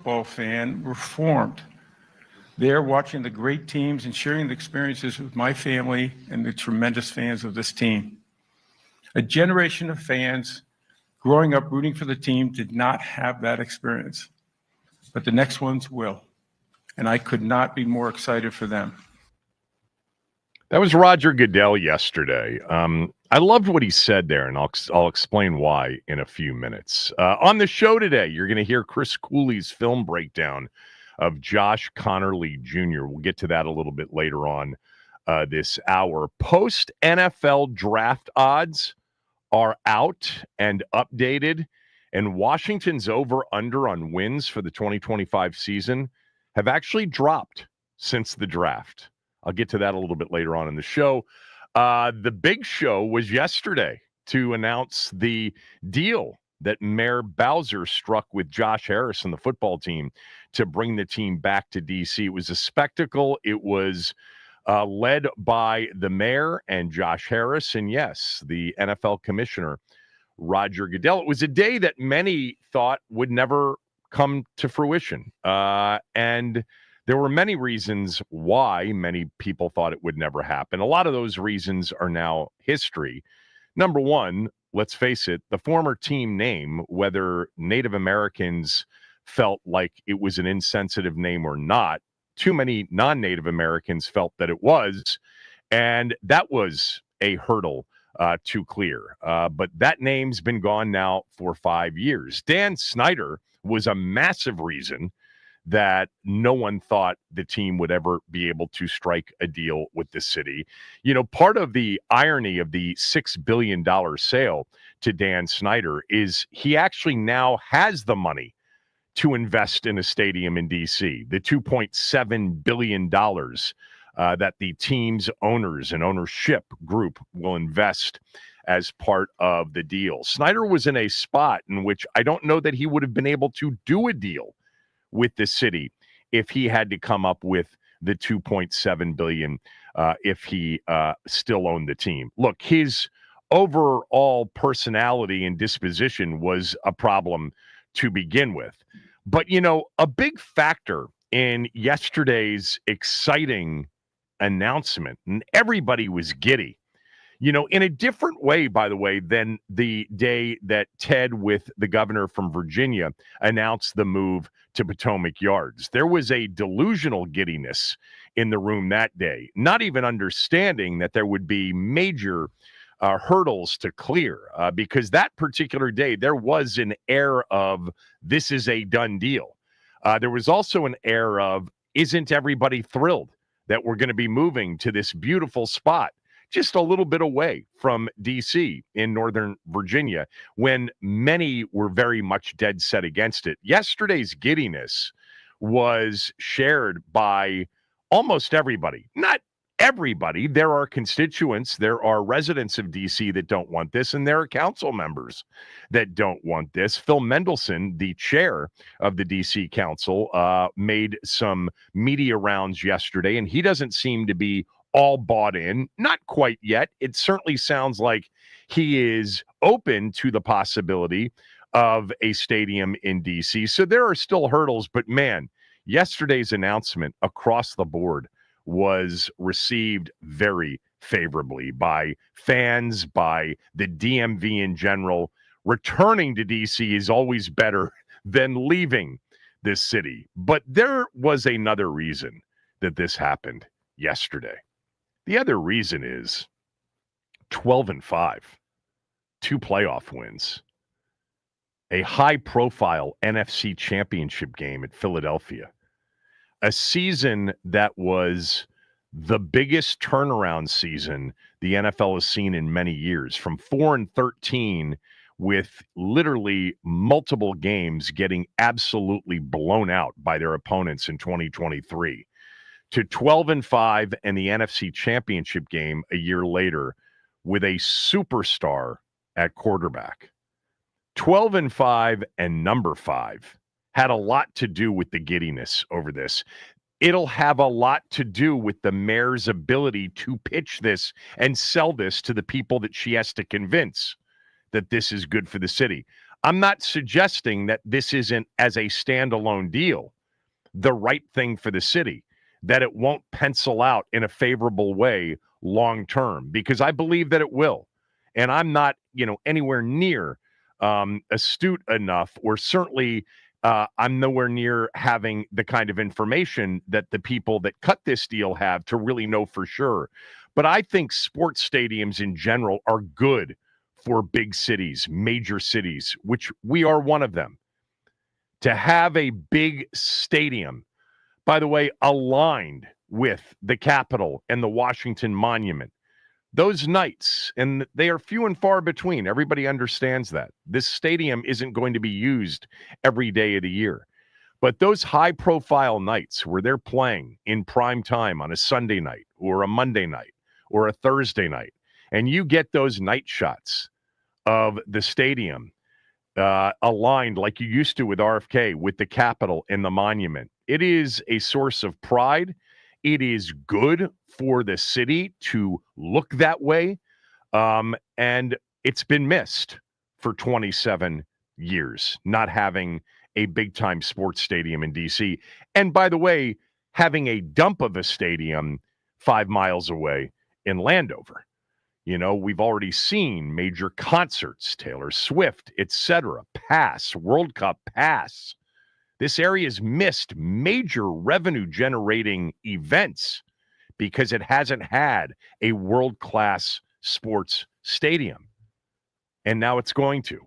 football fan were formed. There, watching the great teams and sharing the experiences with my family and the tremendous fans of this team. A generation of fans growing up rooting for the team did not have that experience, but the next ones will. And I could not be more excited for them. That was Roger Goodell yesterday. I loved what he said there, and I'll explain why in a few minutes. On the show today, you're going to hear Chris Cooley's film breakdown of Josh Connerly Jr. We'll get to that a little bit later on this hour. Post-NFL draft odds are out and updated, and Washington's over-under on wins for the 2025 season have actually dropped since the draft. I'll get to that a little bit later on in the show. The big show was yesterday to announce the deal that Mayor Bowser struck with Josh Harris and the football team to bring the team back to D.C. It was a spectacle. It was led by the mayor and Josh Harris, and yes, the NFL commissioner, Roger Goodell. It was a day that many thought would never come to fruition, and there were many reasons why many people thought it would never happen. A lot of those reasons are now history. Number one, let's face it, the former team name, whether Native Americans felt like it was an insensitive name or not, too many non-Native Americans felt that it was, and that was a hurdle to clear. But that name's been gone now for 5 years. Dan Snyder was a massive reason that no one thought the team would ever be able to strike a deal with the city. You know, part of the irony of the $6 billion sale to Dan Snyder is he actually now has the money to invest in a stadium in D.C., the $2.7 billion that the team's owners and ownership group will invest as part of the deal. Snyder was in a spot in which I don't know that he would have been able to do a deal with the city if he had to come up with the $2.7 billion if he still owned the team. Look, his overall personality and disposition was a problem to begin with. But, you know, a big factor in yesterday's exciting announcement, and everybody was giddy, you know, in a different way, by the way, than the day that Ted, with the governor from Virginia, announced the move to Potomac Yards. There was a delusional giddiness in the room that day, not even understanding that there would be major hurdles to clear, because that particular day there was an air of this is a done deal. There was also an air of isn't everybody thrilled that we're going to be moving to this beautiful spot just a little bit away from D.C. in Northern Virginia, when many were very much dead set against it. Yesterday's giddiness was shared by almost everybody. Not everybody. There are constituents, there are residents of D.C. that don't want this, and there are council members that don't want this. Phil Mendelson, the chair of the D.C. Council, made some media rounds yesterday, and he doesn't seem to be all bought in. Not quite yet. It certainly sounds like he is open to the possibility of a stadium in D.C. So there are still hurdles, but man, yesterday's announcement across the board was received very favorably by fans, by the DMV in general. Returning to D.C. is always better than leaving this city. But there was another reason that this happened yesterday. The other reason is 12-5, 2 playoff wins, a high-profile NFC championship game at Philadelphia, a season that was the biggest turnaround season the NFL has seen in many years, from 4-13 with literally multiple games getting absolutely blown out by their opponents in 2023. To 12-5 and the NFC Championship game a year later with a superstar at quarterback. 12-5 and number 5 had a lot to do with the giddiness over this. It'll have a lot to do with the mayor's ability to pitch this and sell this to the people that she has to convince that this is good for the city. I'm not suggesting that this isn't, as a standalone deal, the right thing for the city, that it won't pencil out in a favorable way long term, because I believe that it will. And I'm not, anywhere near astute enough, or certainly I'm nowhere near having the kind of information that the people that cut this deal have to really know for sure. But I think sports stadiums in general are good for big cities, major cities, which we are one of them. To have a big stadium, by the way, aligned with the Capitol and the Washington Monument, those nights, and they are few and far between. Everybody understands that. This stadium isn't going to be used every day of the year. But those high-profile nights where they're playing in prime time on a Sunday night or a Monday night or a Thursday night, and you get those night shots of the stadium aligned like you used to with RFK, with the Capitol and the Monument, it is a source of pride. It is good for the city to look that way. And it's been missed for 27 years, not having a big-time sports stadium in D.C. And by the way, having a dump of a stadium 5 miles away in Landover. We've already seen major concerts, Taylor Swift, etc., pass, World Cup pass. This area has missed major revenue-generating events because it hasn't had a world-class sports stadium. And now it's going to.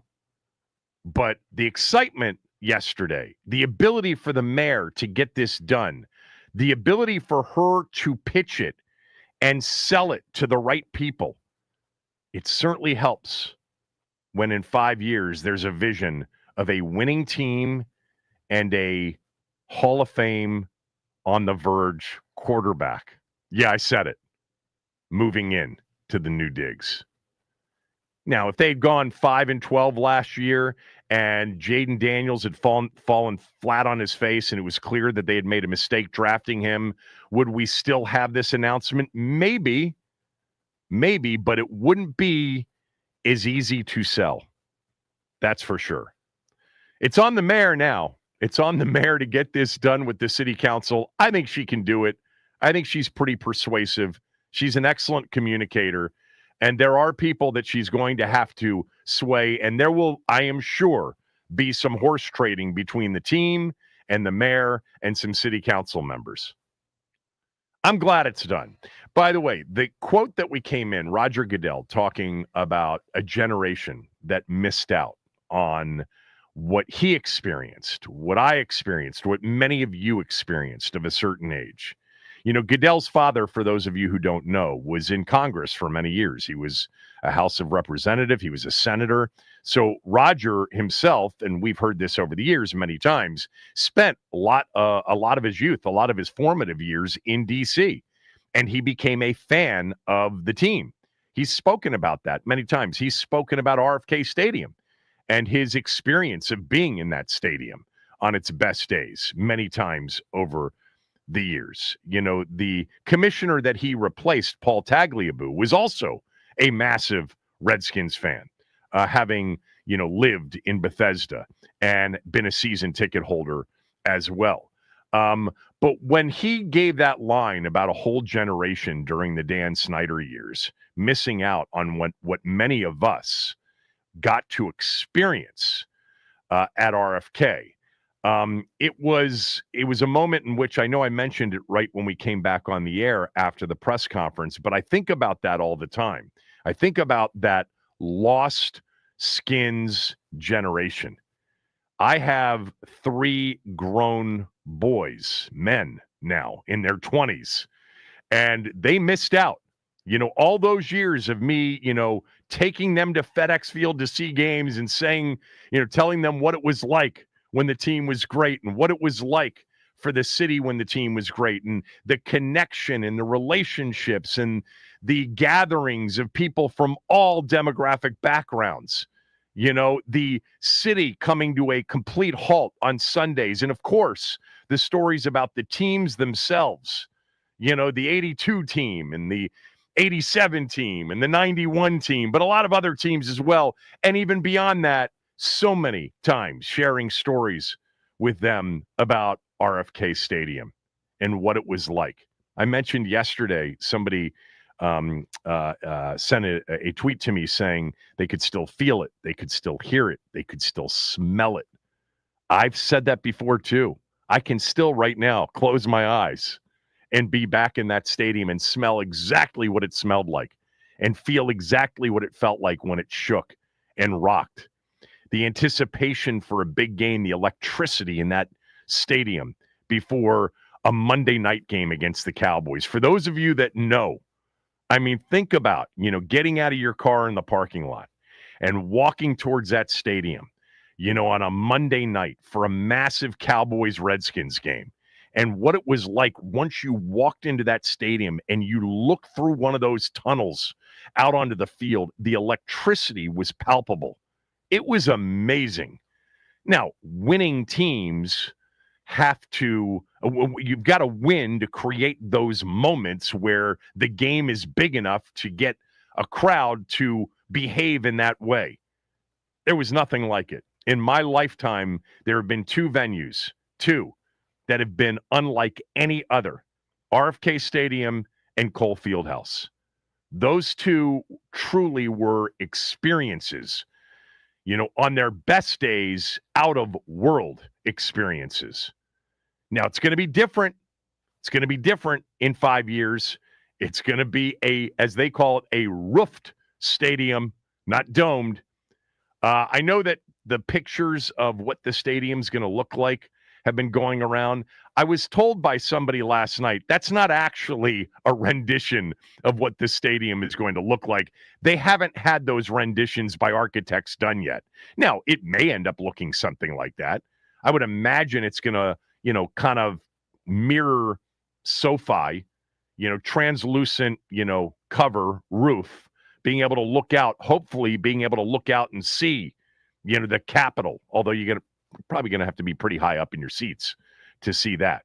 But the excitement yesterday, the ability for the mayor to get this done, the ability for her to pitch it and sell it to the right people, it certainly helps when in 5 years there's a vision of a winning team and a Hall of Fame on the verge quarterback. Yeah, I said it. Moving in to the new digs. Now, if they'd gone 5-12 last year and Jaden Daniels had fallen flat on his face and it was clear that they had made a mistake drafting him, would we still have this announcement? Maybe, but it wouldn't be as easy to sell. That's for sure. It's on the mayor now. It's on the mayor to get this done with the city council. I think she can do it. I think she's pretty persuasive. She's an excellent communicator. And there are people that she's going to have to sway. And there will, I am sure, be some horse trading between the team and the mayor and some city council members. I'm glad it's done. By the way, the quote that we came in, Roger Goodell talking about a generation that missed out on what he experienced, what I experienced, what many of you experienced of a certain age. Goodell's father, for those of you who don't know, was in Congress for many years. He was a House of Representative. He was a senator. So Roger himself, and we've heard this over the years many times, spent a lot of his youth, a lot of his formative years in D.C., and he became a fan of the team. He's spoken about that many times. He's spoken about RFK Stadium and his experience of being in that stadium on its best days many times over the years. The commissioner that he replaced, Paul Tagliabue, was also a massive Redskins fan, having, lived in Bethesda and been a season ticket holder as well. But when he gave that line about a whole generation during the Dan Snyder years, missing out on what many of us got to experience at RFK, it was a moment in which I know I mentioned it right when we came back on the air after the press conference, but I think about that all the time. I think about that lost skins generation. I have 3 grown boys, men now in their 20s, and they missed out. All those years of me, taking them to FedEx Field to see games and saying, telling them what it was like when the team was great and what it was like for the city when the team was great, and the connection and the relationships and the gatherings of people from all demographic backgrounds. The city coming to a complete halt on Sundays. And of course, the stories about the teams themselves, the 82 team and the 87 team and the 91 team, but a lot of other teams as well. And even beyond that, so many times sharing stories with them about RFK Stadium and what it was like. I mentioned yesterday somebody sent a tweet to me saying they could still feel it, they could still hear it, they could still smell it. I've said that before too. I can still right now close my eyes and be back in that stadium and smell exactly what it smelled like and feel exactly what it felt like when it shook and rocked. The anticipation for a big game, the electricity in that stadium before a Monday night game against the Cowboys. For those of you that know, I mean, think about, getting out of your car in the parking lot and walking towards that stadium, on a Monday night for a massive Cowboys-Redskins game. And what it was like once you walked into that stadium and you looked through one of those tunnels out onto the field, the electricity was palpable. It was amazing. Now, winning teams you've got to win to create those moments where the game is big enough to get a crowd to behave in that way. There was nothing like it. In my lifetime, there have been two venues, that have been unlike any other, RFK Stadium and Cole Fieldhouse. Those two truly were experiences, on their best days, out of world experiences. Now it's going to be different. It's going to be different in 5 years. It's going to be as they call it, a roofed stadium, not domed. I know that the pictures of what the stadium's going to look like have been going around. I was told by somebody last night that's not actually a rendition of what the stadium is going to look like. They haven't had those renditions by architects done yet. Now, it may end up looking something like that. I would imagine it's going to, kind of mirror SoFi, translucent, cover roof, being able to look out, hopefully being able to look out and see, the Capitol, although you're probably going to have to be pretty high up in your seats to see that.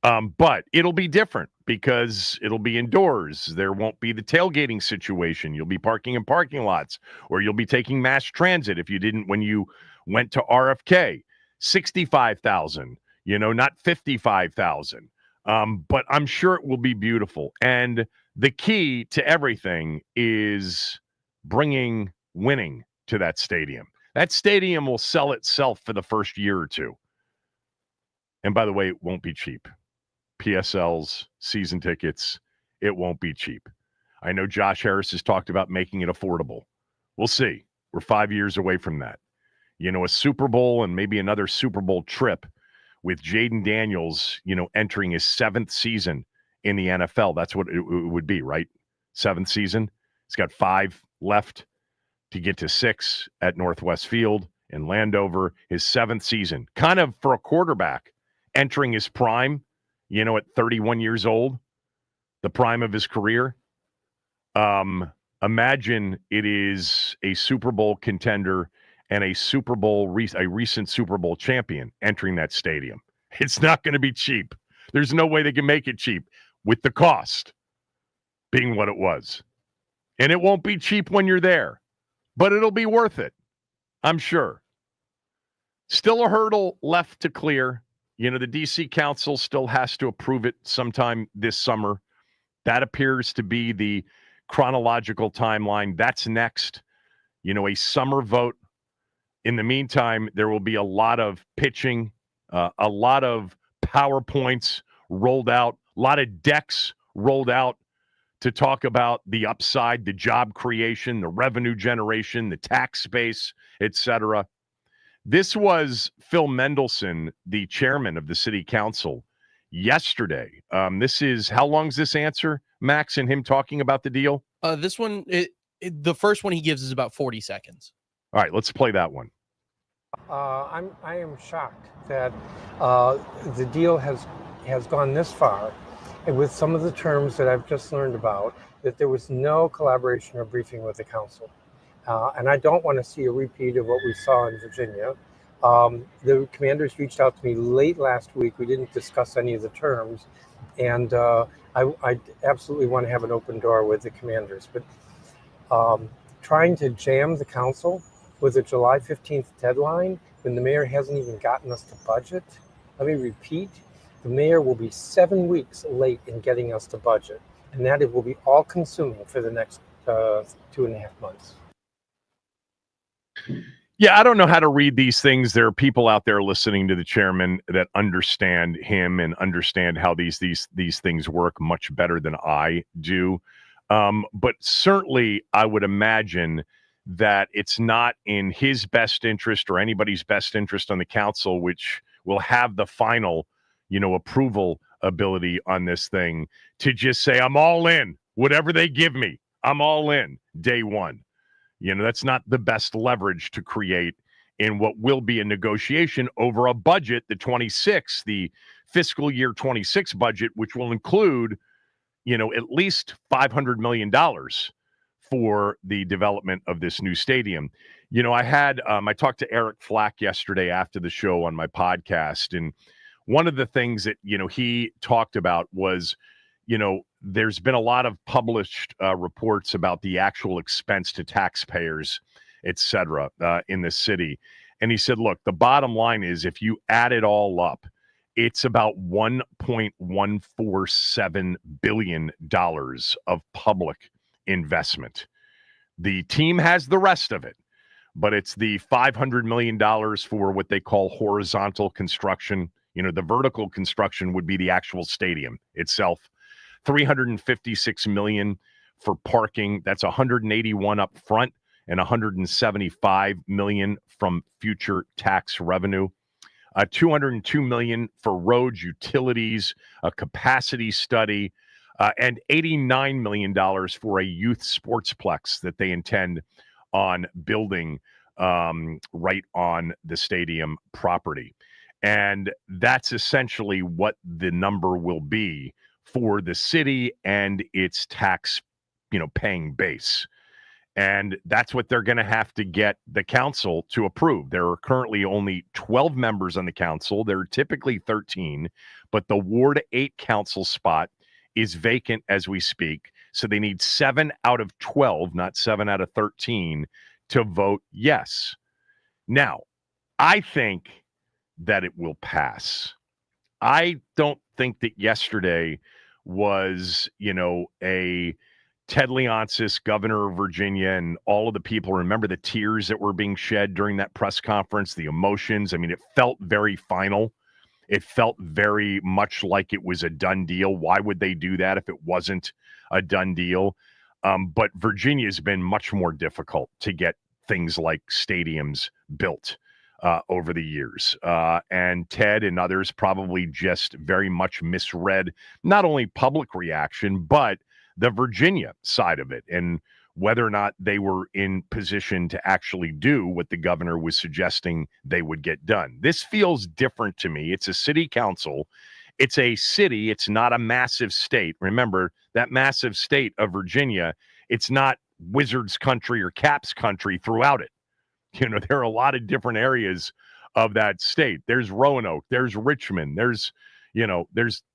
But it'll be different because it'll be indoors. There won't be the tailgating situation. You'll be parking in parking lots, or you'll be taking mass transit if you didn't when you went to RFK. 65,000, not 55,000. But I'm sure it will be beautiful. And the key to everything is bringing winning to that stadium. That stadium will sell itself for the first year or two. And by the way, it won't be cheap. PSLs, season tickets, it won't be cheap. I know Josh Harris has talked about making it affordable. We'll see. We're 5 years away from that. A Super Bowl and maybe another Super Bowl trip with Jaden Daniels, entering his 7th season in the NFL. That's what it would be, right? 7th season. He's got 5 left to get to 6 at Northwest Field in Landover. His 7th season, kind of for a quarterback entering his prime, at 31 years old, the prime of his career. Imagine it is a Super Bowl contender and a recent Super Bowl champion entering that stadium. It's not going to be cheap. There's no way they can make it cheap with the cost being what it was. And it won't be cheap when you're there, but it'll be worth it, I'm sure. Still a hurdle left to clear. The D.C. Council still has to approve it sometime this summer. That appears to be the chronological timeline. That's next. A summer vote. In the meantime, there will be a lot of pitching, a lot of PowerPoints rolled out, a lot of decks rolled out to talk about the upside, the job creation, the revenue generation, the tax base, etc. This was Phil Mendelson, the chairman of the city council, yesterday. How long is this answer, Max, and him talking about the deal? This one, the first one he gives is about 40 seconds. All right, let's play that one. I am shocked that the deal has gone this far, and with some of the terms that I've just learned about, that there was no collaboration or briefing with the council. And I don't want to see a repeat of what we saw in Virginia. The Commanders reached out to me late last week. We didn't discuss any of the terms, and I absolutely want to have an open door with the Commanders. But trying to jam the council with a July 15th deadline when the mayor hasn't even gotten us to budget. Let me repeat, the mayor will be 7 weeks late in getting us to budget, and that it will be all consuming for the next 2.5 months. Yeah, I don't know how to read these things. There are people out there listening to the chairman that understand him and understand how these things work much better than I do. But certainly, I would imagine that it's not in his best interest or anybody's best interest on the council, which will have the final, approval ability on this thing, to just say, I'm all in. Whatever they give me, I'm all in day one. That's not the best leverage to create in what will be a negotiation over a budget, the fiscal year 26 budget, which will include, at least $500 million for the development of this new stadium. I talked to Eric Flack yesterday after the show on my podcast, and one of the things that, he talked about was, there's been a lot of published reports about the actual expense to taxpayers, et cetera, in the city. And he said, look, the bottom line is if you add it all up, it's about $1.147 billion of public investment. The team has the rest of it, but it's the $500 million for what they call horizontal construction. The vertical construction would be the actual stadium itself. $356 million for parking. That's 181 up front and 175 million from future tax revenue. $202 million for roads, utilities, a capacity study, and $89 million for a youth sportsplex that they intend on building right on the stadium property. And that's essentially what the number will be for the city and its tax, paying base. And that's what they're going to have to get the council to approve. There are currently only 12 members on the council. There are typically 13, but the Ward 8 council spot is vacant as we speak. So they need 7 out of 12, not 7 out of 13, to vote yes. Now, I think that it will pass. I don't think that yesterday was, a Ted Leonsis, governor of Virginia, and all of the people. Remember the tears that were being shed during that press conference, the emotions. I mean, it felt very final. It felt very much like it was a done deal. Why would they do that if it wasn't a done deal? But Virginia has been much more difficult to get things like stadiums built over the years. And Ted and others probably just very much misread not only public reaction, but the Virginia side of it, and whether or not they were in position to actually do what the governor was suggesting they would get done. This feels different to me. It's a city council. It's a city. It's not a massive state. Remember, that massive state of Virginia, it's not Wizards country or Caps country throughout it. There are a lot of different areas of that state. There's Roanoke, there's Richmond, there's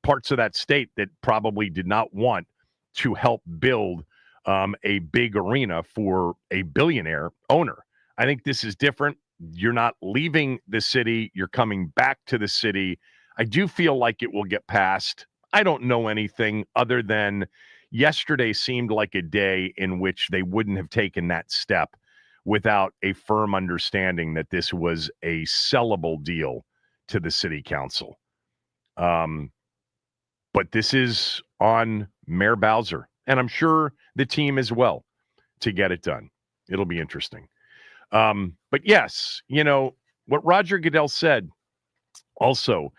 parts of that state that probably did not want to help build a big arena for a billionaire owner. I think this is different. You're not leaving the city. You're coming back to the city. I do feel like it will get passed. I don't know anything other than yesterday seemed like a day in which they wouldn't have taken that step without a firm understanding that this was a sellable deal to the city council. But this is on Mayor Bowser, and I'm sure the team as well, to get it done. It'll be interesting. But yes, what Roger Goodell said also,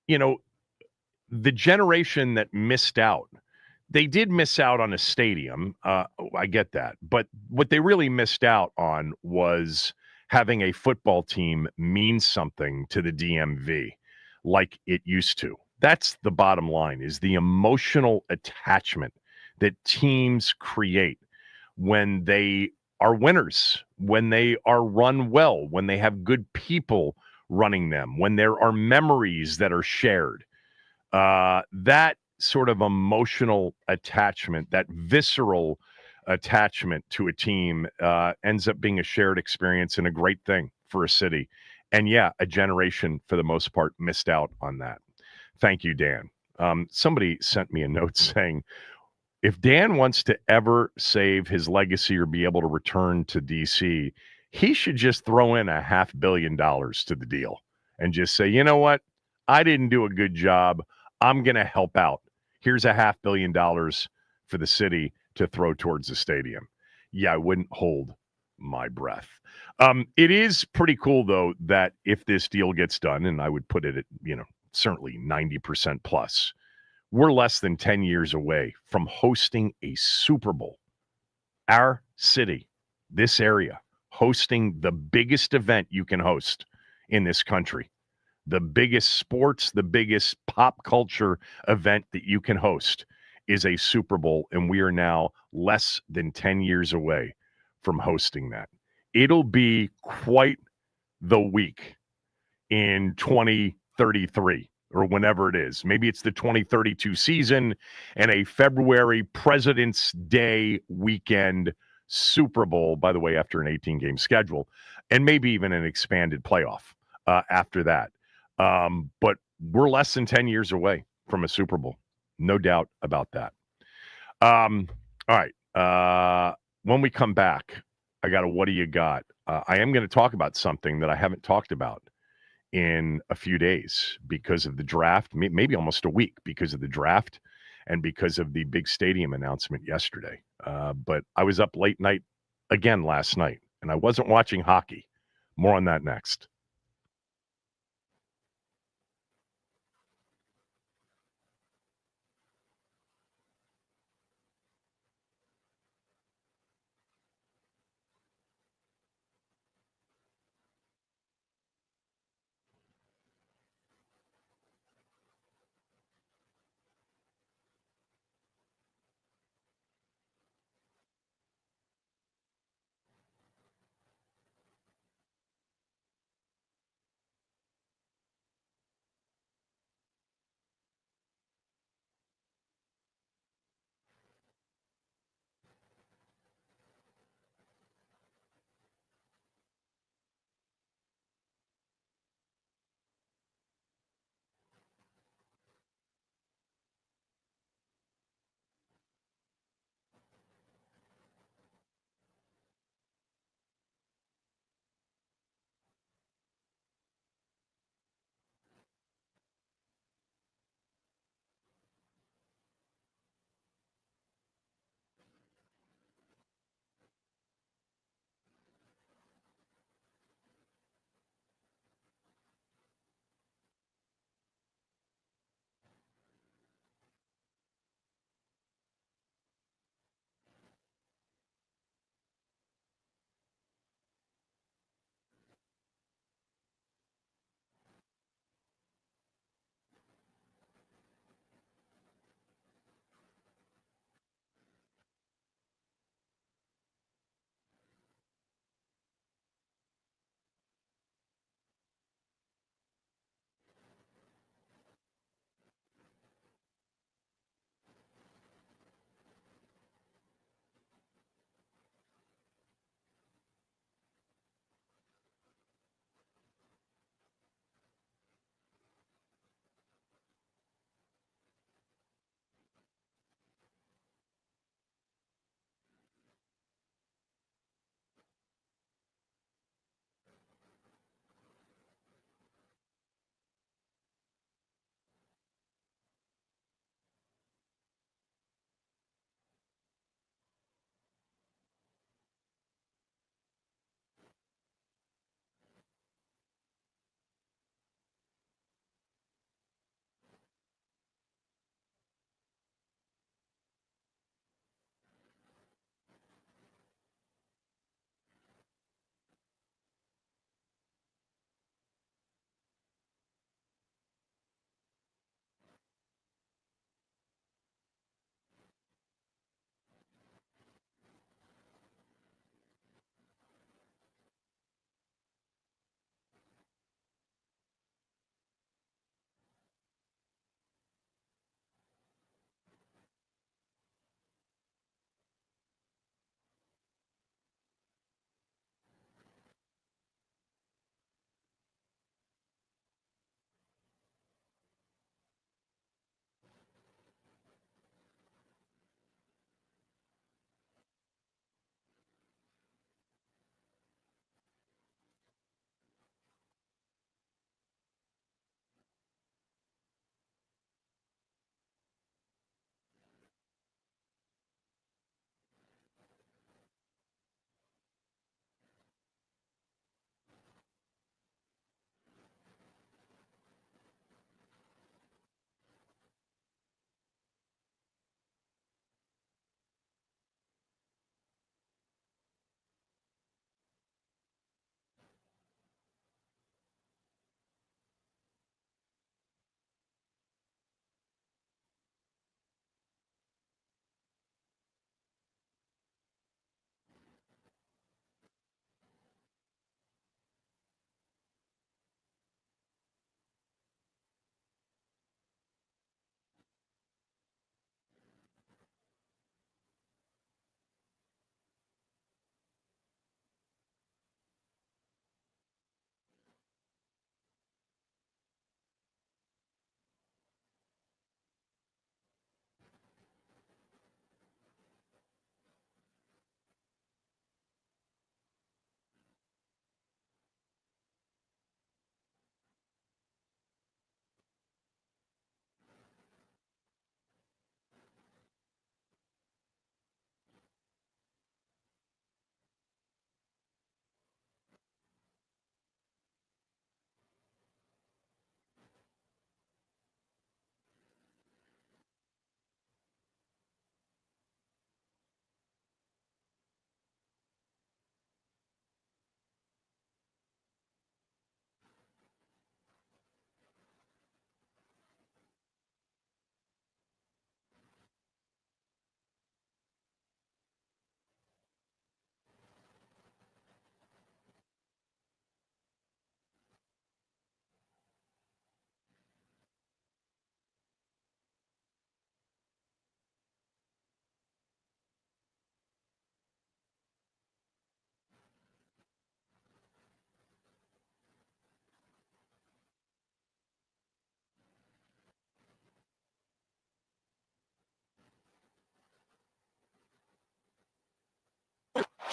the generation that missed out, they did miss out on a stadium. I get that. But what they really missed out on was having a football team mean something to the DMV like it used to. That's the bottom line, is the emotional attachment that teams create when they are winners, when they are run well, when they have good people running them, when there are memories that are shared. That sort of emotional attachment, that visceral attachment to a team ends up being a shared experience and a great thing for a city. And yeah, a generation for the most part missed out on that. Thank you, Dan. Somebody sent me a note saying, if Dan wants to ever save his legacy or be able to return to DC, he should just throw in $500 million to the deal and just say, you know what? I didn't do a good job. I'm going to help out. Here's $500 million for the city to throw towards the stadium. Yeah, I wouldn't hold my breath. It is pretty cool, though, that if this deal gets done, and I would put it at, certainly 90% plus, we're less than 10 years away from hosting a Super Bowl. Our city, this area, hosting the biggest event you can host in this country. The biggest sports, the biggest pop culture event that you can host is a Super Bowl, and we are now less than 10 years away from hosting that. It'll be quite the week in 2033 or whenever it is. Maybe it's the 2032 season and a February President's Day weekend Super Bowl, by the way, after an 18-game schedule, and maybe even an expanded playoff after that. But we're less than 10 years away from a Super Bowl. No doubt about that. All right. When we come back, I got a what do you got? I am going to talk about something that I haven't talked about in a few days because of the draft, maybe almost a week because of the draft and because of the big stadium announcement yesterday. But I was up late night again last night, and I wasn't watching hockey. More on that next.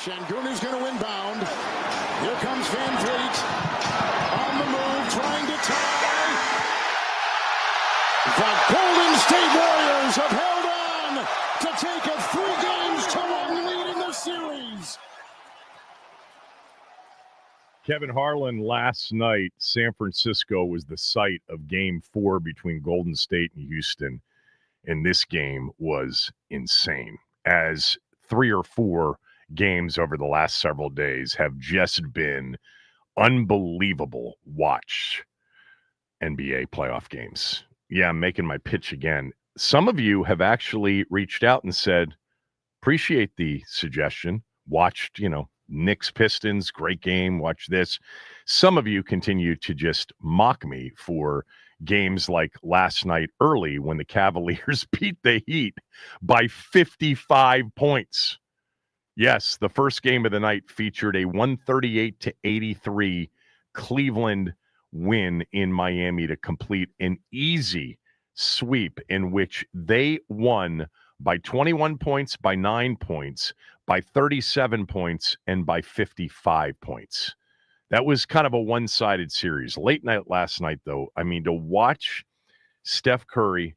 Şengün's going to inbound. Here comes Van Vliet on the move, trying to tie. The Golden State Warriors have held on to take a 3-1 lead in the series. Kevin Harlan, last night, San Francisco was the site of Game 4 between Golden State and Houston, and this game was insane, as 3 or 4 games over the last several days have just been unbelievable watch NBA playoff games. Yeah, I'm making my pitch again. Some of you have actually reached out and said, appreciate the suggestion, watched, Knicks Pistons, great game, watch this. Some of you continue to just mock me for games like last night early when the Cavaliers beat the Heat by 55 points. Yes, the first game of the night featured a 138-83 Cleveland win in Miami to complete an easy sweep in which they won by 21 points, by 9 points, by 37 points, and by 55 points. That was kind of a one-sided series. Late night last night, though, to watch Steph Curry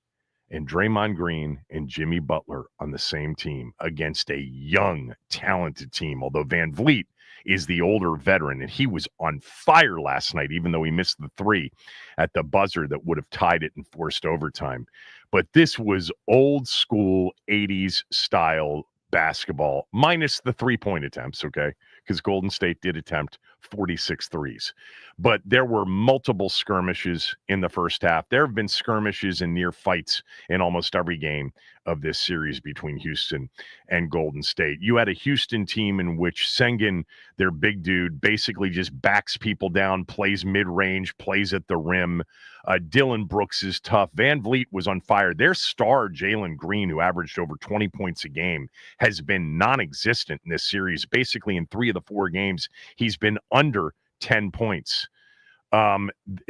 and Draymond Green and Jimmy Butler on the same team against a young, talented team, although Van Vliet is the older veteran, and he was on fire last night, even though he missed the 3 at the buzzer that would have tied it and forced overtime. But this was old school 80s style basketball, minus the 3-point attempts, okay? Because Golden State did attempt 46 threes. But there were multiple skirmishes in the first half. There have been skirmishes and near fights in almost every game of this series between Houston and Golden State. You had a Houston team in which Sengun, their big dude, basically just backs people down, plays mid-range, plays at the rim. Dylan Brooks is tough. Van Vliet was on fire. Their star, Jalen Green, who averaged over 20 points a game, has been non-existent in this series. Basically, in 3 of the 4 games, he's been under 10 points.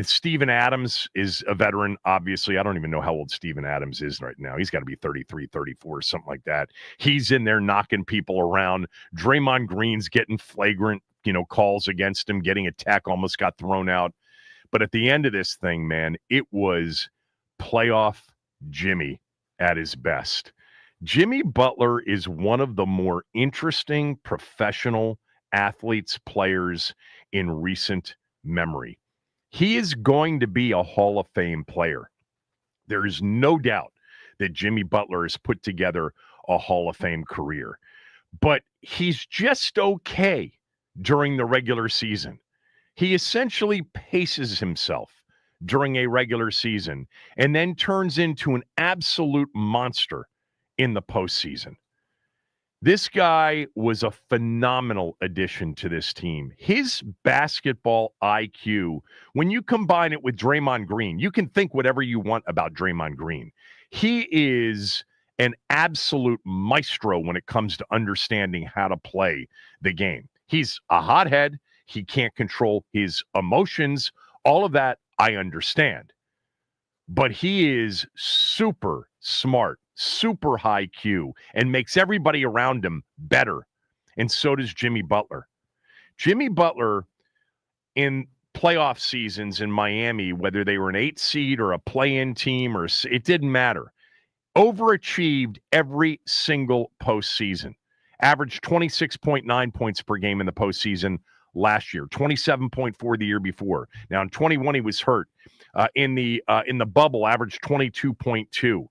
Steven Adams is a veteran, obviously. I don't even know how old Steven Adams is right now. He's got to be 33, 34, something like that. He's in there knocking people around. Draymond Green's getting flagrant, calls against him, getting a tech, almost got thrown out. But at the end of this thing, man, it was playoff Jimmy at his best. Jimmy Butler is one of the more interesting professional athletes, players in recent memory. He is going to be a Hall of Fame player. There is no doubt that Jimmy Butler has put together a Hall of Fame career. But he's just okay during the regular season. He essentially paces himself during a regular season and then turns into an absolute monster in the postseason. This guy was a phenomenal addition to this team. His basketball IQ, when you combine it with Draymond Green, you can think whatever you want about Draymond Green. He is an absolute maestro when it comes to understanding how to play the game. He's a hothead. He can't control his emotions. All of that I understand. But he is super smart, super high Q, and makes everybody around him better. And so does Jimmy Butler. Jimmy Butler, in playoff seasons in Miami, whether they were an 8 seed or a play-in team, it didn't matter, overachieved every single postseason. Averaged 26.9 points per game in the postseason last year, 27.4 the year before. Now in 21 he was hurt. In the bubble, averaged 22.2.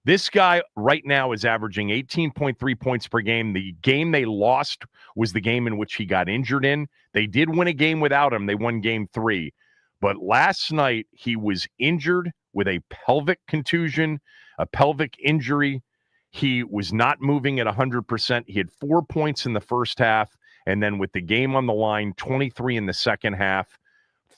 This guy right now is averaging 18.3 points per game. The game they lost was the game in which he got injured in. They did win a game without him. They won game 3. But last night he was injured with a pelvic contusion, a pelvic injury. He was not moving at 100%. He had 4 points in the first half. And then with the game on the line, 23 in the second half,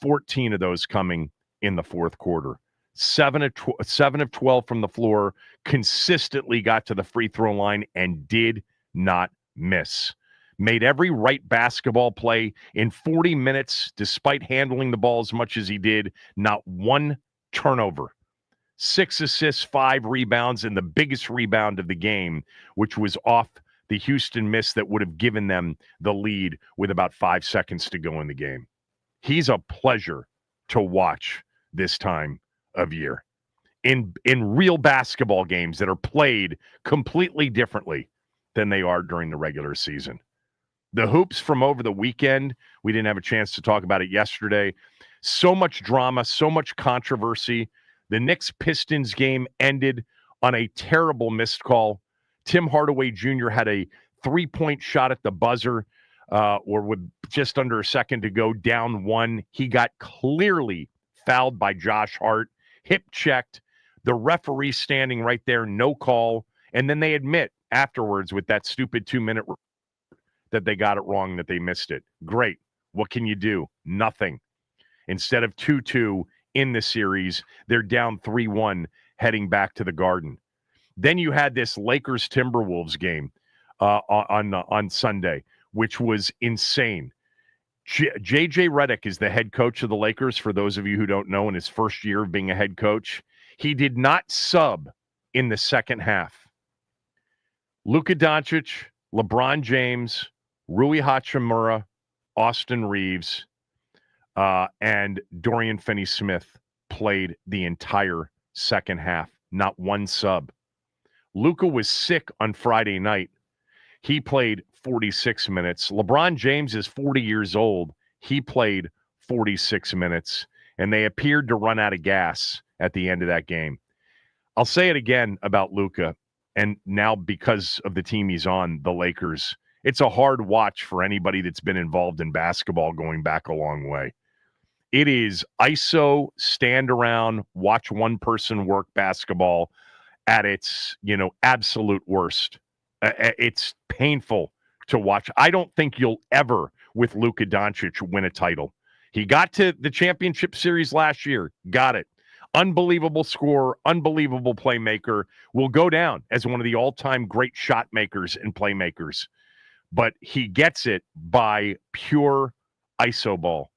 14 of those coming in the fourth quarter. 7 of 12 from the floor, consistently got to the free throw line and did not miss. Made every right basketball play in 40 minutes, despite handling the ball as much as he did, not one turnover. 6 assists, 5 rebounds, and the biggest rebound of the game, which was off the Houston miss that would have given them the lead with about 5 seconds to go in the game. He's a pleasure to watch this time of year in real basketball games that are played completely differently than they are during the regular season. The hoops from over the weekend, we didn't have a chance to talk about it yesterday. So much drama, so much controversy. The Knicks-Pistons game ended on a terrible missed call. Tim Hardaway Jr. had a three-point shot at the buzzer, or with just under a second to go, down one. He got clearly fouled by Josh Hart, hip-checked. The referee standing right there, no call. And then they admit afterwards with that stupid 2-minute that they got it wrong, that they missed it. Great. What can you do? Nothing. Instead of 2-2 in the series, they're down 3-1 heading back to the Garden. Then you had this Lakers-Timberwolves game on Sunday, which was insane. J.J. Redick is the head coach of the Lakers, for those of you who don't know, in his first year of being a head coach. He did not sub in the second half. Luka Doncic, LeBron James, Rui Hachimura, Austin Reeves, and Dorian Finney-Smith played the entire second half. Not one sub. Luka was sick on Friday night. He played 46 minutes. LeBron James is 40 years old. He played 46 minutes, and they appeared to run out of gas at the end of that game. I'll say it again about Luka, and now because of the team he's on, the Lakers, it's a hard watch for anybody that's been involved in basketball going back a long way. It is ISO, stand around, watch one person work basketball at its, absolute worst. It's painful to watch. I don't think you'll ever, with Luka Doncic, win a title. He got to the championship series last year, got it. Unbelievable scorer, unbelievable playmaker, will go down as one of the all-time great shot makers and playmakers. But he gets it by pure ISO ball.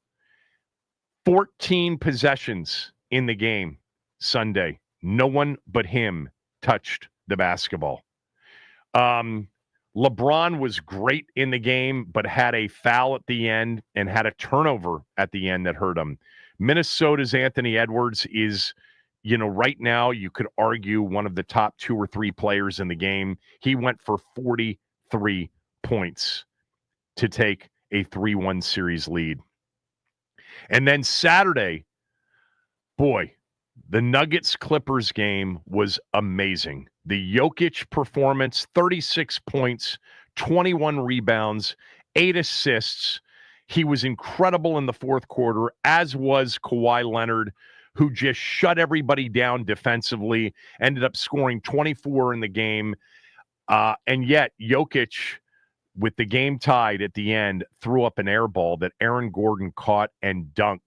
14 possessions in the game Sunday. No one but him touched the basketball. LeBron was great in the game, but had a foul at the end and had a turnover at the end that hurt him. Minnesota's Anthony Edwards is, right now you could argue one of the top 2 or 3 players in the game. He went for 43 points to take a 3-1 series lead. And then Saturday, boy, the Nuggets-Clippers game was amazing. The Jokic performance, 36 points, 21 rebounds, 8 assists. He was incredible in the fourth quarter, as was Kawhi Leonard, who just shut everybody down defensively, ended up scoring 24 in the game. And yet, Jokic, with the game tied at the end, threw up an air ball that Aaron Gordon caught and dunked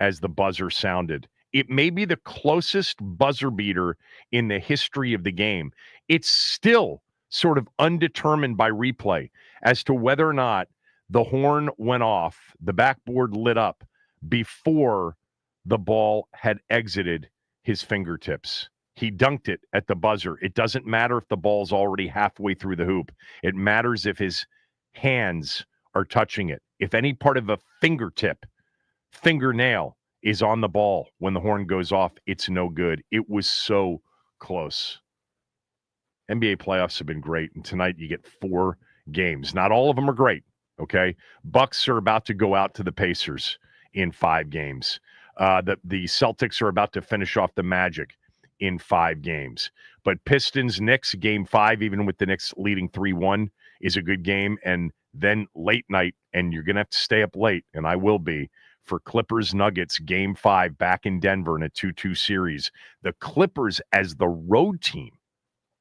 as the buzzer sounded. It may be the closest buzzer beater in the history of the game. It's still sort of undetermined by replay as to whether or not the horn went off, the backboard lit up before the ball had exited his fingertips. He dunked it at the buzzer. It doesn't matter if the ball's already halfway through the hoop. It matters if his hands are touching it. If any part of a fingernail is on the ball when the horn goes off, it's no good. It was so close. NBA playoffs have been great, and tonight you get 4 games. Not all of them are great, okay? Bucks are about to go out to the Pacers in 5 games. The Celtics are about to finish off the Magic in 5 games. But Pistons, Knicks, game 5, even with the Knicks leading 3-1, is a good game. And then late night, and you're going to have to stay up late, and I will be, for Clippers Nuggets game 5 back in Denver in a 2-2 series. The Clippers, as the road team,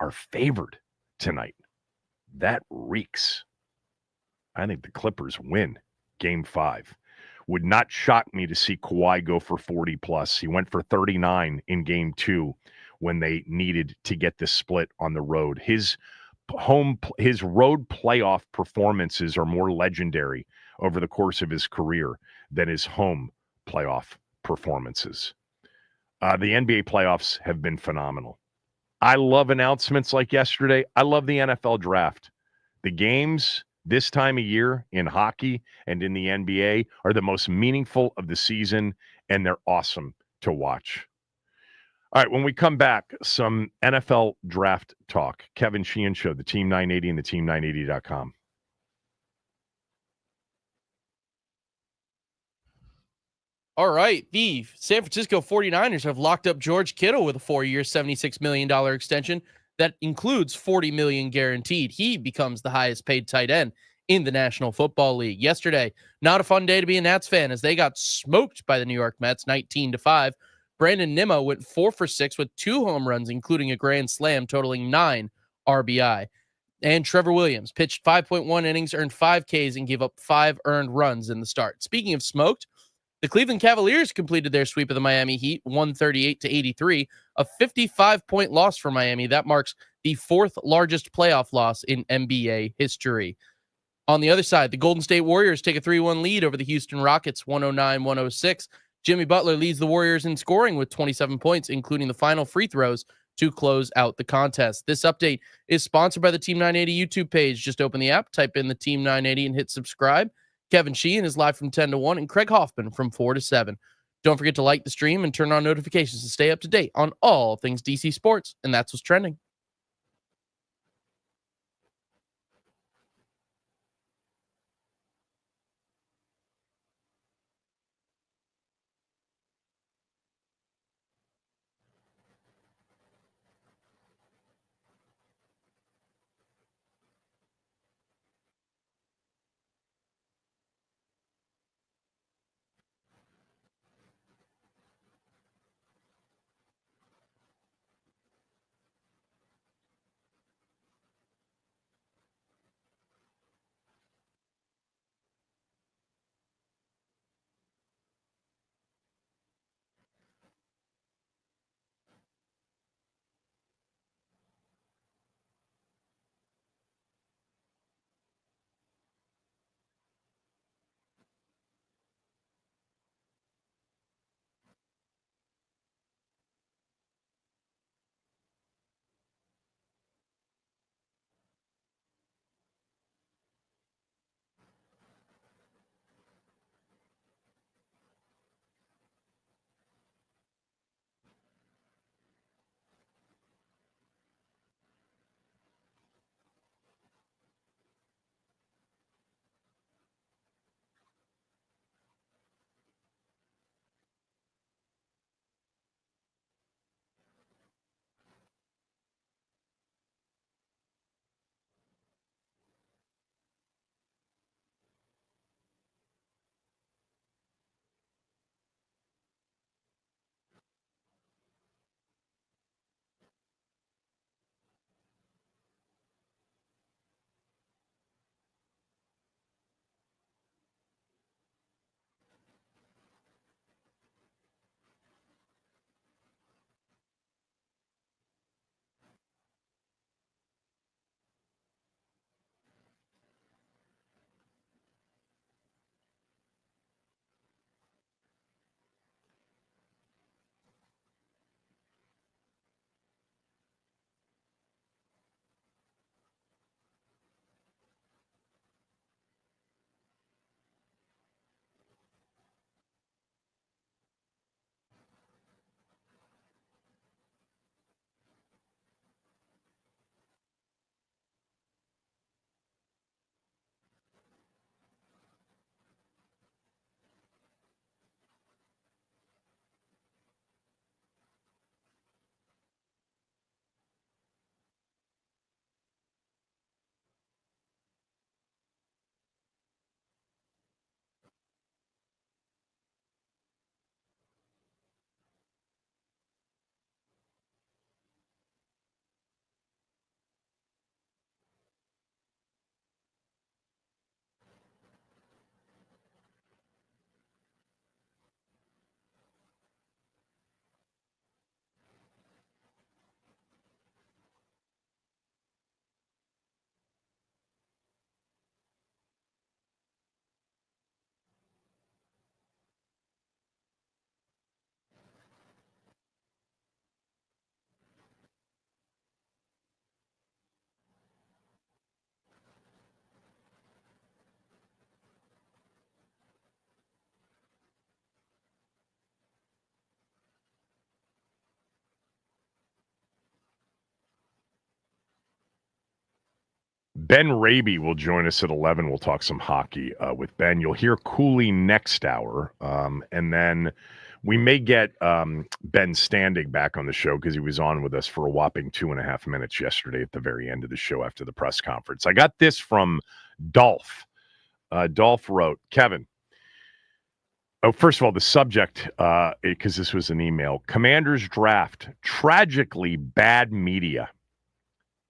are favored tonight. That reeks. I think the Clippers win game 5. Would not shock me to see Kawhi go for 40 plus. He went for 39 in game 2 when they needed to get the split on the road. His road playoff performances are more legendary over the course of his career than his home playoff performances. The NBA playoffs have been phenomenal. I love announcements like yesterday. I love the NFL draft. The games this time of year in hockey and in the NBA are the most meaningful of the season, and they're awesome to watch. All right, when we come back, some NFL draft talk. Kevin Sheehan Show, the Team 980 and the team980.com. All right. The San Francisco 49ers have locked up George Kittle with a 4-year, $76 million extension that includes $40 million guaranteed. He becomes the highest paid tight end in the National Football League. Yesterday, not a fun day to be a Nats fan as they got smoked by the New York Mets 19-5. Brandon Nimmo went 4 for 6 with 2 home runs, including a grand slam, totaling 9 RBI. And Trevor Williams pitched 5.1 innings, earned 5 Ks, and gave up 5 earned runs in the start. Speaking of smoked, the Cleveland Cavaliers completed their sweep of the Miami Heat, 138-83, a 55-point loss for Miami. That marks the 4th largest playoff loss in NBA history. On the other side, the Golden State Warriors take a 3-1 lead over the Houston Rockets, 109-106. Jimmy Butler leads the Warriors in scoring with 27 points, including the final free throws to close out the contest. This update is sponsored by the Team 980 YouTube page. Just open the app, type in the Team 980, and hit subscribe. Kevin Sheehan is live from 10 to 1 and Craig Hoffman from 4 to 7. Don't forget to like the stream and turn on notifications to stay up to date on all things DC sports. And that's what's trending. Ben Raby will join us at 11. We'll talk some hockey with Ben. You'll hear Cooley next hour. And then we may get Ben Standing back on the show because he was on with us for a whopping 2.5 minutes yesterday at the very end of the show after the press conference. I got this from Dolph. Dolph wrote, Kevin. Oh, first of all, the subject, because this was an email. Commanders draft, tragically bad media.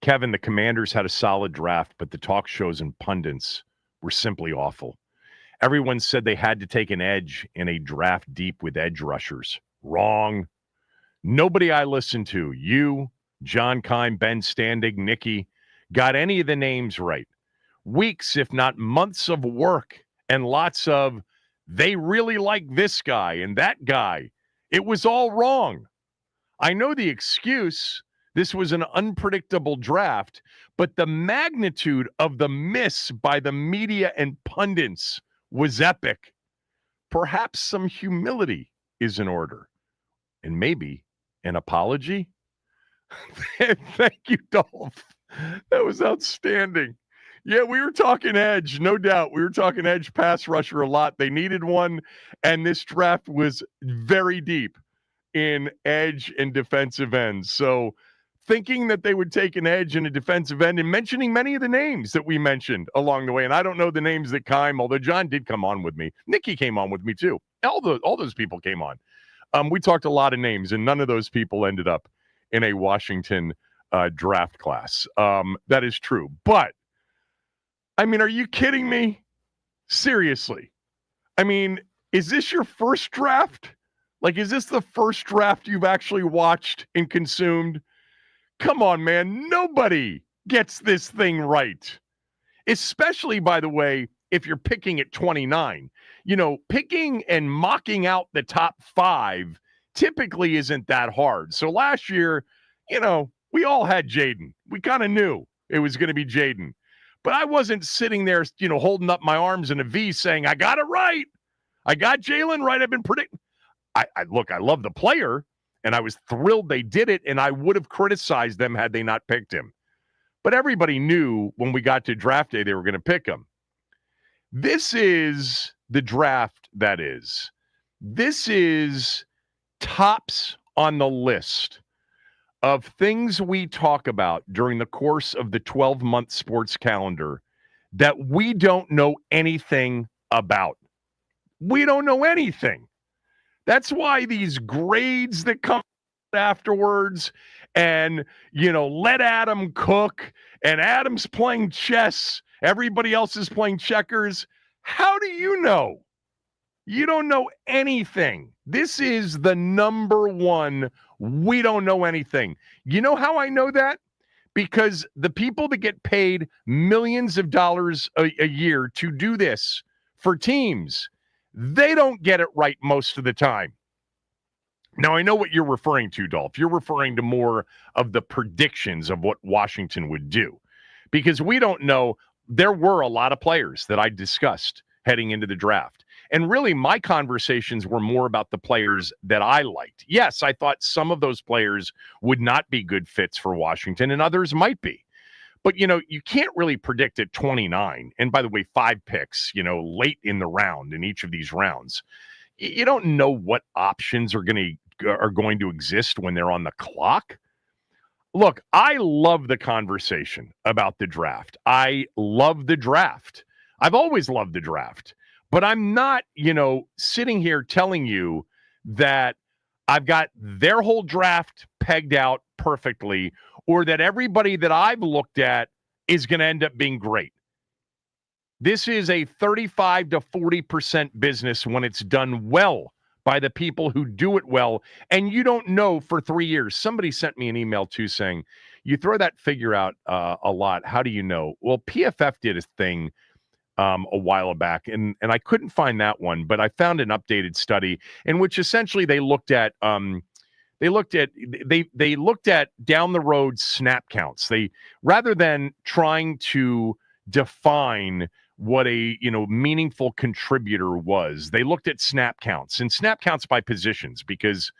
Kevin, the Commanders had a solid draft, but the talk shows and pundits were simply awful. Everyone said they had to take an edge in a draft deep with edge rushers. Wrong. Nobody I listened to, you, John Kime, Ben Standing, Nikki, got any of the names right. Weeks, if not months of work and lots of, they really like this guy and that guy. It was all wrong. I know the excuse. This was an unpredictable draft, but the magnitude of the miss by the media and pundits was epic. Perhaps some humility is in order, and maybe an apology. Thank you, Dolph. That was outstanding. Yeah, we were talking edge, no doubt. We were talking edge pass rusher a lot. They needed one, and this draft was very deep in edge and defensive ends. So thinking that they would take an edge in a defensive end and mentioning many of the names that we mentioned along the way. And I don't know the names that Kime, although John did come on with me. Nikki came on with me too. All those people came on. We talked a lot of names, and none of those people ended up in a Washington draft class. That is true. But, I mean, are you kidding me? Seriously. I mean, is this your first draft? Like, is this the first draft you've actually watched and consumed? Come on, man. Nobody gets this thing right. Especially, by the way, if you're picking at 29. You know, picking and mocking out the top 5 typically isn't that hard. So last year, you know, we all had Jaden. We kind of knew it was going to be Jaden. But I wasn't sitting there, you know, holding up my arms in a V saying, I got it right. I got Jalen right. I've been predicting. Look, I love the player. And I was thrilled they did it, and I would have criticized them had they not picked him. But everybody knew when we got to draft day they were going to pick him. This is the draft that is. This is tops on the list of things we talk about during the course of the 12-month sports calendar that we don't know anything about. We don't know anything. That's why these grades that come afterwards and, you know, let Adam cook and Adam's playing chess. Everybody else is playing checkers. How do you know? You don't know anything. This is the number one. We don't know anything. You know how I know that? Because the people that get paid millions of dollars a year to do this for teams, they don't get it right most of the time. Now, I know what you're referring to, Dolph. You're referring to more of the predictions of what Washington would do. Because we don't know. There were a lot of players that I discussed heading into the draft. And really, my conversations were more about the players that I liked. Yes, I thought some of those players would not be good fits for Washington, and others might be. But, you know, you can't really predict at 29. And by the way, 5 picks, you know, late in the round in each of these rounds. You don't know what options are going to exist when they're on the clock. Look, I love the conversation about the draft. I love the draft. I've always loved the draft. But I'm not, you know, sitting here telling you that I've got their whole draft pegged out perfectly or that everybody that I've looked at is going to end up being great. This is a 35 to 40% business when it's done well by the people who do it well. And you don't know for 3 years. Somebody sent me an email too saying, you throw that figure out a lot. How do you know? Well, PFF did a thing a while back, and I couldn't find that one, but I found an updated study in which essentially they looked at down the road snap counts. They, rather than trying to define what a, you know, meaningful contributor was, they looked at snap counts and snap counts by positions because,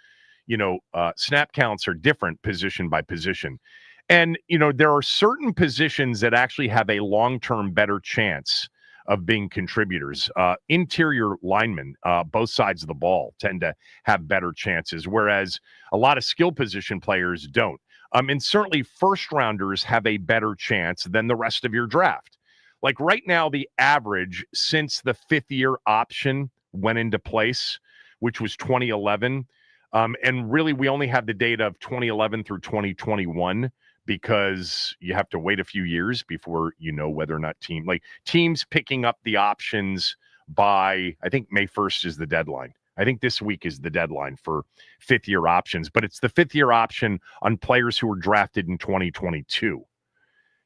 you know, snap counts are different position by position. And, there are certain positions that actually have a long-term better chance of being contributors. Interior linemen, both sides of the ball, tend to have better chances, whereas a lot of skill position players don't. And certainly first-rounders have a better chance than the rest of your draft. Like right now, the average since the fifth-year option went into place, which was 2011, and really we only have the data of 2011 through 2021, because you have to wait a few years before you know whether or not teams picking up the options by, I think May 1st is the deadline. I think this week is the deadline for fifth-year options, but it's the fifth-year option on players who were drafted in 2022.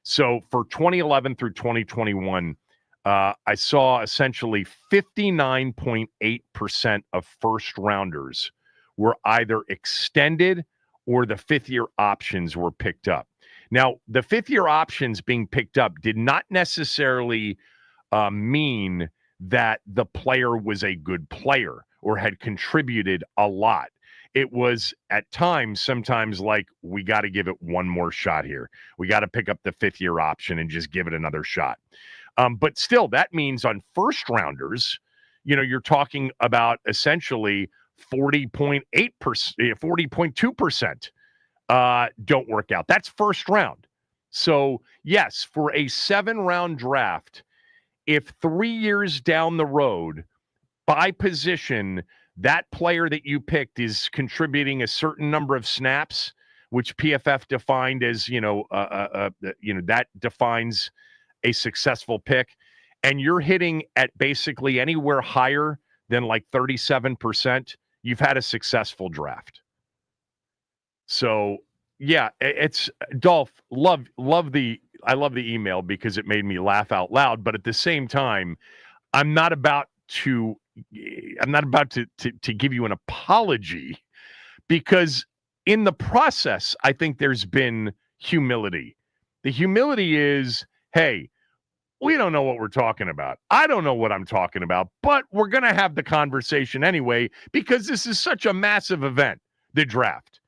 So for 2011 through 2021, I saw essentially 59.8% of first rounders were either extended or the fifth-year options were picked up. Now, the fifth-year options being picked up did not necessarily mean that the player was a good player or had contributed a lot. It was at times, sometimes like, we got to give it one more shot here. We got to pick up the fifth-year option and just give it another shot. But still, that means on first rounders, you're talking about essentially 40.8%, 40.2% don't work out. That's first round. So yes, for a 7-round draft, if 3 years down the road, by position, that player that you picked is contributing a certain number of snaps, which PFF defined as, that defines a successful pick, and you're hitting at basically anywhere higher than like 37%, you've had a successful draft. So yeah, it's Dolph, I love the email because it made me laugh out loud, but at the same time, I'm not about to give you an apology, because in the process, I think there's been humility. The humility is, hey, we don't know what we're talking about. I don't know what I'm talking about, but we're going to have the conversation anyway, because this is such a massive event, the draft.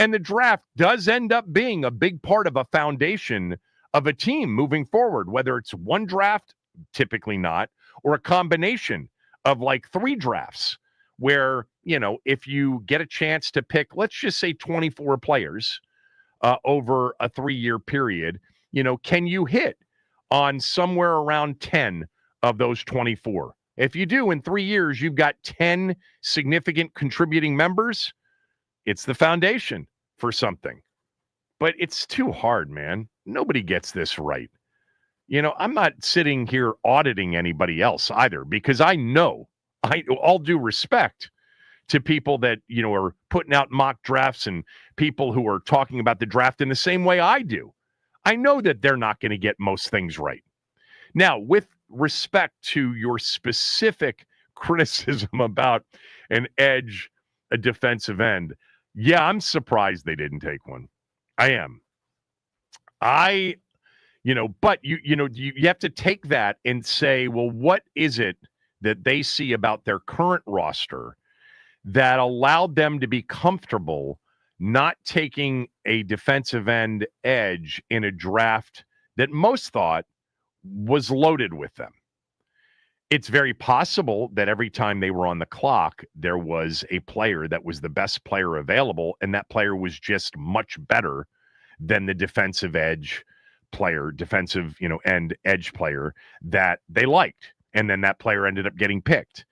And the draft does end up being a big part of a foundation of a team moving forward, whether it's one draft, typically not, or a combination of like 3 drafts where, if you get a chance to pick, let's just say 24 players over a 3-year period, can you hit on somewhere around 10 of those 24? If you do, in 3 years, you've got 10 significant contributing members. It's the foundation for something. But it's too hard, man. Nobody gets this right. I'm not sitting here auditing anybody else either, because I know, all due respect to people that, are putting out mock drafts and people who are talking about the draft in the same way I do. I know that they're not going to get most things right. Now, with respect to your specific criticism about an edge, a defensive end, yeah, I'm surprised they didn't take one. I am. But you have to take that and say, well, what is it that they see about their current roster that allowed them to be comfortable not taking a defensive end edge in a draft that most thought was loaded with them? It's very possible that every time they were on the clock, there was a player that was the best player available, and that player was just much better than the defensive edge player, end edge player that they liked. And then that player ended up getting picked.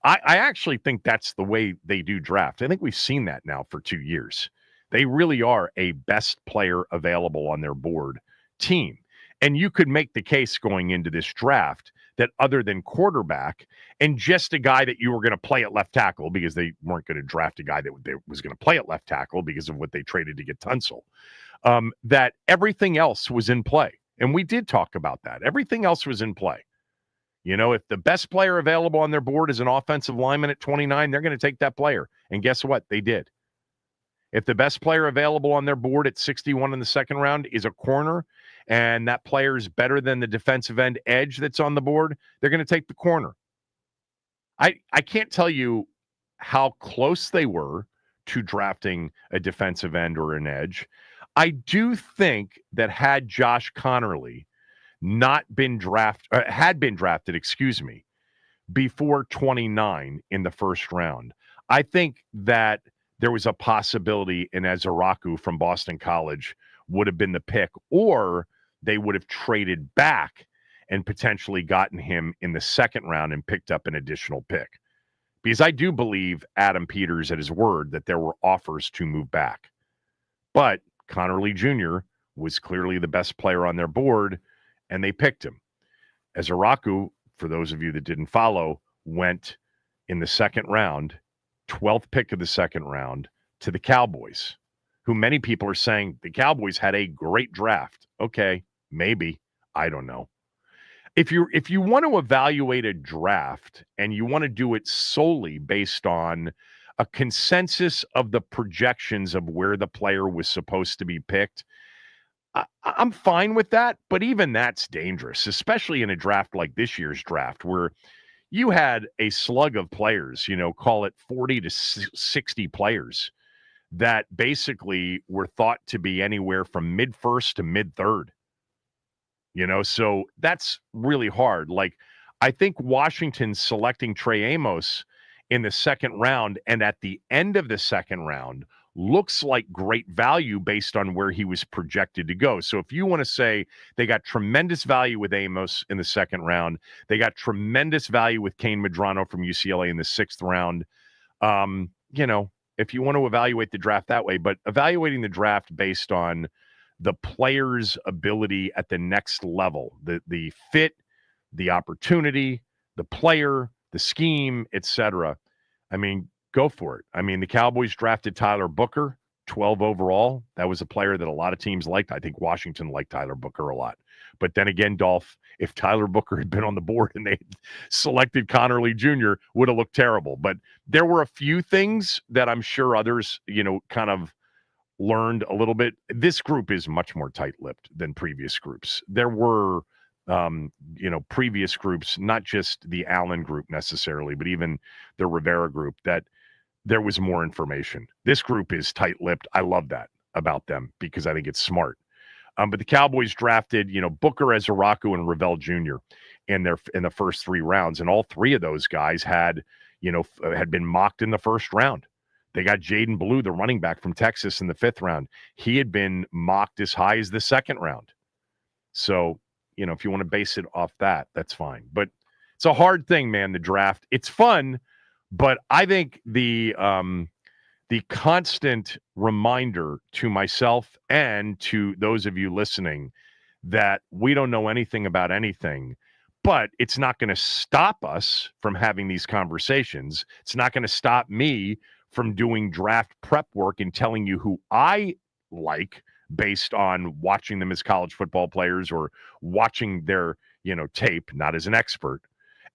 I actually think that's the way they do draft. I think we've seen that now for 2 years. They really are a best player available on their board team. And you could make the case going into this draft that other than quarterback and just a guy that you were going to play at left tackle, because they weren't going to draft a guy that was going to play at left tackle because of what they traded to get Tunsil, that everything else was in play. And we did talk about that. Everything else was in play. If the best player available on their board is an offensive lineman at 29, they're going to take that player. And guess what? They did. If the best player available on their board at 61 in the second round is a corner, and that player is better than the defensive end edge that's on the board, they're going to take the corner. I can't tell you how close they were to drafting a defensive end or an edge. I do think that had Josh Connerly not been had been drafted, excuse me, before 29 in the first round, I think that there was a possibility in Ezaraku from Boston College would have been the pick, or they would have traded back and potentially gotten him in the second round and picked up an additional pick. Because I do believe Adam Peters at his word that there were offers to move back. But Connerly Jr. was clearly the best player on their board, and they picked him. Ezaraku, for those of you that didn't follow, went in the second round, 12th pick of the second round, to the Cowboys, who many people are saying the Cowboys had a great draft. Okay, maybe. I don't know. If you want to evaluate a draft and you want to do it solely based on a consensus of the projections of where the player was supposed to be picked, I'm fine with that. But even that's dangerous, especially in a draft like this year's draft, where you had a slug of players, call it 40 to 60 players that basically were thought to be anywhere from mid-first to mid-third. So that's really hard. Like, I think Washington selecting Trey Amos in the second round and at the end of the second round looks like great value based on where he was projected to go. So if you want to say they got tremendous value with Amos in the second round, they got tremendous value with Kane Medrano from UCLA in the sixth round, if you want to evaluate the draft that way, but evaluating the draft based on the player's ability at the next level, the fit, the opportunity, the player, the scheme, etc. I mean, go for it. I mean, the Cowboys drafted Tyler Booker, 12 overall. That was a player that a lot of teams liked. I think Washington liked Tyler Booker a lot. But then again, Dolph, if Tyler Booker had been on the board and they selected Connerly Jr., would have looked terrible. But there were a few things that I'm sure others, kind of learned a little bit. This group is much more tight-lipped than previous groups. There were, previous groups, not just the Allen group necessarily, but even the Rivera group, that there was more information. This group is tight-lipped. I love that about them because I think it's smart. But the Cowboys drafted, Booker, Ezaraku, and Ravel Jr. in the first three rounds, and all three of those guys had been mocked in the first round. They got Jaden Blue, the running back from Texas, in the fifth round. He had been mocked as high as the second round. So, if you want to base it off that, that's fine. But it's a hard thing, man, the draft. It's fun, but I think the constant reminder to myself and to those of you listening that we don't know anything about anything, but it's not going to stop us from having these conversations. It's not going to stop me from doing draft prep work and telling you who I like based on watching them as college football players or watching their, tape, not as an expert,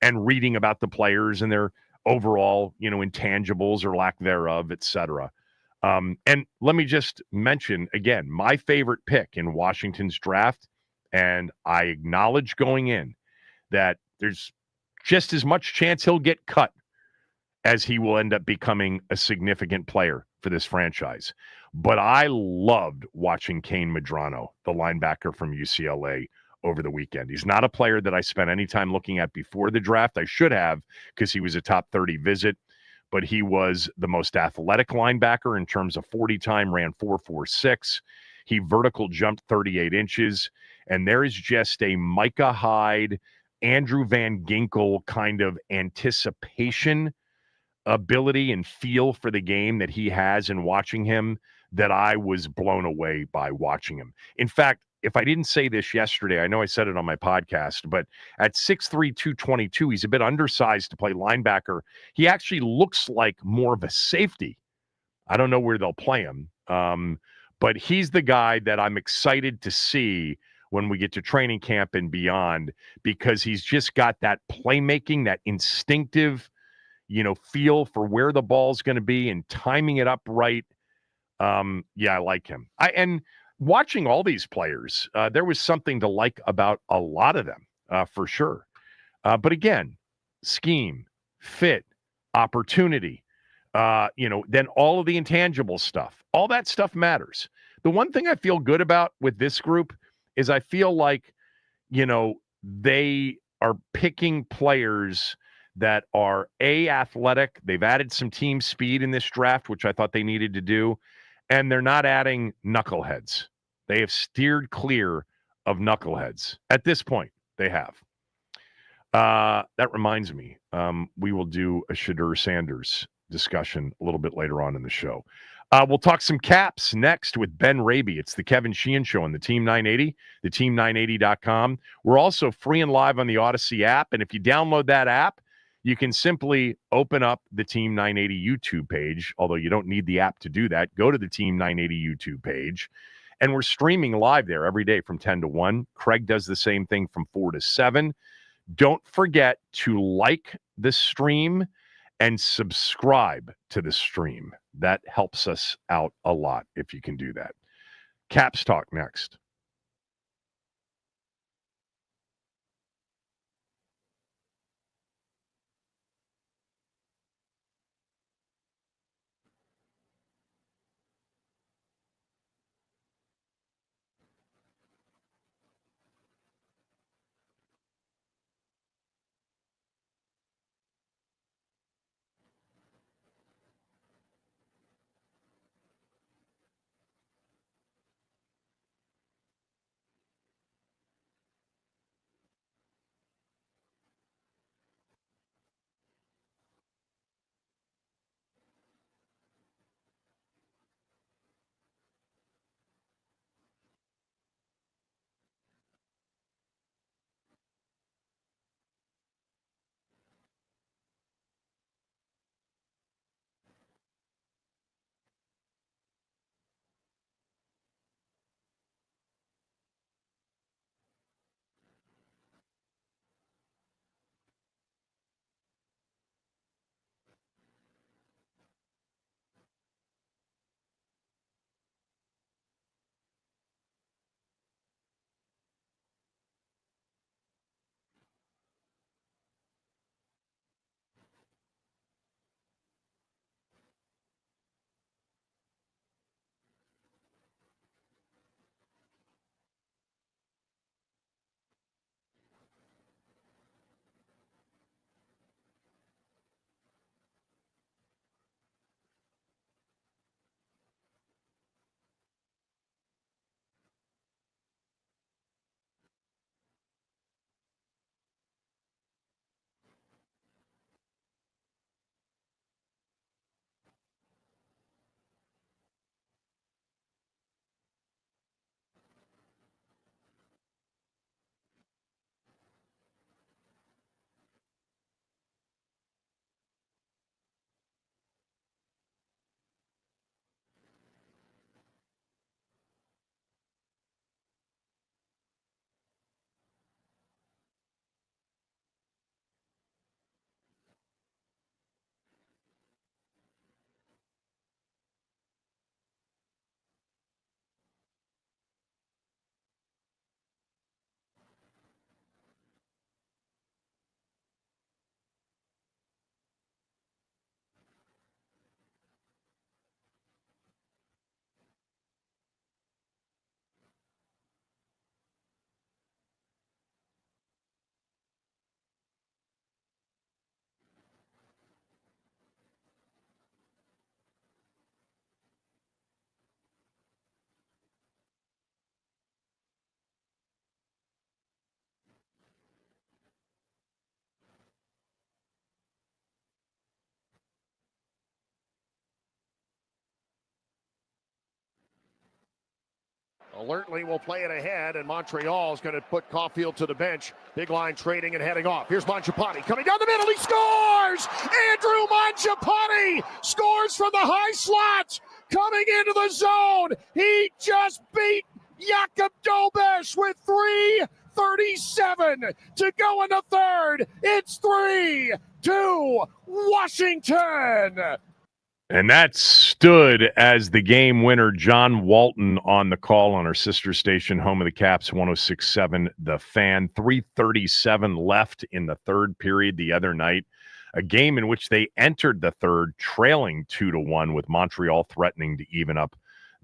and reading about the players and their overall, intangibles or lack thereof, etc. And let me just mention again, my favorite pick in Washington's draft, and I acknowledge going in that there's just as much chance he'll get cut as he will end up becoming a significant player for this franchise. But I loved watching Kane Medrano, the linebacker from UCLA, over the weekend. He's not a player that I spent any time looking at before the draft. I should have, because he was a top 30 visit, but he was the most athletic linebacker in terms of 40 time, ran 4.46. He vertical jumped 38 inches, and there is just a Micah Hyde, Andrew Van Ginkel kind of anticipation, ability, and feel for the game that he has in watching him that I was blown away by watching him. In fact, if I didn't say this yesterday, I know I said it on my podcast, but at 6'3", 222, he's a bit undersized to play linebacker. He actually looks like more of a safety. I don't know where they'll play him, but he's the guy that I'm excited to see when we get to training camp and beyond, because he's just got that playmaking, that instinctive, feel for where the ball's going to be and timing it up right. I like him. And watching all these players, there was something to like about a lot of them, for sure. But again, scheme, fit, opportunity, then all of the intangible stuff, all that stuff matters. The one thing I feel good about with this group is I feel like, they are picking players that are athletic. They've added some team speed in this draft, which I thought they needed to do. And they're not adding knuckleheads. They have steered clear of knuckleheads. At this point, they have. That reminds me, we will do a Shadur Sanders discussion a little bit later on in the show. We'll talk some Caps next with Ben Raby. It's the Kevin Sheehan Show on the Team 980, the team980.com. We're also free and live on the Odyssey app. And if you download that app, you can simply open up the Team 980 YouTube page, although you don't need the app to do that. Go to the Team 980 YouTube page. And we're streaming live there every day from 10 to 1. Craig does the same thing from 4 to 7. Don't forget to like the stream and subscribe to the stream. That helps us out a lot if you can do that. Caps Talk next. Alertly will play it ahead, and Montreal is going to put Caulfield to the bench. Big line trading and heading off. Here's Mangiapane coming down the middle. He scores! Andrew Mangiapane scores from the high slot, coming into the zone. He just beat Jakub Dobeš with 3:37 to go in the third. It's 3-2 Washington. And that stood as the game winner, John Walton, on the call on our sister station, home of the Caps, 106.7 The Fan. 3:37 left in the third period the other night, a game in which they entered the third trailing 2-1 with Montreal threatening to even up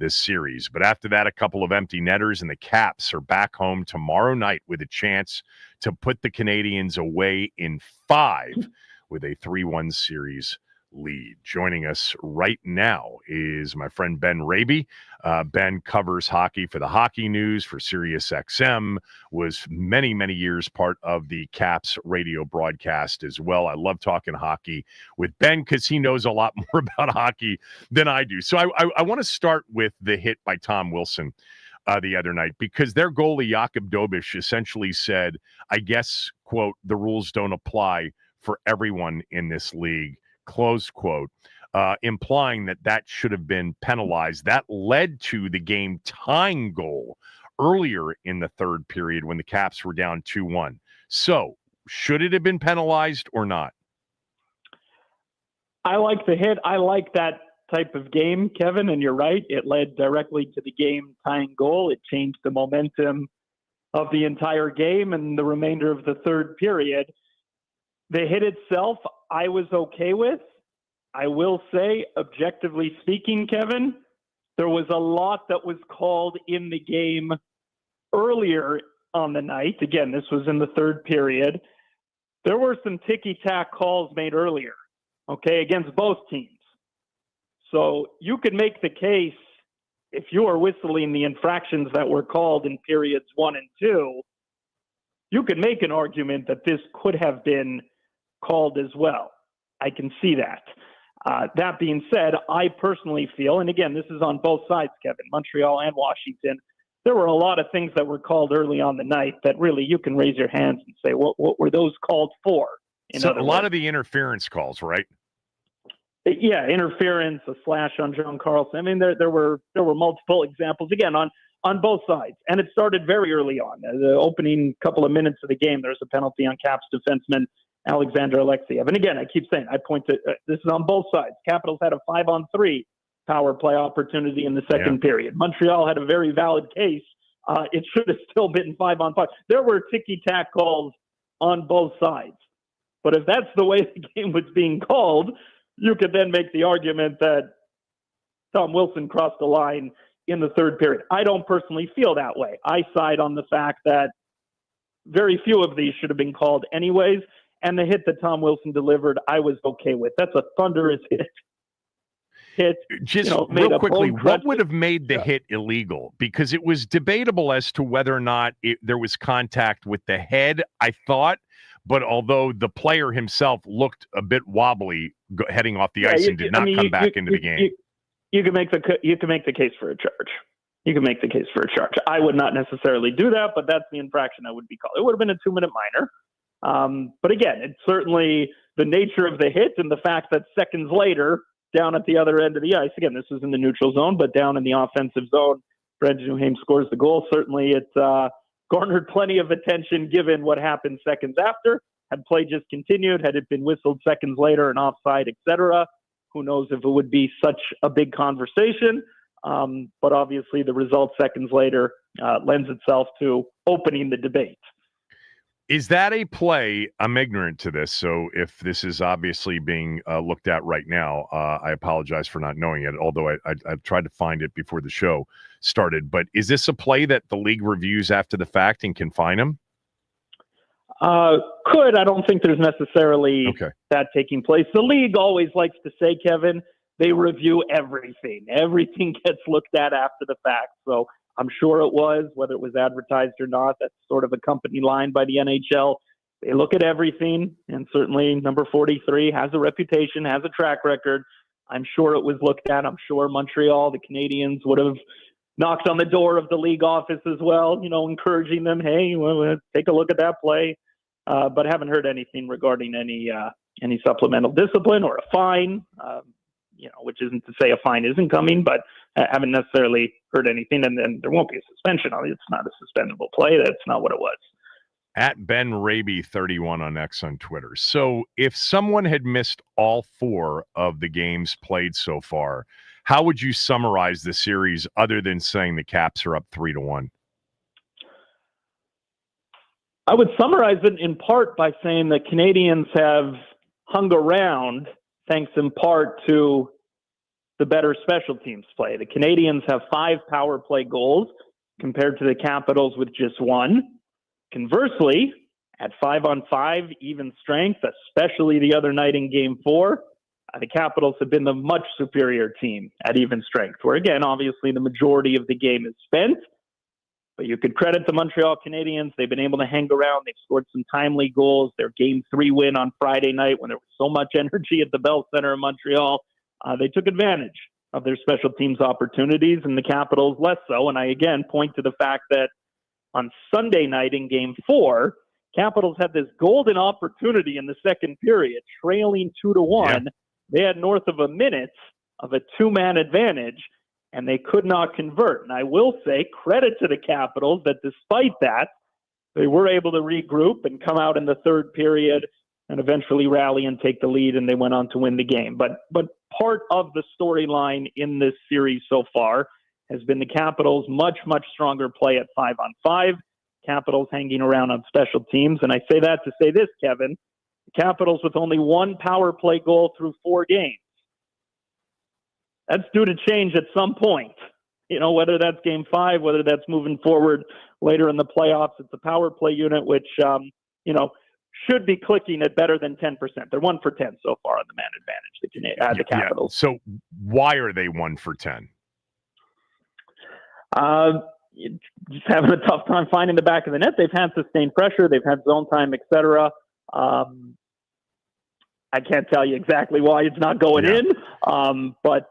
this series. But after that, a couple of empty netters, and the Caps are back home tomorrow night with a chance to put the Canadians away in 5 with a 3-1 series lead. Joining us right now is my friend Ben Raby. Ben covers hockey for the Hockey News for Sirius XM, was many, many years part of the Caps radio broadcast as well. I love talking hockey with Ben because he knows a lot more about hockey than I do. So I want to start with the hit by Tom Wilson the other night, because their goalie, Jakub Dobish, essentially said, I guess, quote, the rules don't apply for everyone in this league, close quote, implying that should have been penalized. That led to the game tying goal earlier in the third period when the Caps were down 2-1. So should it have been penalized or not? I like the hit. I like that type of game, Kevin, and you're right. It led directly to the game tying goal. It changed the momentum of the entire game and the remainder of the third period. The hit itself, I was okay with. I will say, objectively speaking, Kevin, there was a lot that was called in the game earlier on the night. Again, this was in the third period. There were some ticky-tack calls made earlier, okay, against both teams. So you could make the case, if you are whistling the infractions that were called in periods 1 and 2, you could make an argument that this could have been called as well. I can see that. That being said, I personally feel, and again, this is on both sides, Kevin, Montreal and Washington, there were a lot of things that were called early on the night that really you can raise your hands and say, what were those called for? So a lot of the interference calls, right? Yeah, interference, a slash on John Carlson. I mean, there were multiple examples, again, on both sides. And it started very early on. The opening couple of minutes of the game, there's a penalty on Caps defenseman Alexander Alexiev. And again, I keep saying, I point to this is on both sides. Capitals had a 5-on-3 power play opportunity in the second period. Montreal had a very valid case. It should have still been 5-on-5. There were ticky-tack calls on both sides. But if that's the way the game was being called, you could then make the argument that Tom Wilson crossed the line in the third period. I don't personally feel that way. I side on the fact that very few of these should have been called anyways. And the hit that Tom Wilson delivered, I was okay with. That's a thunderous hit. Just real quickly, what would have made the hit illegal? Because it was debatable as to whether or not there was contact with the head, I thought. But although the player himself looked a bit wobbly heading off the ice and did not come back into the game. You can make the case for a charge. You can make the case for a charge. I would not necessarily do that, but that's the infraction I would be called. It would have been a 2-minute minor. But again, it's certainly the nature of the hit and the fact that seconds later, down at the other end of the ice, again, this was in the neutral zone, but down in the offensive zone, Brandon Newham scores the goal. Certainly it garnered plenty of attention given what happened seconds after. Had play just continued, had it been whistled seconds later and offside, etc., who knows if it would be such a big conversation. But obviously the result seconds later lends itself to opening the debate. Is that a play? I'm ignorant to this, so if this is obviously being looked at right now, I apologize for not knowing it, although I've tried to find it before the show started. But is this a play that the league reviews after the fact and can fine him? Could. I don't think there's necessarily that taking place. The league always likes to say, Kevin, they review everything. Everything gets looked at after the fact. So I'm sure it was, whether it was advertised or not. That's sort of a company line by the NHL. They look at everything, and certainly number 43 has a reputation, has a track record. I'm sure it was looked at. I'm sure Montreal, the Canadiens, would have knocked on the door of the league office as well, encouraging them, hey, well, take a look at that play. But haven't heard anything regarding any supplemental discipline or a fine, which isn't to say a fine isn't coming, but haven't necessarily heard anything. And then there won't be a suspension. It's not a suspendable play. That's not what it was. At Ben Raby 31 on X on Twitter. So if someone had missed all 4 of the games played so far, how would you summarize the series other than saying the Caps are up 3-1? I would summarize it in part by saying the Canadians have hung around thanks in part to the better special teams play. The Canadians have 5 power play goals compared to the Capitals with just 1. Conversely, at 5-on-5, even strength, especially the other night in Game 4, the Capitals have been the much superior team at even strength, where, again, obviously the majority of the game is spent. But you could credit the Montreal Canadiens. They've been able to hang around. They've scored some timely goals. Their Game 3 win on Friday night, when there was so much energy at the Bell Center in Montreal, they took advantage of their special teams opportunities, and the Capitals less so. And I, again, point to the fact that on Sunday night in Game 4, Capitals had this golden opportunity in the second period, trailing 2-1. Yeah. They had north of a minute of a 2-man advantage, and they could not convert. And I will say, credit to the Capitals that despite that, they were able to regroup and come out in the third period and eventually rally and take the lead, and they went on to win the game. But part of the storyline in this series so far has been the Capitals' much, much stronger play at 5-on-5, Capitals hanging around on special teams. And I say that to say this, Kevin, the Capitals with only 1 power play goal through 4 games. That's due to change at some point. Whether that's Game 5, whether that's moving forward later in the playoffs. It's a power play unit which, should be clicking at better than 10%. They're 1 for 10 so far on the man advantage, the Capitals. Yeah. So why are they 1 for 10? Just having a tough time finding the back of the net. They've had sustained pressure. They've had zone time, etc. I can't tell you exactly why it's not going in, but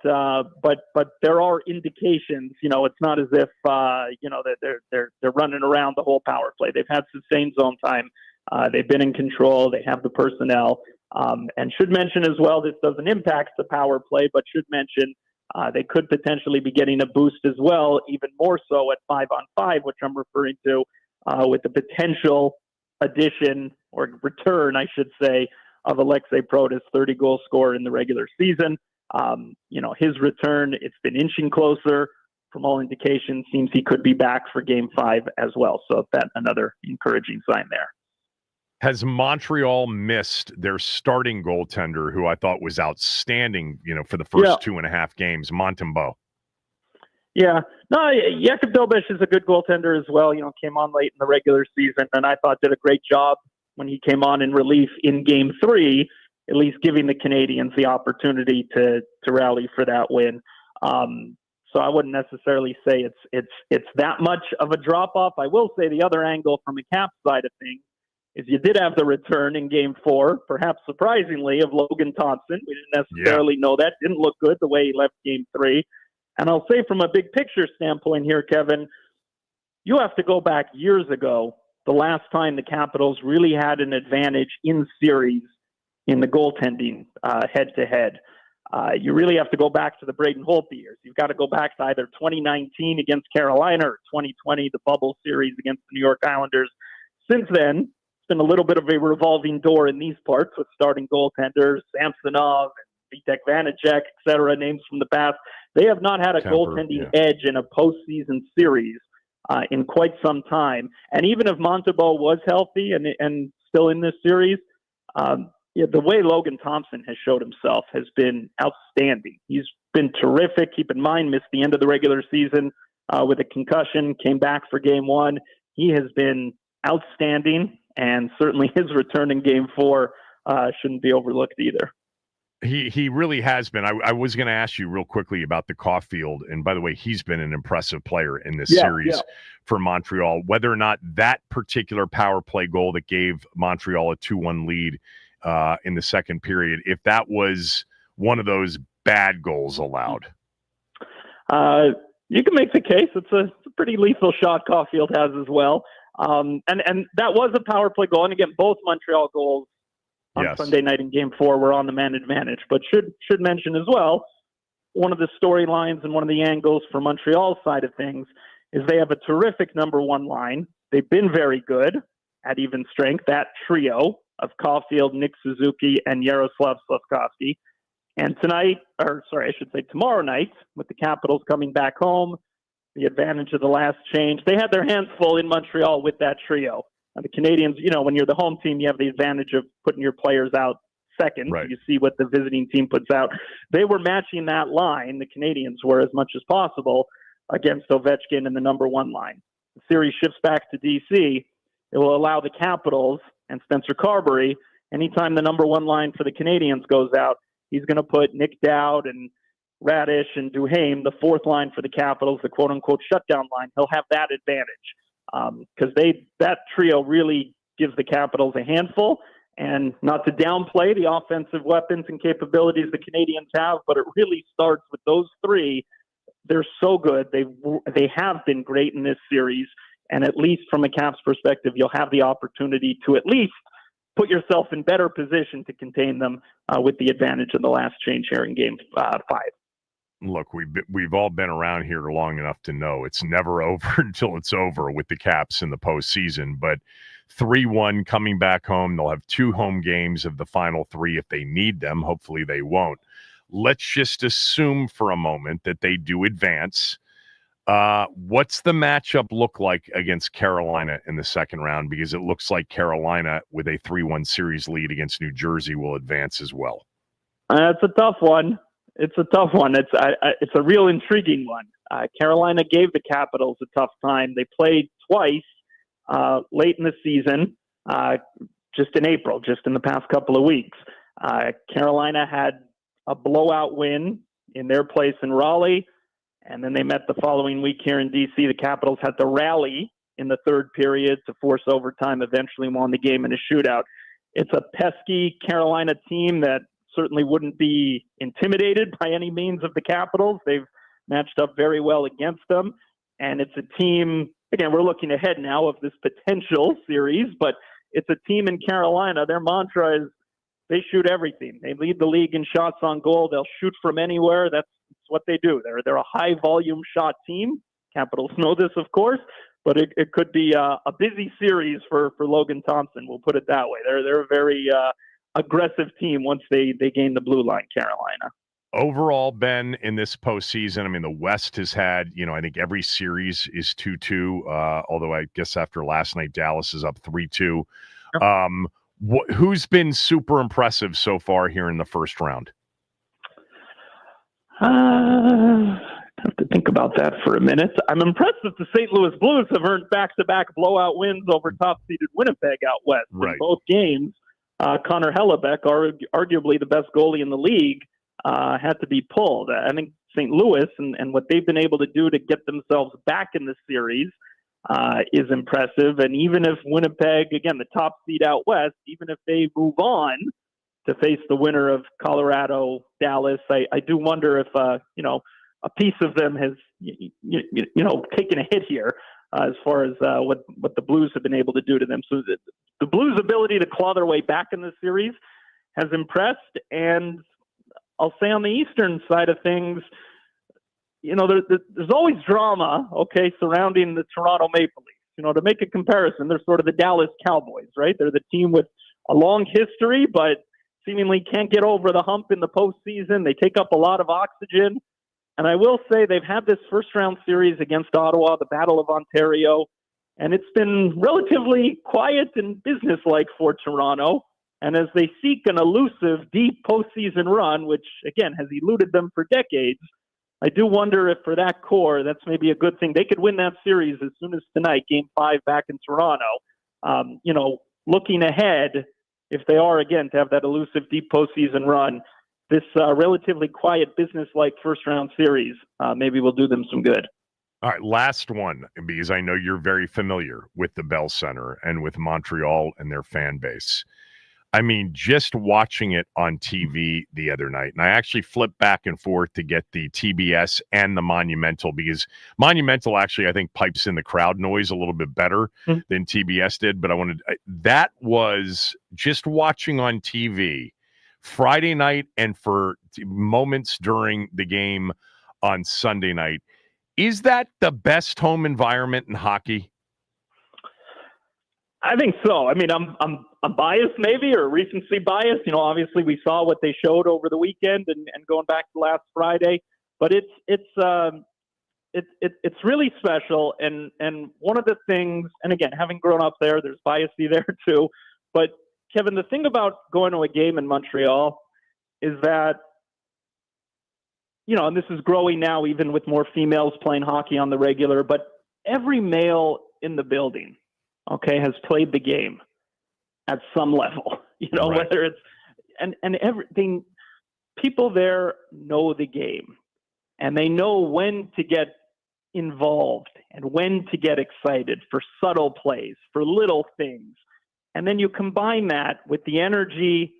there are indications. It's not as if that they're running around the whole power play. They've had sustained zone time. They've been in control. They have the personnel, and should mention as well. This doesn't impact the power play, but should mention they could potentially be getting a boost as well, even more so at 5-on-5, which I'm referring to with the potential addition or return, I should say, of Alexei Protas, 30-goal scorer in the regular season. His return, it's been inching closer. From all indications, seems he could be back for Game 5 as well. So that's another encouraging sign there. Has Montreal missed their starting goaltender, who I thought was outstanding, for the first 2.5 games, Montembeault? Yeah. No, Jakub Dobeš is a good goaltender as well. Came on late in the regular season, and I thought did a great job when he came on in relief in Game 3, at least giving the Canadians the opportunity to rally for that win. So I wouldn't necessarily say it's that much of a drop-off. I will say the other angle from a Cap side of things is you did have the return in Game 4, perhaps surprisingly, of Logan Thompson. We didn't necessarily know that. Didn't look good the way he left Game 3. And I'll say from a big picture standpoint here, Kevin, you have to go back years ago, the last time the Capitals really had an advantage in series in the goaltending head-to-head. You really have to go back to the Braden Holtby years. You've got to go back to either 2019 against Carolina or 2020, the bubble series against the New York Islanders. Since then, it's been a little bit of a revolving door in these parts with starting goaltenders, Samsonov, and Vitek Vanacek, et cetera, names from the past. They have not had a goaltending edge in a postseason series in quite some time. And even if Montembeault was healthy and still in this series, the way Logan Thompson has showed himself has been outstanding. He's been terrific. Keep in mind, missed the end of the regular season with a concussion, came back for Game 1. He has been outstanding, and certainly his return in Game 4 shouldn't be overlooked either. He really has been. I was going to ask you real quickly about the Caulfield, and by the way, he's been an impressive player in this series for Montreal. Whether or not that particular power play goal that gave Montreal a 2-1 lead in the second period, if that was one of those bad goals allowed. You can make the case. It's a pretty lethal shot Caulfield has as well. And that was a power play goal. And again, both Montreal goals on Sunday night in Game 4 were on the man advantage. But should mention as well, one of the storylines and one of the angles for Montreal's side of things is they have a terrific number one line. They've been very good at even strength, that trio of Caulfield, Nick Suzuki, and Yaroslav Slavkovsky. And tomorrow night, with the Capitals coming back home, the advantage of the last change, they had their hands full in Montreal with that trio. And the Canadians, when you're the home team, you have the advantage of putting your players out second. Right. You see what the visiting team puts out. They were matching that line, the Canadians were, as much as possible against Ovechkin in the number one line. The series shifts back to D.C. It will allow the Capitals and Spencer Carberry, anytime the number one line for the Canadians goes out, he's going to put Nick Dowd and Radish and Duhaime, the fourth line for the Capitals, the quote-unquote shutdown line. He'll have that advantage because that trio really gives the Capitals a handful. And not to downplay the offensive weapons and capabilities the Canadians have, but it really starts with those three. They're so good. They have been great in this series. And at least from a Caps perspective, you'll have the opportunity to at least put yourself in better position to contain them with the advantage of the last change here in Game 5. Look, we've all been around here long enough to know it's never over until it's over with the Caps in the postseason. But 3-1 coming back home. They'll have 2 home games of the final 3 if they need them. Hopefully they won't. Let's just assume for a moment that they do advance. What's the matchup look like against Carolina in the second round? Because it looks like Carolina, with a 3-1 series lead against New Jersey, will advance as well. It's a tough one. It's a real intriguing one. Carolina gave the Capitals a tough time. They played twice late in the season, just in April, just in the past couple of weeks. Carolina had a blowout win in their place in Raleigh, and then they met the following week here in D.C. The Capitals had to rally in the third period to force overtime, eventually won the game in a shootout. It's a pesky Carolina team that certainly wouldn't be intimidated by any means of the Capitals. They've matched up very well against them. And it's a team, again, we're looking ahead now of this potential series, but it's a team in Carolina. Their mantra is they shoot everything. They lead the league in shots on goal. They'll shoot from anywhere. That's what they do. They're a high volume shot team. Capitals know this, of course, but it could be a busy series for Logan Thompson. We'll put it that way. They're a very aggressive team once they gain the blue line, Carolina. Overall, Ben, in this postseason, I mean, the West has had, I think every series is 2-2, although I guess after last night, Dallas is up 3-2. Who's been super impressive so far here in the first round? I have to think about that for a minute. I'm impressed that the St. Louis Blues have earned back-to-back blowout wins over top-seeded Winnipeg out west. Right. In both games, Connor Hellebuck, arguably the best goalie in the league, had to be pulled. I think St. Louis and what they've been able to do to get themselves back in the series is impressive. And even if Winnipeg, again, the top seed out west, even if they move on to face the winner of Colorado, Dallas, I do wonder if, a piece of them has, taken a hit here as far as what the Blues have been able to do to them. So the Blues' ability to claw their way back in the series has impressed. And I'll say on the Eastern side of things, there's always drama, surrounding the Toronto Maple Leafs. To make a comparison, they're sort of the Dallas Cowboys, right? They're the team with a long history, but seemingly can't get over the hump in the postseason. They take up a lot of oxygen. And I will say they've had this first-round series against Ottawa, the Battle of Ontario, and it's been relatively quiet and businesslike for Toronto. And as they seek an elusive, deep postseason run, which, again, has eluded them for decades, I do wonder if for that core, that's maybe a good thing. They could win that series as soon as tonight, Game 5 back in Toronto. Looking ahead, if they are, again, to have that elusive, deep postseason run, this relatively quiet, business-like first-round series maybe will do them some good. All right, last one, because I know you're very familiar with the Bell Center and with Montreal and their fan base. I mean, just watching it on TV the other night, and I actually flipped back and forth to get the TBS and the Monumental, because Monumental actually, I think, pipes in the crowd noise a little bit better than TBS did. But that was just watching on TV Friday night and for moments during the game on Sunday night. Is that the best home environment in hockey? I think so. I mean, I'm biased maybe, or recency bias. Obviously we saw what they showed over the weekend and going back to last Friday, but it's really special. And one of the things, and again, having grown up there's bias there too, but Kevin, the thing about going to a game in Montreal is that, and this is growing now, even with more females playing hockey on the regular, but every male in the building, okay, has played the game at some level, Right. whether it's, and everything, people there know the game and they know when to get involved and when to get excited for subtle plays, for little things. And then you combine that with the energy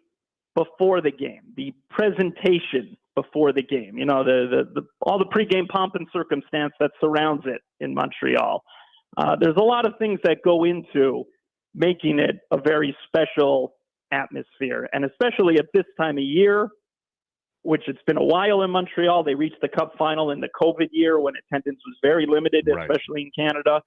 before the game, the presentation before the game, the all the pregame pomp and circumstance that surrounds it in Montreal. There's a lot of things that go into making it a very special atmosphere. And especially at this time of year, which it's been a while in Montreal. They reached the Cup final in the COVID year when attendance was very limited, Right. especially in Canada.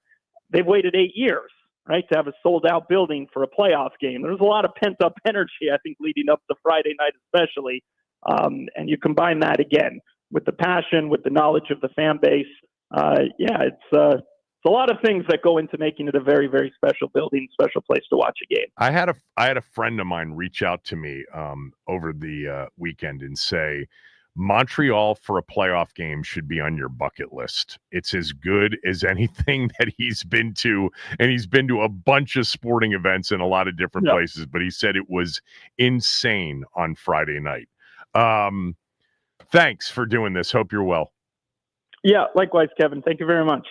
They've waited 8 years, right, to have a sold-out building for a playoff game. There's a lot of pent-up energy, I think, leading up to Friday night especially. And you combine that again with the passion, with the knowledge of the fan base. It's a lot of things that go into making it a very, very special building, special place to watch a game. I had a friend of mine reach out to me over the weekend and say, Montreal for a playoff game should be on your bucket list. It's as good as anything that he's been to, and he's been to a bunch of sporting events in a lot of different places, but he said it was insane on Friday night. Thanks for doing this. Hope you're well. Yeah, likewise, Kevin. Thank you very much.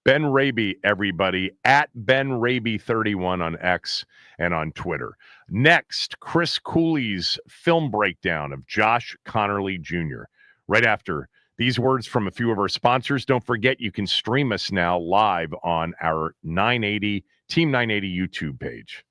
Ben Raby, everybody, at Ben Raby31 on X and on Twitter. Next, Chris Cooley's film breakdown of Josh Connerly Jr. Right after these words from a few of our sponsors. Don't forget, you can stream us now live on our Team 980 YouTube page.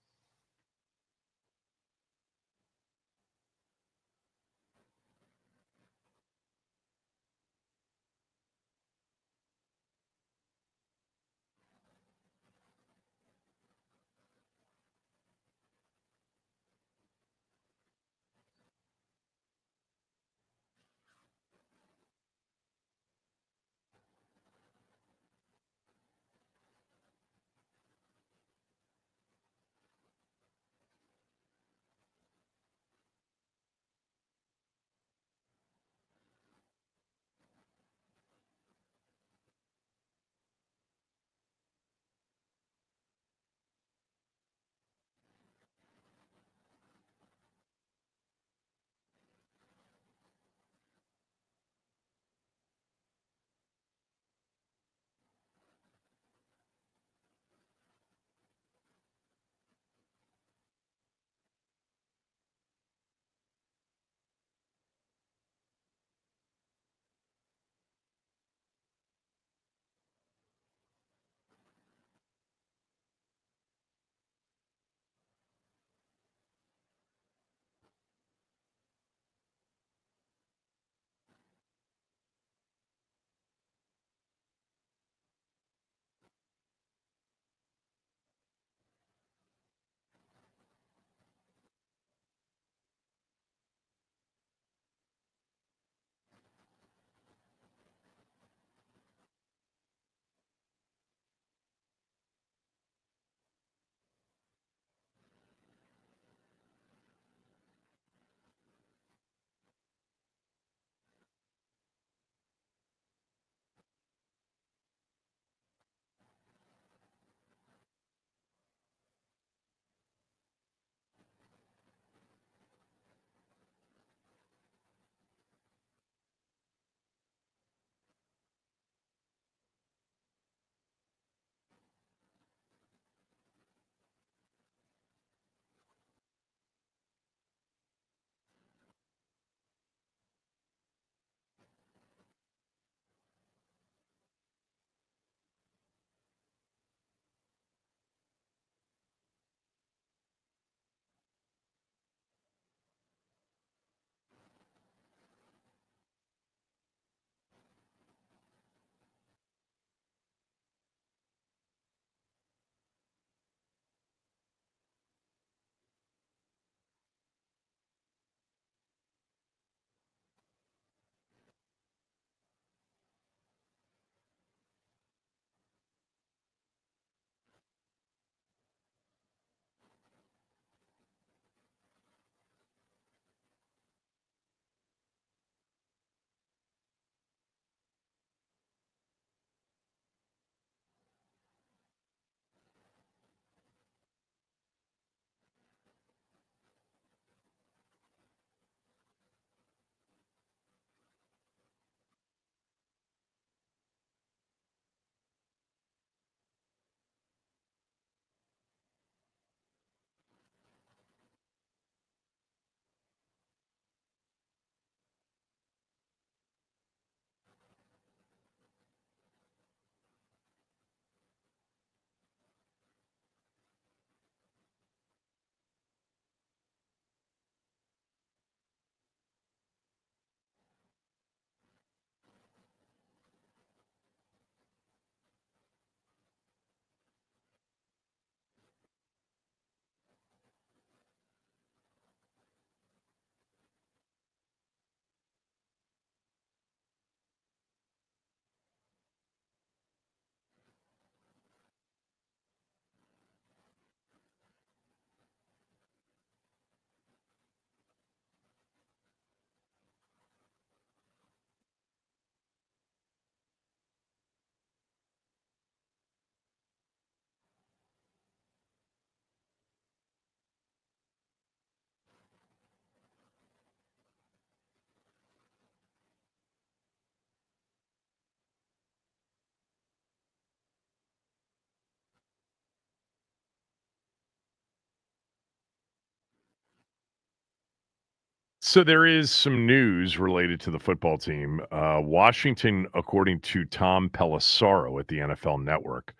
So there is some news related to the football team. Washington, according to Tom Pelissaro at the NFL Network,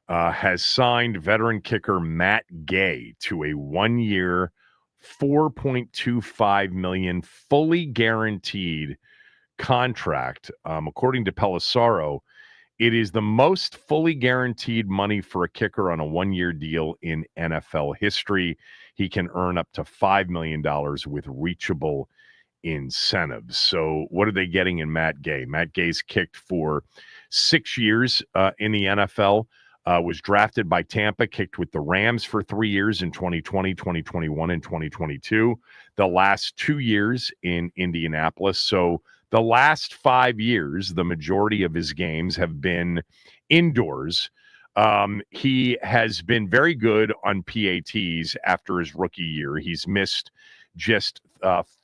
has signed veteran kicker Matt Gay to a 1-year, $4.25 million fully guaranteed contract. According to Pelissaro, it is the most fully guaranteed money for a kicker on a 1-year deal in NFL history. He can earn up to $5 million with reachable incentives. So what are they getting in Matt Gay? Matt Gay's kicked for 6 years in the NFL, was drafted by Tampa, kicked with the Rams for 3 years in 2020, 2021, and 2022. The last 2 years in Indianapolis. So the last 5 years, the majority of his games have been indoors. He has been very good on PATs after his rookie year. He's missed just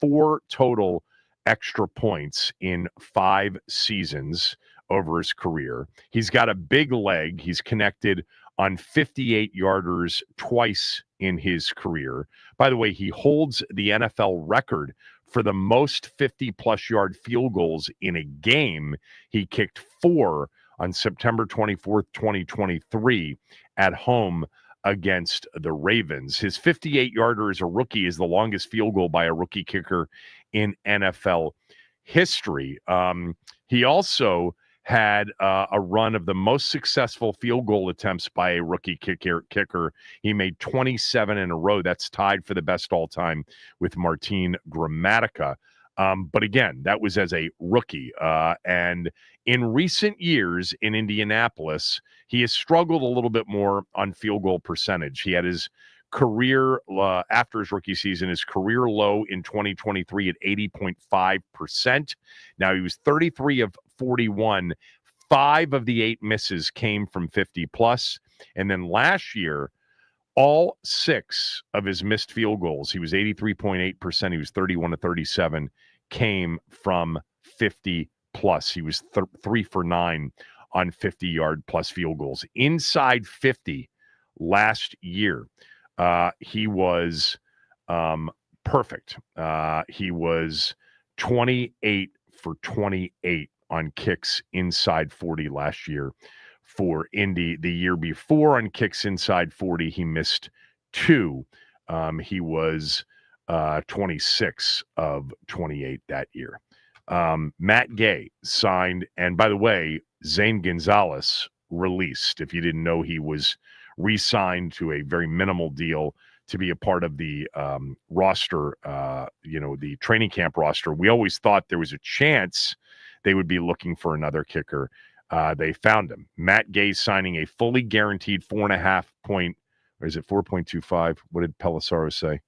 4 total extra points in 5 seasons over his career. He's got a big leg. He's connected on 58-yarders twice in his career. By the way, he holds the NFL record for the most 50-plus yard field goals in a game. He kicked 4 on September 24th, 2023 at home against the Ravens. His 58-yarder as a rookie is the longest field goal by a rookie kicker in NFL history. He also had a run of the most successful field goal attempts by a rookie kicker. He made 27 in a row. That's tied for the best all time with Martin Gramatica. But again, that was as a rookie. And in recent years in Indianapolis, he has struggled a little bit more on field goal percentage. He had his career, after his rookie season, his career low in 2023 at 80.5%. Now he was 33 of 41. 5 of the 8 misses came from 50 plus. And then last year, all 6 of his missed field goals, he was 83.8%. He was 31 to 37, came from 50 plus. He was 3 for 9 on 50-yard plus field goals. Inside 50 last year, he was perfect. He was 28 for 28 on kicks inside 40 last year for Indy. The year before on kicks inside 40, he missed 2. He was 26 of 28 that year. Matt Gay signed, and by the way, Zane Gonzalez released. If you didn't know, he was re-signed to a very minimal deal to be a part of the roster, the training camp roster. We always thought there was a chance they would be looking for another kicker. They found him. Matt Gay signing a fully guaranteed 4.25? What did Pelissaro say?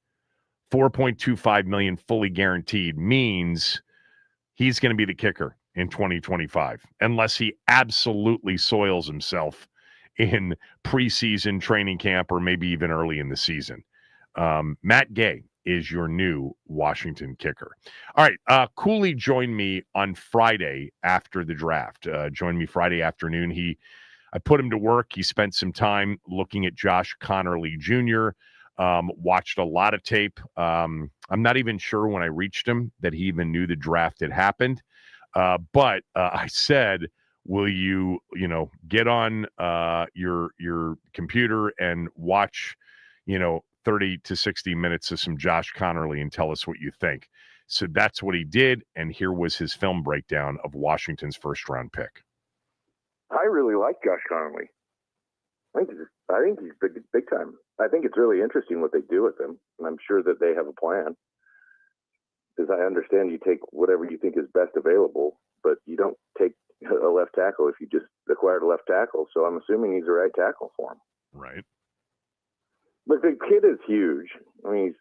$4.25 million fully guaranteed means he's going to be the kicker in 2025, unless he absolutely soils himself in preseason training camp or maybe even early in the season. Matt Gay is your new Washington kicker. All right. Cooley joined me on Friday after the draft. Joined me Friday afternoon. I put him to work. He spent some time looking at Josh Connerly Jr., watched a lot of tape. I'm not even sure when I reached him that he even knew the draft had happened. But I said, will you get on your computer and watch, 30 to 60 minutes of some Josh Connerly and tell us what you think. So that's what he did, and here was his film breakdown of Washington's first-round pick. I really like Josh Connerly. I think he's big time. I think it's really interesting what they do with him, and I'm sure that they have a plan. As I understand, you take whatever you think is best available, but you don't take a left tackle if you just acquired a left tackle. So I'm assuming he's the right tackle for him. Right. But the kid is huge. I mean,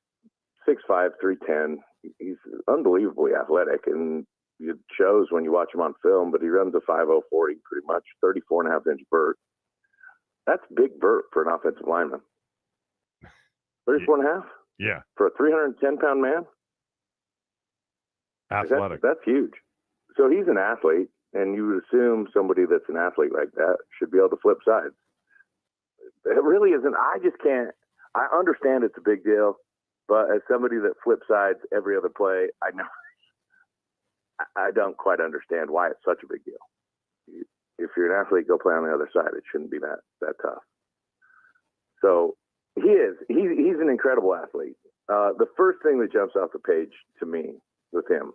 he's 6'5", 310. He's unbelievably athletic, and it shows when you watch him on film, but he runs a 5.0 40 pretty much, 34.5-inch vert. That's big vert for an offensive lineman. 34.5? Yeah. For a 310-pound man? Athletic. That's huge. So he's an athlete, and you would assume somebody that's an athlete like that should be able to flip sides. It really isn't. I just can't. I understand it's a big deal. But as somebody that flips sides every other play, I don't quite understand why it's such a big deal. If you're an athlete, go play on the other side. It shouldn't be that tough. So he's an incredible athlete. The first thing that jumps off the page to me with him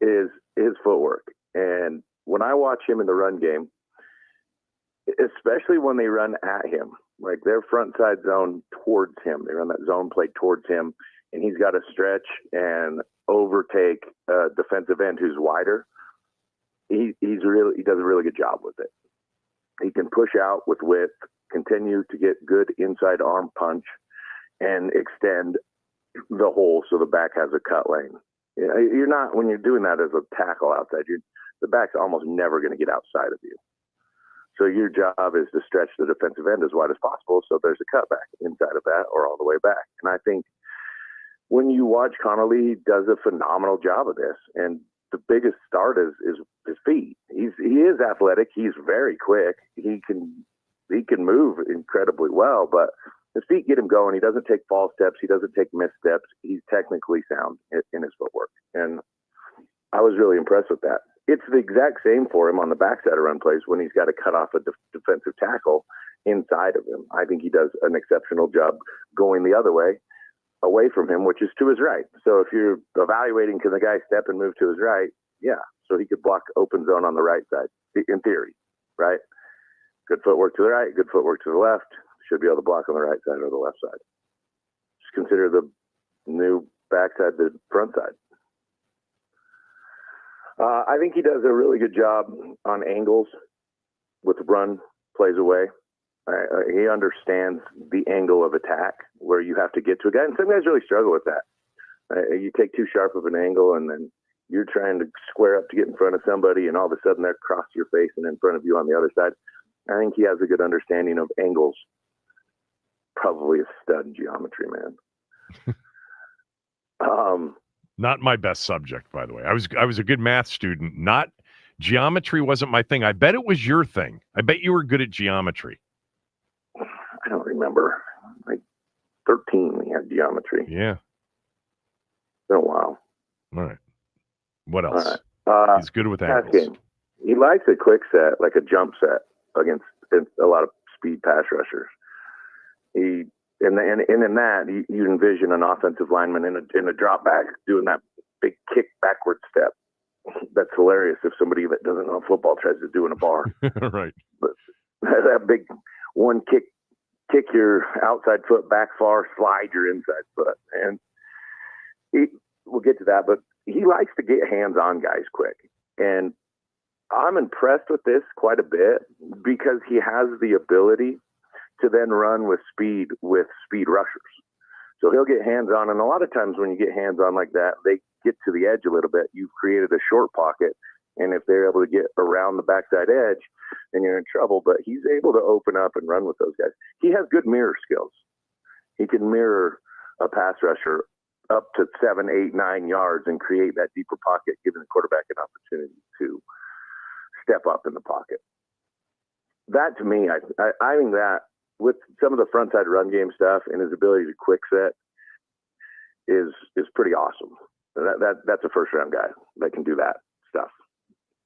is his footwork. And when I watch him in the run game, especially when they run at him, like their front side zone towards him, they run that zone play towards him, and he's got to stretch and overtake a defensive end who's wider. He does a really good job with it. He can push out with width, continue to get good inside arm punch, and extend the hole so the back has a cut lane. You're not, when you're doing that as a tackle outside, the back's almost never going to get outside of you. So your job is to stretch the defensive end as wide as possible so there's a cutback inside of that or all the way back. And I think when you watch Connolly, he does a phenomenal job of this. And the biggest start is his feet. He is athletic. He's very quick. He can move incredibly well, but his feet get him going. He doesn't take false steps. He doesn't take missteps. He's technically sound in his footwork. And I was really impressed with that. It's the exact same for him on the backside of run plays when he's got to cut off a defensive tackle inside of him. I think he does an exceptional job going the other way, away from him, which is to his right. So if you're evaluating, can the guy step and move to his right? Yeah. So he could block open zone on the right side, in theory, right? Good footwork to the right, good footwork to the left. Should be able to block on the right side or the left side. Just consider the new backside, the front side. I think he does a really good job on angles with the run plays away. He understands the angle of attack where you have to get to a guy. And some guys really struggle with that. You take too sharp of an angle and then you're trying to square up to get in front of somebody and all of a sudden they're across your face and in front of you on the other side. I think he has a good understanding of angles. Probably a stud in geometry, man. Not my best subject, by the way. I was a good math student. Not geometry wasn't my thing. I bet it was your thing. I bet you were good at geometry. I don't remember. Like 13, we had geometry. Yeah. It's been a while. All right. What else? All right. He's good with Pass angles. game. He likes a quick set, like a jump set against a lot of speed pass rushers. And in that, you envision an offensive lineman in a drop back doing that big kick backward step. That's hilarious if somebody that doesn't know football tries to do in a bar. Right. But that big one kick your outside foot back far, slide your inside foot. And we'll get to that, but he likes to get hands on guys quick. And I'm impressed with this quite a bit because he has the ability to then run with speed rushers. So he'll get hands on. And a lot of times when you get hands on like that, they get to the edge a little bit. You've created a short pocket. And if they're able to get around the backside edge, then you're in trouble. But he's able to open up and run with those guys. He has good mirror skills. He can mirror a pass rusher up to 7, 8, 9 yards and create that deeper pocket, giving the quarterback an opportunity to step up in the pocket. That to me, I think that with some of the frontside run game stuff and his ability to quick set is pretty awesome. That's a first round guy that can do that stuff.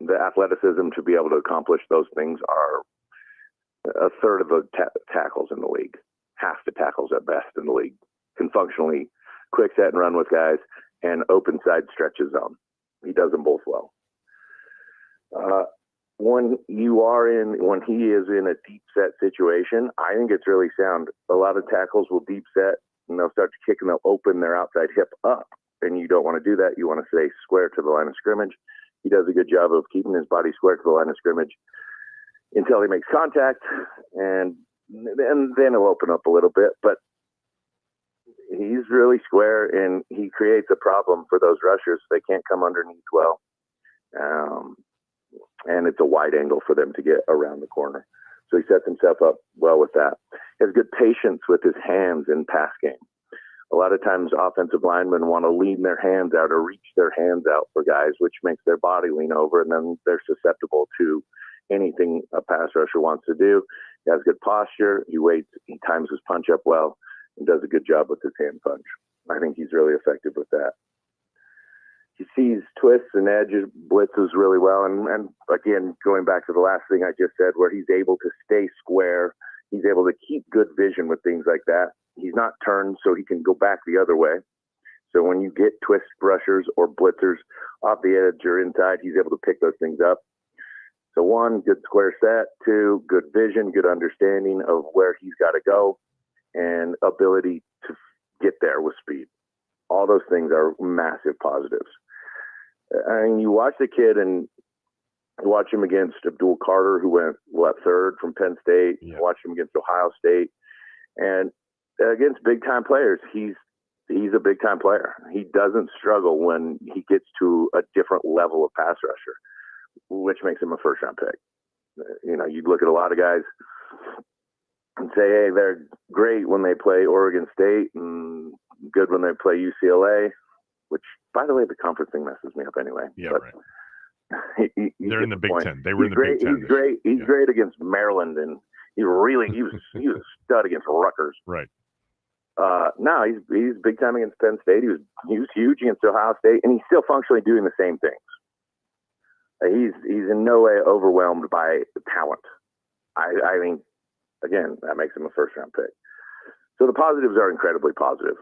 The athleticism to be able to accomplish those things are a third of the tackles in the league, half the tackles at best in the league can functionally quick set and run with guys and open side stretches zone. He does them both well. When he is in a deep set situation, I think it's really sound. A lot of tackles will deep set and they'll start to kick and they'll open their outside hip up. And you don't want to do that. You want to stay square to the line of scrimmage. He does a good job of keeping his body square to the line of scrimmage until he makes contact. And then he'll open up a little bit, but he's really square and he creates a problem for those rushers. They can't come underneath well. And it's a wide angle for them to get around the corner. So he sets himself up well with that. He has good patience with his hands in pass game. A lot of times offensive linemen want to lean their hands out or reach their hands out for guys, which makes their body lean over, and then they're susceptible to anything a pass rusher wants to do. He has good posture. He waits. He times his punch up well. and does a good job with his hand punch. I think he's really effective with that. He sees twists and edges, blitzes really well. And again, going back to the last thing I just said, where he's able to stay square, he's able to keep good vision with things like that. He's not turned, so he can go back the other way. So when you get twist rushers or blitzers off the edge or inside, he's able to pick those things up. So 1, good square set. 2, good vision, good understanding of where he's got to go, and ability to get there with speed. All those things are massive positives. I mean, you watch the kid and watch him against Abdul Carter, who went third from Penn State. Yeah. Watch him against Ohio State, and against big time players, he's a big time player. He doesn't struggle when he gets to a different level of pass rusher, which makes him a first round pick. You know, you'd look at a lot of guys and say, hey, they're great when they play Oregon State and good when they play UCLA, which, by the way, the conference thing messes me up anyway. Yeah, but right. They're in the Big point. Ten. They were in the great, Big Ten. He's great. He's great against Maryland, and he was a stud against Rutgers. Right. No, he's big time against Penn State. He was huge against Ohio State, and he's still functionally doing the same things. He's in no way overwhelmed by talent. I mean, again, that makes him a first round pick. So the positives are incredibly positive.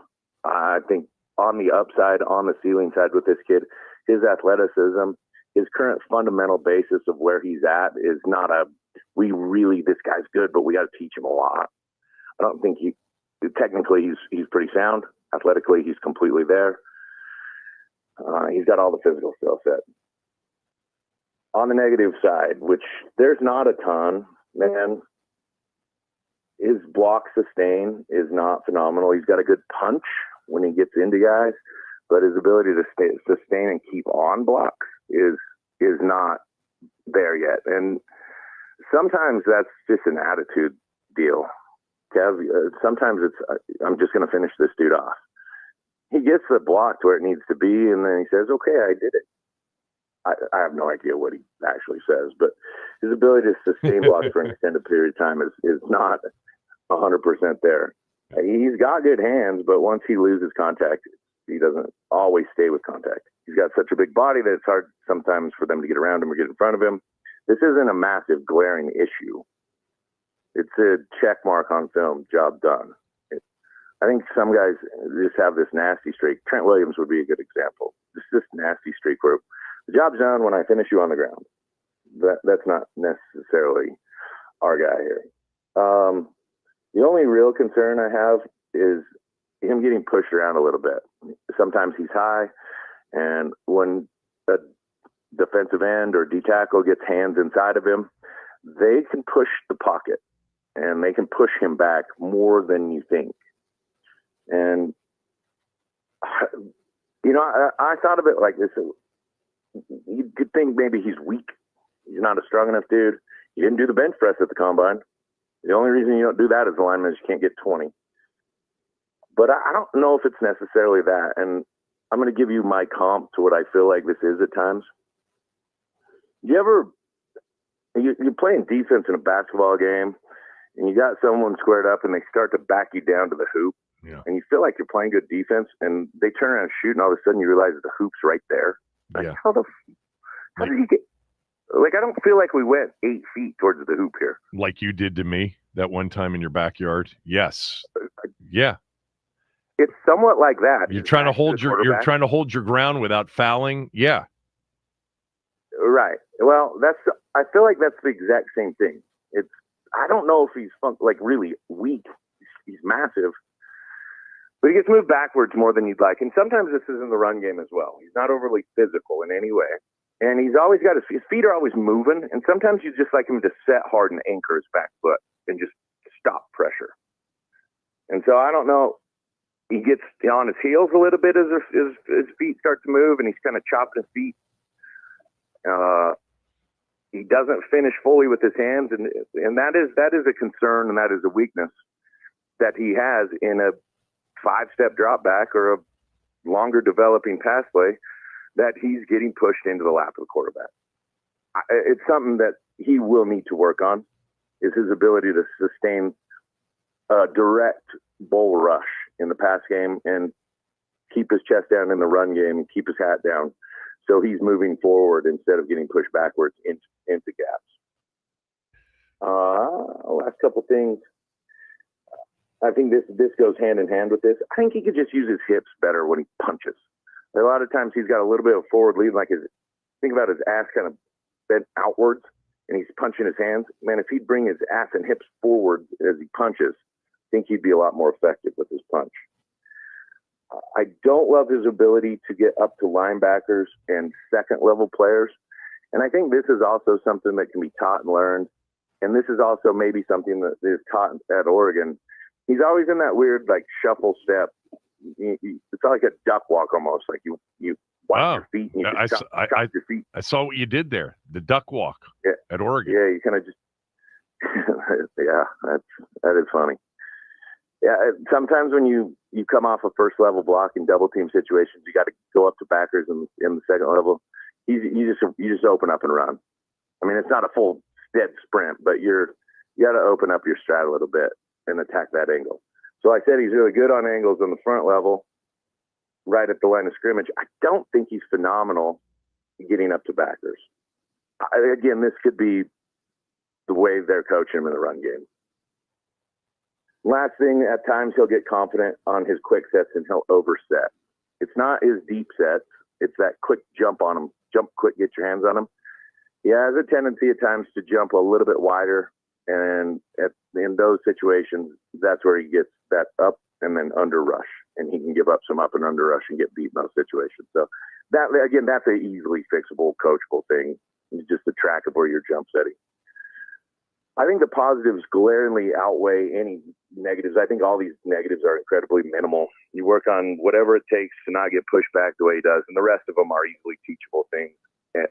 I think on the upside, on the ceiling side with this kid, his athleticism, his current fundamental basis of where he's at is not this guy's good, but we got to teach him a lot. I don't think technically he's pretty sound. Athletically, he's completely there. He's got all the physical skill set. On the negative side, which there's not a ton, man, his block sustain is not phenomenal. He's got a good punch when he gets into guys, but his ability to sustain and keep on blocks is not there yet. And sometimes that's just an attitude deal. Kev, sometimes it's, I'm just going to finish this dude off. He gets the block to where it needs to be, and then he says, okay, I did it. I have no idea what he actually says, but his ability to sustain blocks for an extended period of time is not 100% there. He's got good hands, but once he loses contact, he doesn't always stay with contact. He's got such a big body that it's hard sometimes for them to get around him or get in front of him. This isn't a massive glaring issue. It's a check mark on film, job done. I think some guys just have this nasty streak. Trent Williams would be a good example. Just this nasty streak where the job's done when I finish you on the ground. That's not necessarily our guy here. The only real concern I have is him getting pushed around a little bit. Sometimes he's high, and when a defensive end or D tackle gets hands inside of him, they can push the pocket, and they can push him back more than you think. And, you know, I thought of it like this. You could think maybe he's weak. He's not a strong enough dude. He didn't do the bench press at the combine. The only reason you don't do that as a lineman is you can't get 20. But I don't know if it's necessarily that. And I'm going to give you my comp to what I feel like this is at times. You're playing defense in a basketball game, and you got someone squared up, and they start to back you down to the hoop. Yeah. And you feel like you're playing good defense, and they turn around and shoot, and all of a sudden you realize the hoop's right there. Like, Yeah. how did he get? Like, I don't feel like we went 8 feet towards the hoop here. Like you did to me that one time in your backyard. Yes. Yeah. It's somewhat like that. You're trying to hold your ground without fouling. Yeah. Right. Well, I feel like that's the exact same thing. I don't know if he's really weak. He's massive, but he gets moved backwards more than you'd like. And sometimes this is in the run game as well. He's not overly physical in any way. And he's always got his feet are always moving. And sometimes you just like him to set hard and anchor his back foot and just stop pressure. And so I don't know. He gets on his heels a little bit as his feet start to move, and he's kind of chopping his feet. He doesn't finish fully with his hands, and that is a concern, and that is a weakness that he has in a 5-step drop back or a longer developing pass play, that he's getting pushed into the lap of the quarterback. It's something that he will need to work on, is his ability to sustain direct bull rush in the pass game and keep his chest down in the run game and keep his hat down. So he's moving forward instead of getting pushed backwards into gaps. Last couple things. I think this goes hand in hand with this. I think he could just use his hips better when he punches. A lot of times he's got a little bit of forward lead, like think about his ass kind of bent outwards and he's punching his hands. Man, if he'd bring his ass and hips forward as he punches, I think he'd be a lot more effective with his punch. I don't love his ability to get up to linebackers and second level players. And I think this is also something that can be taught and learned. And this is also maybe something that is taught at Oregon. He's always in that weird, like, shuffle step. It's like a duck walk almost. Like you wipe your feet and you just chop your feet. I saw what you did there, the duck walk at Oregon. Yeah, you kind of just – yeah, that is funny. Yeah, sometimes when you come off a first level block in double team situations, you got to go up to backers in the second level. You just open up and run. I mean, it's not a full dead sprint, but you got to open up your stride a little bit and attack that angle. So I said he's really good on angles on the front level, right at the line of scrimmage. I don't think he's phenomenal getting up to backers. Again, this could be the way they're coaching him in the run game. Last thing, at times he'll get confident on his quick sets and he'll overset. It's not his deep sets. It's that quick jump on him. Jump quick, get your hands on him. He has a tendency at times to jump a little bit wider. And in those situations, that's where he gets that up and then under rush. And he can give up some up and under rush and get beat in those situations. So that's an easily fixable, coachable thing. It's just the track of where you're jump setting. I think the positives glaringly outweigh any negatives. I think all these negatives are incredibly minimal. You work on whatever it takes to not get pushed back the way he does, and the rest of them are easily teachable things.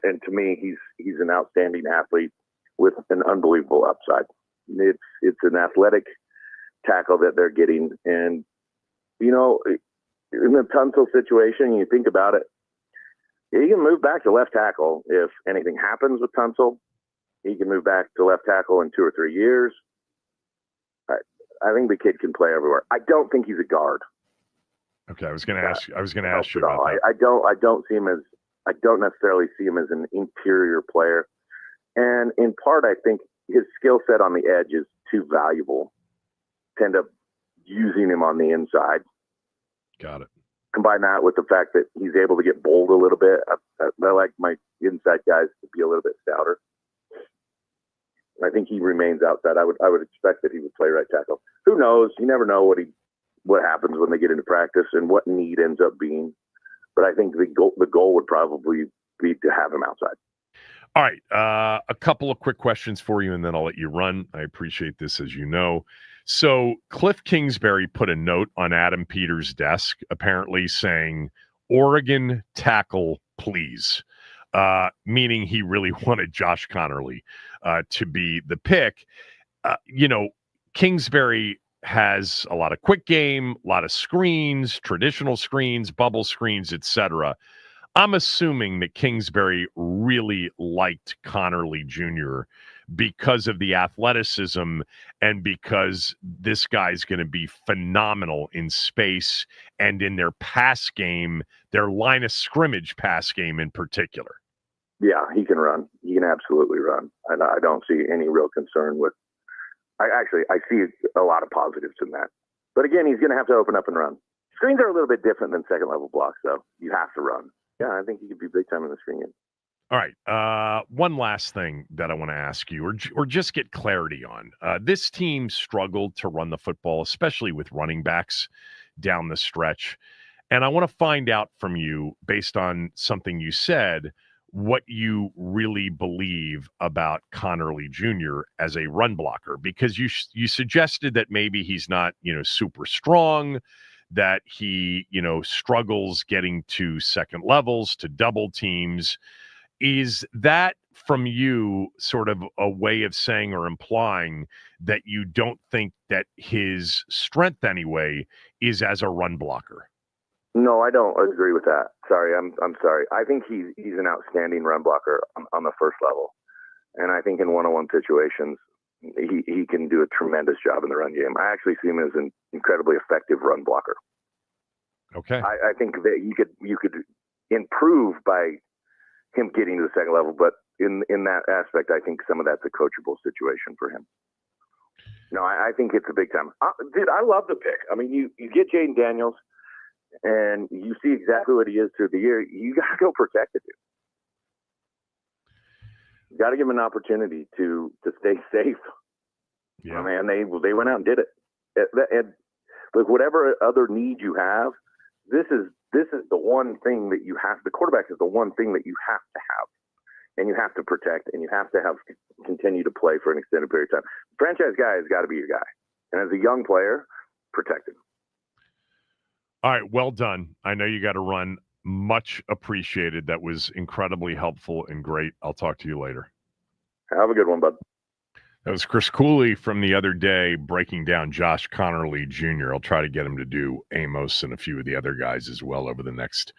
And to me, he's an outstanding athlete with an unbelievable upside. It's an athletic tackle that they're getting. And, you know, in the Tunsil situation, you think about it, he can move back to left tackle if anything happens with Tunsil. He can move back to left tackle in 2 or 3 years. I think the kid can play everywhere. I don't think he's a guard. Okay, I was going to ask you about that. I don't necessarily see him as an interior player. And in part, I think his skill set on the edge is too valuable to end up using him on the inside. Got it. Combine that with the fact that he's able to get bold a little bit. I like my inside guys to be a little bit stouter. I think he remains outside. I would expect that he would play right tackle. Who knows? You never know what happens when they get into practice and what need ends up being. But I think the goal would probably be to have him outside. All right. A couple of quick questions for you, and then I'll let you run. I appreciate this, as you know. So Cliff Kingsbury put a note on Adam Peters' desk, apparently saying, "Oregon tackle, please," meaning he really wanted Josh Connerly to be the pick. Kingsbury has a lot of quick game, a lot of screens, traditional screens, bubble screens, etc. I'm assuming that Kingsbury really liked Connerly Jr. because of the athleticism and because this guy's going to be phenomenal in space and in their pass game, their line of scrimmage pass game in particular. Yeah, he can run. He can absolutely run. And I don't see any real concern with – I see a lot of positives in that. But again, he's going to have to open up and run. Screens are a little bit different than second-level blocks, though. You have to run. Yeah, I think he could be big time in the screen game. All right. One last thing that I want to ask you or just get clarity on. This team struggled to run the football, especially with running backs down the stretch. And I want to find out from you, based on something you said, what you really believe about Connerly Jr. as a run blocker, because you suggested that maybe he's not, super strong, that he, struggles getting to second levels, to double teams. Is that from you sort of a way of saying or implying that you don't think that his strength anyway is as a run blocker? No, I don't agree with that. Sorry, I'm sorry. I think he's an outstanding run blocker on the first level. And I think in one-on-one situations, he can do a tremendous job in the run game. I actually see him as an incredibly effective run blocker. Okay. I think that you could improve by him getting to the second level, but in that aspect, I think some of that's a coachable situation for him. No, I think it's a big time. Dude, I love the pick. I mean, you get Jaden Daniels, and you see exactly what he is through the year. You got to go protect it, dude. You got to give him an opportunity to stay safe. Yeah. Man, they went out and did it. And look, whatever other need you have, this is the one thing that you have. The quarterback is the one thing that you have to have, and you have to protect, and you have to continue to play for an extended period of time. Franchise guy has got to be your guy, and as a young player, protect him. All right, well done. I know you got to run. Much appreciated. That was incredibly helpful and great. I'll talk to you later. Have a good one, bud. That was Chris Cooley from the other day breaking down Josh Connerly Jr. I'll try to get him to do Amos and a few of the other guys as well over the next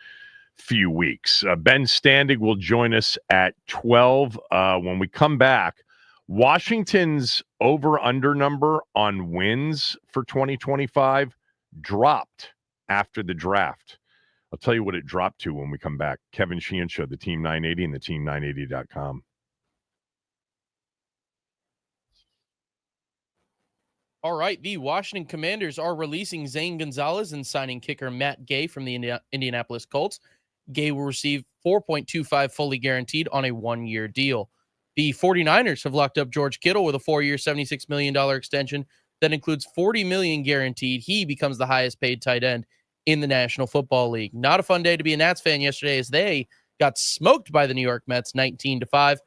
few weeks. Ben Standig will join us at 12. When we come back, Washington's over-under number on wins for 2025 dropped after the draft. I'll tell you what it dropped to when we come back. Kevin Sheehan Show, the Team 980 and the Team980.com. All right, the Washington Commanders are releasing Zane Gonzalez and signing kicker Matt Gay from the Indianapolis Colts. Gay will receive $4.25 fully guaranteed on a one-year deal. The 49ers have locked up George Kittle with a 4-year, $76 million extension that includes $40 million guaranteed. He becomes the highest paid tight end in the National Football League. Not a fun day to be a Nats fan yesterday as they got smoked by the New York Mets 19-5.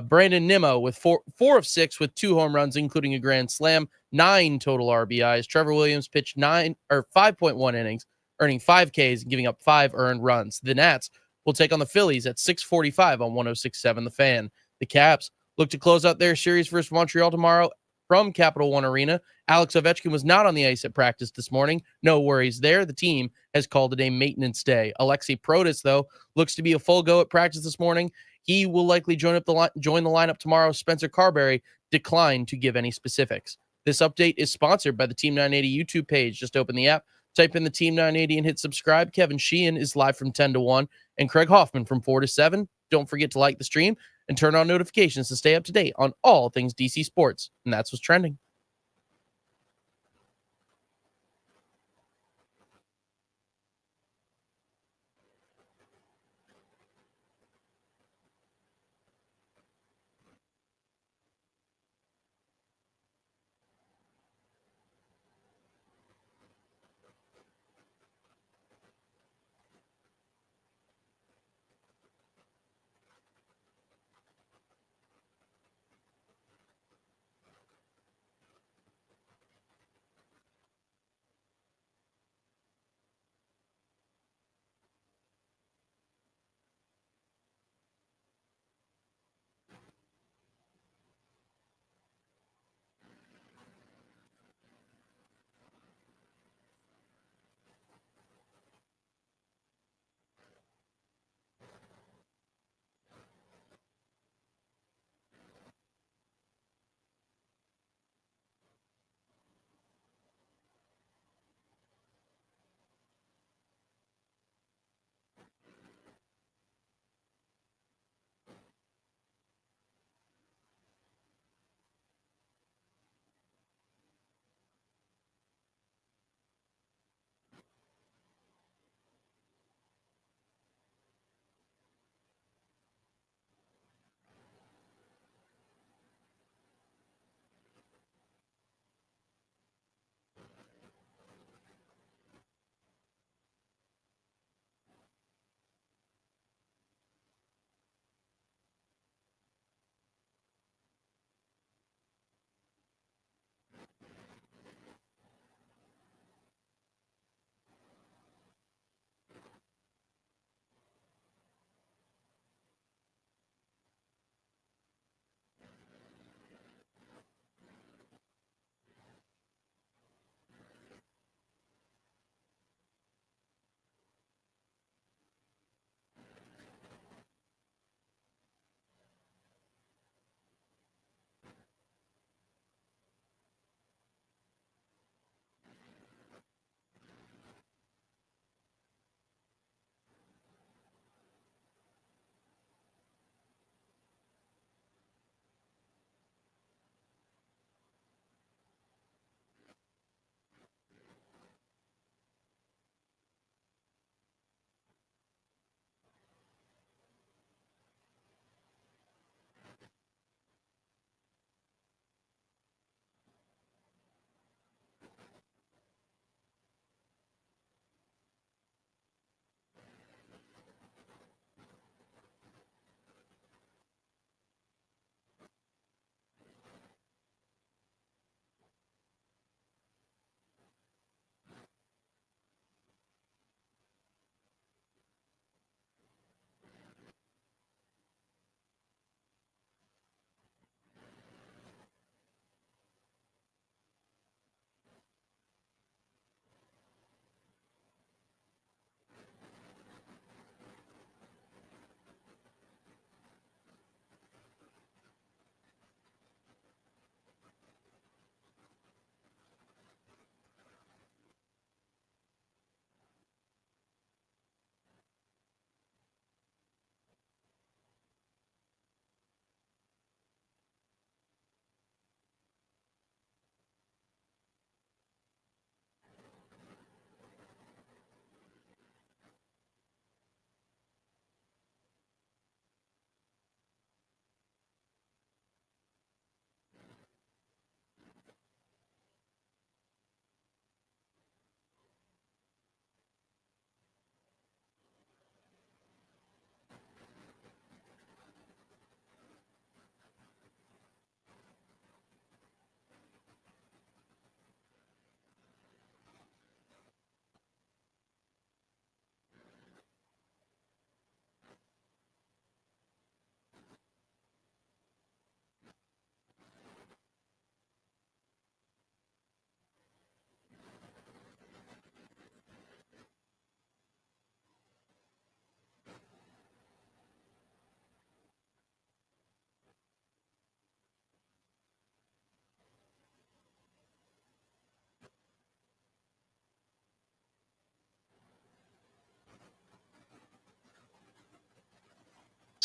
Brandon Nimmo with four of 6 with 2 home runs, including a grand slam, 9 total RBIs. Trevor Williams pitched 5.1 innings, earning 5 Ks and giving up 5 earned runs. The Nats will take on the Phillies at 6:45 on 106.7 The Fan. The Caps look to close out their series versus Montreal tomorrow from Capital One Arena. Alex Ovechkin was not on the ice at practice this morning. No worries there. The team has called it a maintenance day. Alexei Protas, though, looks to be a full go at practice this morning. He will likely join the lineup tomorrow. Spencer Carberry declined to give any specifics. This update is sponsored by the Team 980 YouTube page. Just open the app, type in the Team 980 and hit subscribe. Kevin Sheehan is live from 10 to 1 and Craig Hoffman from 4 to 7. Don't forget to like the stream and turn on notifications to stay up to date on all things DC sports. And that's what's trending.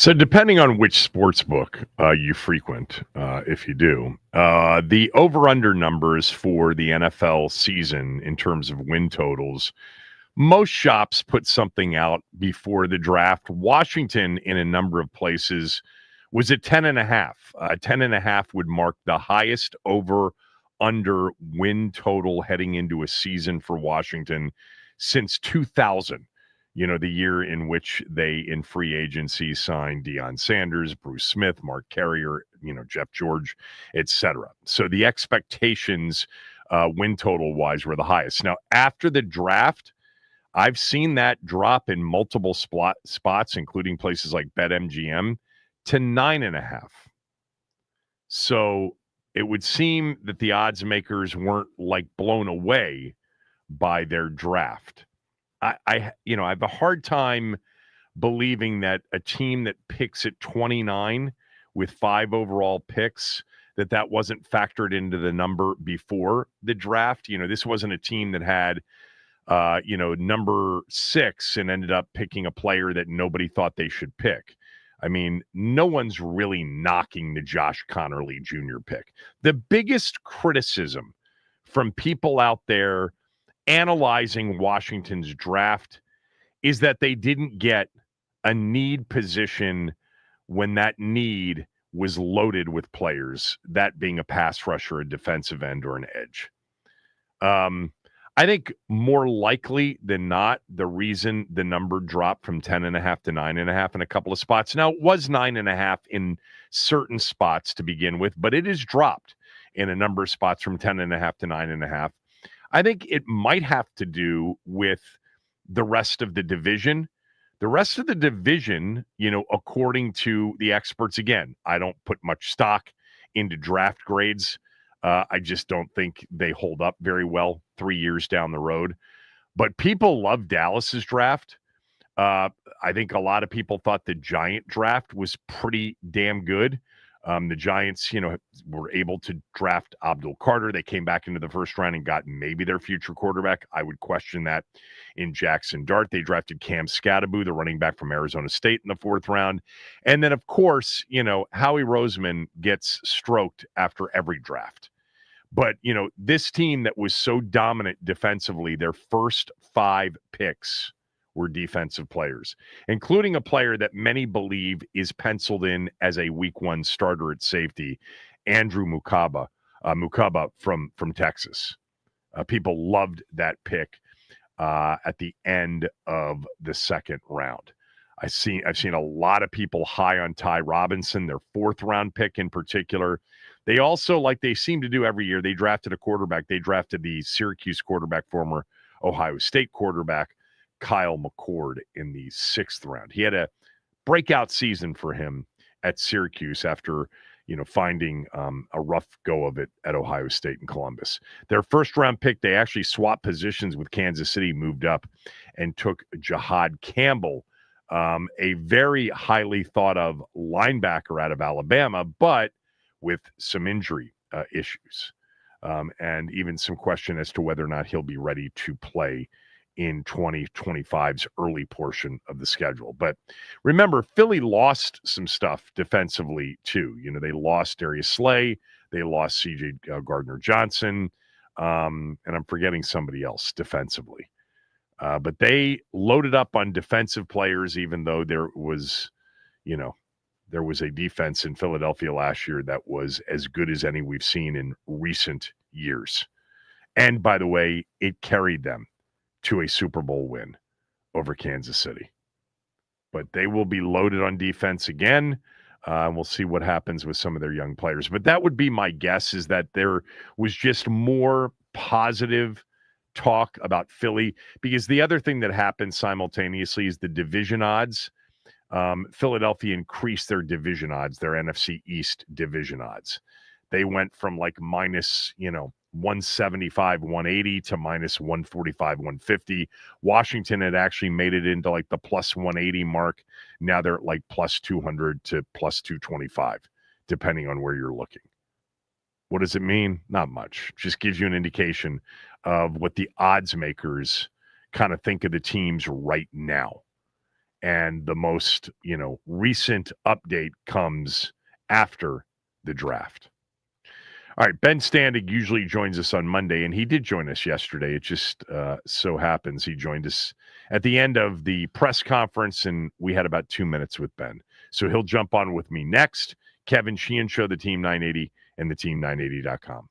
So depending on which sports book you frequent, if you do, the over-under numbers for the NFL season in terms of win totals, most shops put something out before the draft. Washington, in a number of places, was at 10.5. 10.5 would mark the highest over-under win total heading into a season for Washington since 2000. You know, the year in which they, in free agency, signed Deion Sanders, Bruce Smith, Mark Carrier, Jeff George, etc. So the expectations win total-wise were the highest. Now, after the draft, I've seen that drop in multiple spots, including places like BetMGM, to 9.5. So it would seem that the odds makers weren't blown away by their draft. I have a hard time believing that a team that picks at 29 with 5 overall picks, that wasn't factored into the number before the draft. This wasn't a team that had, number 6 and ended up picking a player that nobody thought they should pick. I mean, no one's really knocking the Josh Connerly Jr. pick. The biggest criticism from people out there analyzing Washington's draft is that they didn't get a need position when that need was loaded with players, that being a pass rusher, a defensive end, or an edge. I think more likely than not, the reason the number dropped from 10.5 to 9.5 in a couple of spots. Now, it was 9.5 in certain spots to begin with, but it has dropped in a number of spots from 10.5 to 9.5. I think it might have to do with the rest of the division. The rest of the division, according to the experts, again, I don't put much stock into draft grades. I just don't think they hold up very well 3 years down the road. But people love Dallas's draft. I think a lot of people thought the Giant draft was pretty damn good. The Giants, were able to draft Abdul Carter. They came back into the first round and got maybe their future quarterback. I would question that in Jackson Dart. They drafted Cam Skattebo, the running back from Arizona State, in the 4th round. And then, of course, Howie Roseman gets stroked after every draft. But, this team that was so dominant defensively, their first 5 picks were defensive players, including a player that many believe is penciled in as a week 1 starter at safety, Andrew Mukaba from Texas. People loved that pick at the end of the 2nd round. I've seen a lot of people high on Ty Robinson, their 4th round pick in particular. They also, like they seem to do every year, they drafted a quarterback. They drafted the Syracuse quarterback, former Ohio State quarterback, Kyle McCord, in the 6th round. He had a breakout season for him at Syracuse after, finding a rough go of it at Ohio State and Columbus. Their 1st round pick, they actually swapped positions with Kansas City, moved up and took Jahad Campbell, a very highly thought of linebacker out of Alabama, but with some injury issues. And even some question as to whether or not he'll be ready to play in 2025's early portion of the schedule. But remember, Philly lost some stuff defensively too. They lost Darius Slay, they lost C.J. Gardner-Johnson, and I'm forgetting somebody else defensively. But they loaded up on defensive players, even though there was a defense in Philadelphia last year that was as good as any we've seen in recent years. And by the way, it carried them to a Super Bowl win over Kansas City. But they will be loaded on defense again. We'll see what happens with some of their young players. But that would be my guess, is that there was just more positive talk about Philly, because the other thing that happened simultaneously is the division odds. Philadelphia increased their division odds, their NFC East division odds. They went from minus, 175, 180 to minus 145, 150. Washington had actually made it into the plus 180 mark. Now they're at plus 200 to plus 225, depending on where you're looking. What does it mean? Not much. Just gives you an indication of what the odds makers kind of think of the teams right now. and the most, recent update comes after the draft. All right, Ben Standig usually joins us on Monday, and he did join us yesterday. It just so happens he joined us at the end of the press conference, and we had about 2 minutes with Ben. So he'll jump on with me next. Kevin Sheehan Show, the Team 980, and the Team980.com.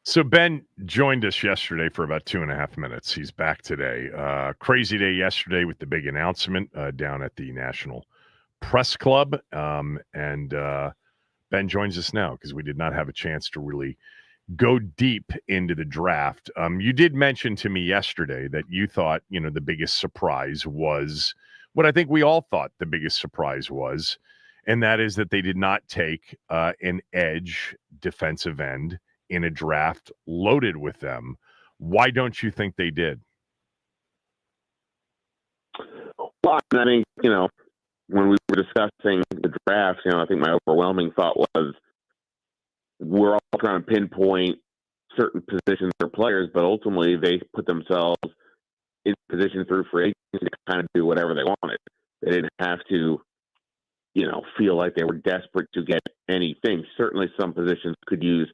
So Ben joined us yesterday for about 2.5 minutes. He's back today. Crazy day yesterday with the big announcement down at the National Press Club. And Ben joins us now because we did not have a chance to really go deep into the draft. You did mention to me yesterday that you thought, the biggest surprise was what I think we all thought the biggest surprise was, and that is that they did not take an edge defensive end in a draft loaded with them. Why don't you think they did? Well, I think, when we were discussing the draft, I think my overwhelming thought was we're all trying to pinpoint certain positions or players, but ultimately they put themselves in position through free agency to kind of do whatever they wanted. They didn't have to, feel like they were desperate to get anything. Certainly some positions could use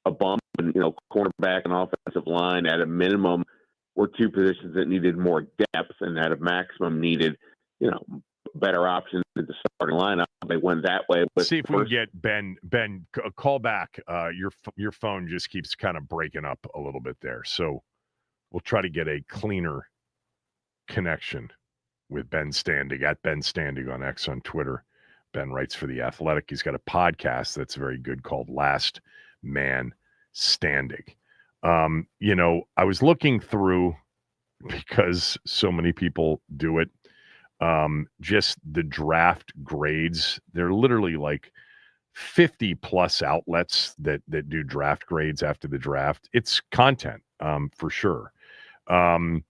a bump, and, cornerback and offensive line at a minimum were two positions that needed more depth, and at a maximum needed, better options in the starting lineup. They went that way. But see if we can get Ben. Call back. Your phone just keeps kind of breaking up a little bit there. So we'll try to get a cleaner connection with Ben Standing at Ben Standing on X on Twitter. Ben writes for The Athletic. He's got a podcast that's very good called Last Man Standing. I was looking through, because so many people do it, just the draft grades. They're literally like 50 plus outlets that do draft grades after the draft. It's content, for sure. And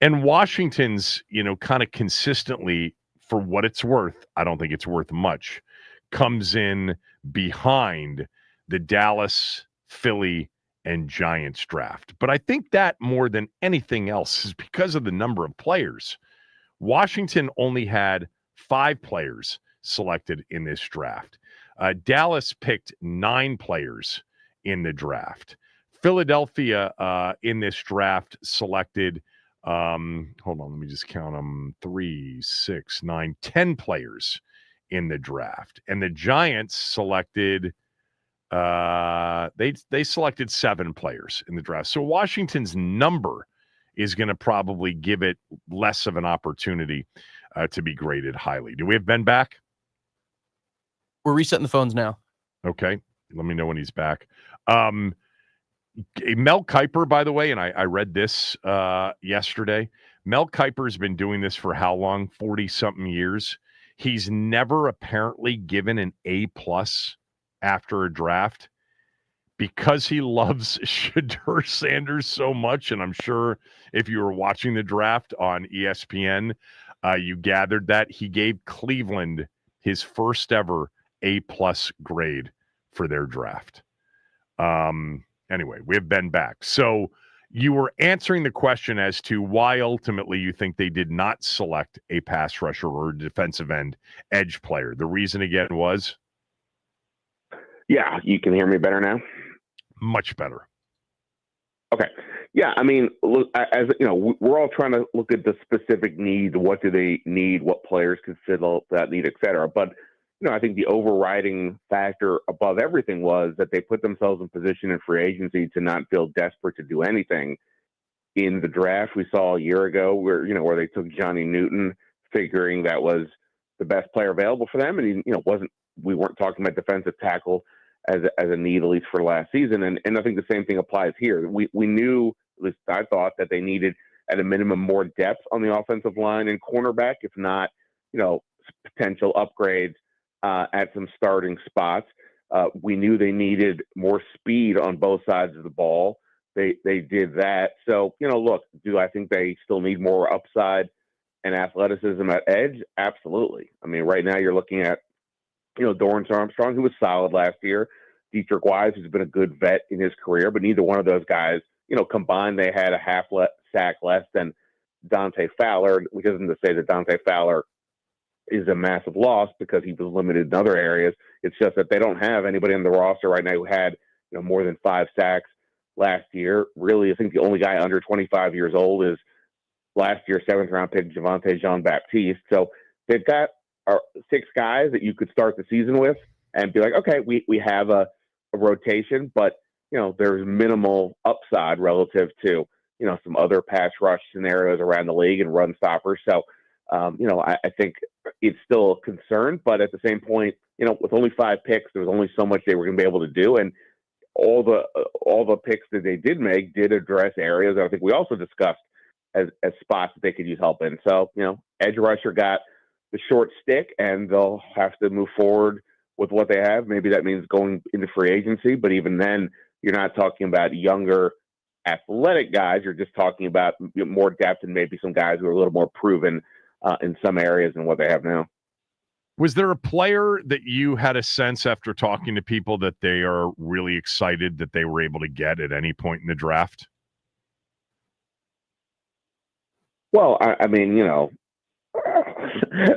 Washington's, kind of consistently, for what it's worth, I don't think it's worth much, comes in behind the Dallas, Philly, and Giants draft. But I think that more than anything else is because of the number of players. Washington only had 5 players selected in this draft. Dallas picked 9 players in the draft. Philadelphia in this draft selected, hold on, let me just count them, 3, 6, 9, 10 players in the draft. And the Giants selected, they selected 7 players in the draft. So Washington's number is going to probably give it less of an opportunity to be graded highly. Do we have Ben back? We're resetting the phones now. Okay. Let me know when he's back. Mel Kiper, by the way, and I read this yesterday. Mel Kiper's been doing this for how long? 40-something years. He's never apparently given an A+ after a draft because he loves Shedeur Sanders so much. And I'm sure if you were watching the draft on ESPN, you gathered that he gave Cleveland his first ever A+ grade for their draft. Anyway, we have Ben back. So you were answering the question as to why ultimately you think they did not select a pass rusher or a defensive end edge player. The reason again was? Yeah, you can hear me better now? Much better. Okay. Yeah, I mean, look, as we're all trying to look at the specific need. What do they need? What players could fill that need, et cetera. But, I think the overriding factor above everything was that they put themselves in position in free agency to not feel desperate to do anything. In the draft we saw a year ago where they took Johnny Newton, figuring that was the best player available for them. And we weren't talking about defensive tackle as a need, at least for last season. And I think the same thing applies here. We knew, at least I thought, that they needed at a minimum more depth on the offensive line and cornerback, if not, potential upgrades at some starting spots. We knew they needed more speed on both sides of the ball. They did that. So, look, do I think they still need more upside and athleticism at edge? Absolutely. I mean, right now you're looking at, Dorrance Armstrong, who was solid last year, Dietrich Wise, who's been a good vet in his career, but neither one of those guys, combined, they had a half sack less than Dante Fowler, which isn't to say that Dante Fowler is a massive loss because he was limited in other areas. It's just that they don't have anybody on the roster right now who had, more than 5 sacks last year. Really, I think the only guy under 25 years old is last year's 7th round pick, Javonte Jean-Baptiste. So they've got 6 guys that you could start the season with and be like, okay, we have a rotation, but there's minimal upside relative to, some other pass rush scenarios around the league and run stoppers. So, I think it's still a concern, but at the same point, with only 5 picks, there was only so much they were going to be able to do. And all the picks that they did make did address areas that I think we also discussed as spots that they could use help in. So, edge rusher got the short stick, and they'll have to move forward with what they have. Maybe that means going into free agency, but even then, you're not talking about younger athletic guys. You're just talking about more depth and maybe some guys who are a little more proven in some areas than what they have now. Was there a player that you had a sense after talking to people that they are really excited that they were able to get at any point in the draft? Well, I mean, I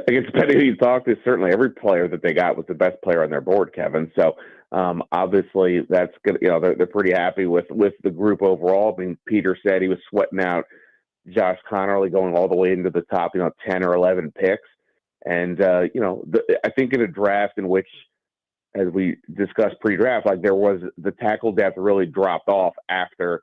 guess depending who you talk to, certainly every player that they got was the best player on their board, Kevin. So obviously that's good. They're pretty happy with the group overall. I mean, Peter said he was sweating out Josh Connerly going all the way into the top, 10 or 11 picks. And, I think in a draft in which, as we discussed pre-draft, like there was the tackle depth really dropped off after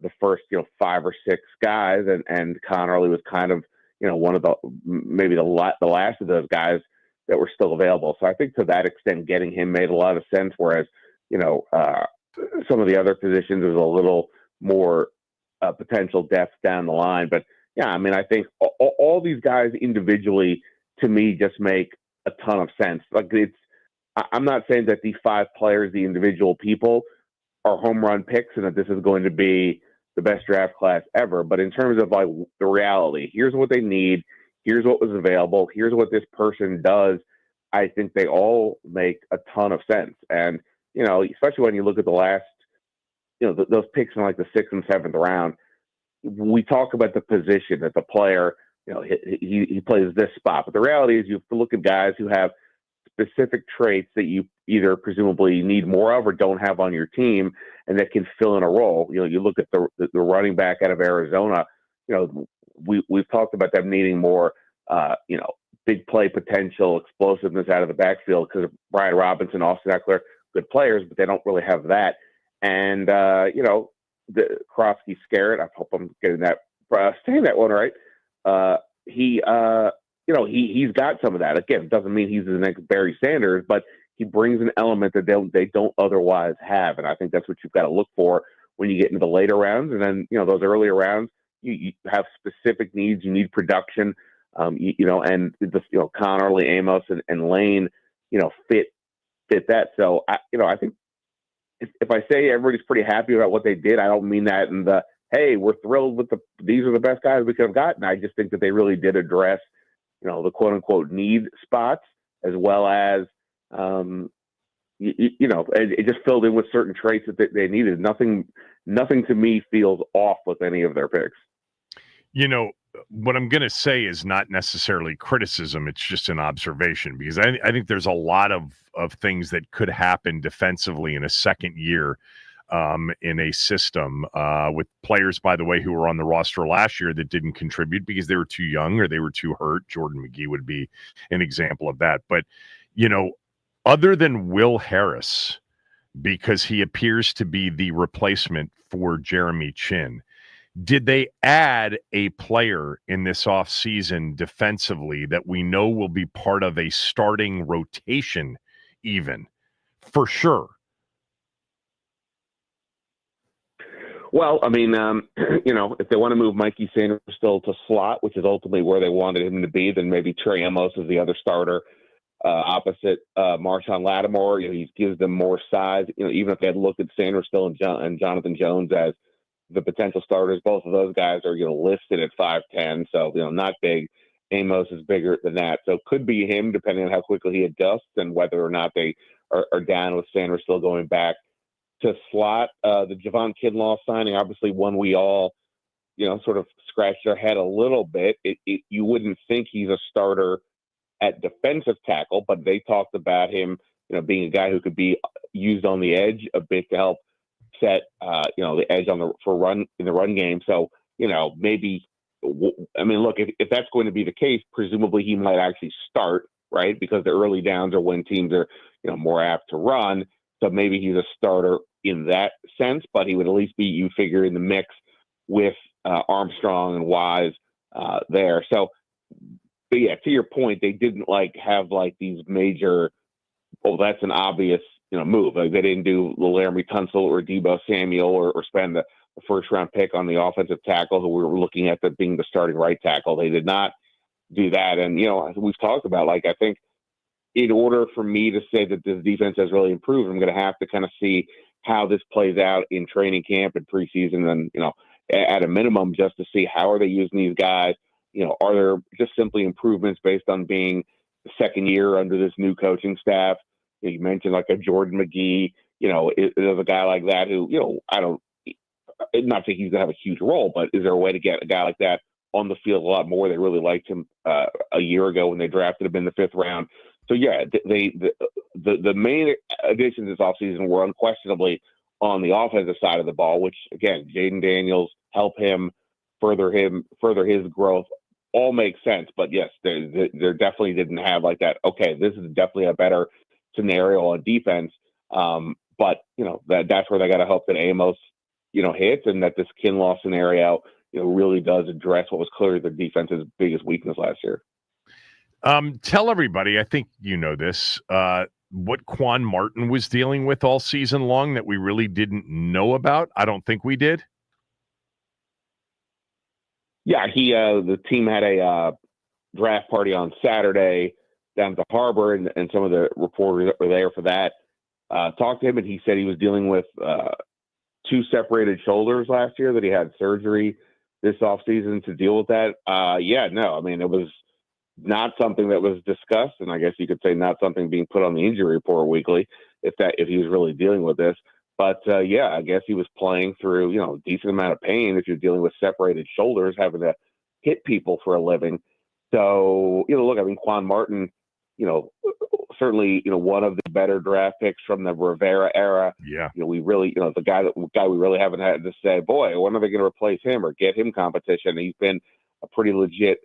the first, 5 or 6 guys. And Connerly was kind of, one of maybe the last of those guys that were still available. So I think to that extent, getting him made a lot of sense. Whereas, some of the other positions was a little more potential depth down the line. But yeah, I mean, I think all these guys individually, to me, just make a ton of sense. Like I'm not saying that these 5 players, the individual people, are home run picks and that this is going to be the best draft class ever. But in terms of like the reality, here's what they need. Here's what was available. Here's what this person does. I think they all make a ton of sense. And, especially when you look at the last, those picks in like the 6th and 7th round, we talk about the position that the player, he plays this spot. But the reality is you have to look at guys who have specific traits that you either presumably need more of or don't have on your team and that can fill in a role. You look at the running back out of Arizona, we've talked about them needing more, big play potential, explosiveness out of the backfield because of Brian Robinson, Austin Eckler, good players, but they don't really have that. And, the Krofsky Scarrett, I hope I'm getting that, saying that one right. He's got some of that. Again, it doesn't mean he's the next Barry Sanders, but he brings an element that they don't otherwise have. And I think that's what you've got to look for when you get into the later rounds. And then, those earlier rounds, you have specific needs. You need production, and Connerly, Amos, and Lane, fit that. So, I think if I say everybody's pretty happy about what they did, I don't mean that in the, hey, we're thrilled with these are the best guys we could have gotten. I just think that they really did address, the quote unquote need spots as well as, it just filled in with certain traits that they needed. Nothing to me feels off with any of their picks. What I'm going to say is not necessarily criticism. It's just an observation because I think there's a lot of things that could happen defensively in a second year in a system with players, by the way, who were on the roster last year that didn't contribute because they were too young or they were too hurt. Jordan McGee would be an example of that. But, other than Will Harris, because he appears to be the replacement for Jeremy Chin, did they add a player in this offseason defensively that we know will be part of a starting rotation even? For sure. Well, I mean, if they want to move Mikey Sanders still to slot, which is ultimately where they wanted him to be, then maybe Trey Amos is the other starter opposite Marshawn Lattimore. He gives them more size. Even if they had looked at Sanders still and Jonathan Jones as the potential starters, both of those guys are listed at 5'10", so not big. Amos is bigger than that, so it could be him depending on how quickly he adjusts and whether or not they are down with Sanders still going back to slot. The Javon Kinlaw signing, obviously one we all, sort of scratched our head a little bit. You wouldn't think he's a starter at defensive tackle, but they talked about him, being a guy who could be used on the edge a bit to help set, the edge in the run game. So, maybe, I mean, look, if that's going to be the case, presumably he might actually start, right? Because the early downs are when teams are, more apt to run. So maybe he's a starter in that sense, but he would at least be, you figure, in the mix with Armstrong and Wise there. So, but yeah, to your point, they didn't have these major, oh, that's an obvious move. Like they didn't do Laramie Tunsil or Debo Samuel or spend the first round pick on the offensive tackle who we were looking at being the starting right tackle. They did not do that. And, we've talked about, I think in order for me to say that this defense has really improved, I'm going to have to kind of see how this plays out in training camp and preseason. And, at a minimum, just to see how are they using these guys? Are there just simply improvements based on being the second year under this new coaching staff? You mentioned a Jordan McGee, there's a guy like that who, not think he's going to have a huge role, but is there a way to get a guy like that on the field a lot more? They really liked him a year ago when they drafted him in the 5th round. So yeah, the main additions this offseason were unquestionably on the offensive side of the ball, which again, Jaden Daniels help him further his growth. All makes sense, but yes, there definitely didn't have that. Okay, this is definitely a better scenario on defense. But that's where they got to hope that Amos, hits, and that this Kinlaw scenario, really does address what was clearly the defense's biggest weakness last year. Tell everybody, I think you know this, what Quan Martin was dealing with all season long that we really didn't know about. I don't think we did. Yeah, the team had a draft party on Saturday down at the Harbor, and some of the reporters that were there for that talked to him, and he said he was dealing with 2 separated shoulders last year, that he had surgery this offseason to deal with that. It was not something that was discussed, and I guess you could say not something being put on the injury report weekly if he was really dealing with this. But I guess he was playing through a decent amount of pain if you're dealing with separated shoulders, having to hit people for a living. So Quan Martin, certainly one of the better draft picks from the Rivera era. Yeah, we really the guy we really haven't had to say, boy, when are they going to replace him or get him competition? He's been a pretty legit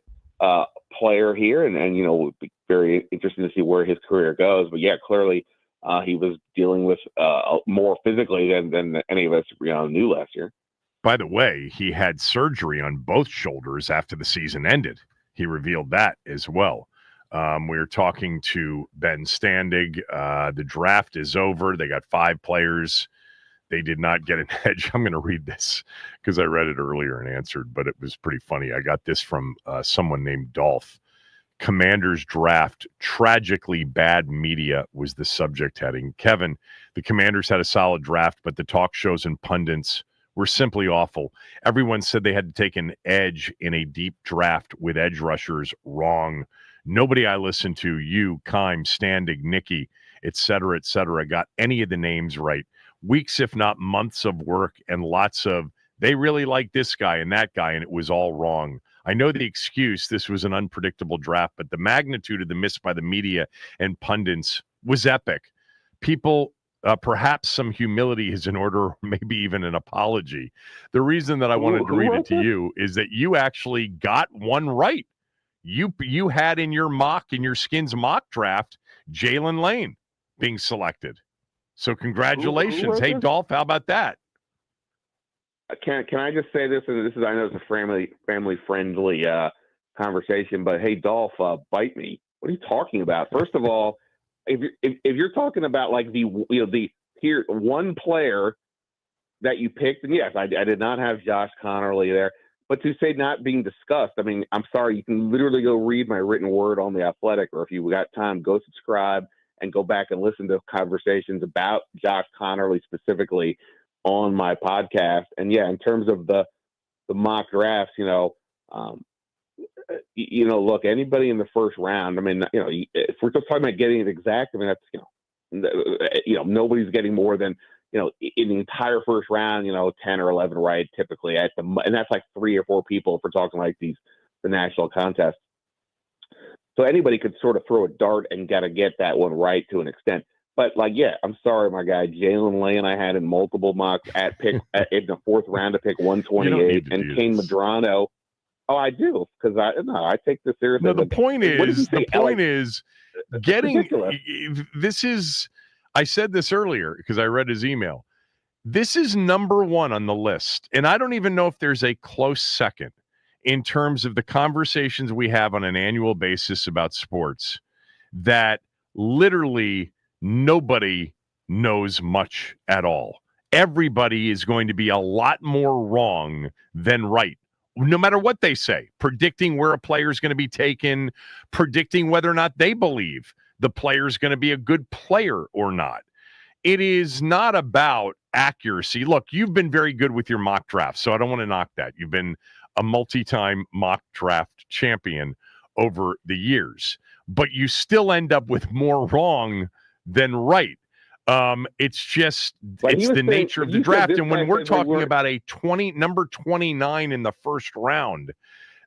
player here, and it'd be very interesting to see where his career goes. But yeah, clearly he was dealing with more physically than any of us knew last year. By the way, he had surgery on both shoulders after the season ended. He revealed that as well. We were talking to Ben Standig. The draft is over. They got 5 players. They did not get an edge. I'm going to read this because I read it earlier and answered, but it was pretty funny. I got this from someone named Dolph. Commanders draft, tragically bad media was the subject heading. Kevin, the Commanders had a solid draft, but the talk shows and pundits were simply awful. Everyone said they had to take an edge in a deep draft with edge rushers. Wrong. Nobody I listened to, you, Keim, Standig, Nicky, et cetera, got any of the names right. Weeks, if not months of work and lots of, they really like this guy and that guy, and it was all wrong. I know the excuse, this was an unpredictable draft, but the magnitude of the miss by the media and pundits was epic. People, perhaps some humility is in order, or maybe even an apology. The reason that I wanted to read it to you is that you actually got one right. You had in your Skins mock draft, Jalen Lane being selected. So congratulations. Hey, Dolph, how about that? Can I just say this? And this is, I know it's a family friendly conversation, but hey, Dolph, bite me. What are you talking about? First of all, if you're talking about the one player that you picked, and yes, I did not have Josh Connerly there, but to say not being discussed, I mean, I'm sorry, you can literally go read my written word on The Athletic, or if you got time, go subscribe and go back and listen to conversations about Josh Connerly specifically on my podcast. And yeah, in terms of the mock drafts, look, anybody in the first round, I mean, if we're just talking about getting it exact, I mean, that's, nobody's getting more than, in the entire first round, 10 or 11 right, typically and that's like 3 or 4 people if we're talking like the national contests. So anybody could sort of throw a dart and gotta get that one right to an extent. But I'm sorry, my guy, Jalen Lane, I had in multiple mocks in the 4th round to pick 128, and Kane Madrano. Oh, I do, because I take this seriously. No, the point is, getting ridiculous. This is, I said this earlier because I read his email. This is number one on the list. And I don't even know if there's a close second in terms of the conversations we have on an annual basis about sports that literally nobody knows much at all. Everybody is going to be a lot more wrong than right, no matter what they say, predicting where a player is going to be taken, predicting whether or not they believe the player is going to be a good player or not. It is not about accuracy. Look, you've been very good with your mock draft, so I don't want to knock that. You've been a multi-time mock draft champion over the years, but you still end up with more wrong than right. It's just, it's the nature of the draft. And when we're talking about a number 29 in the first round,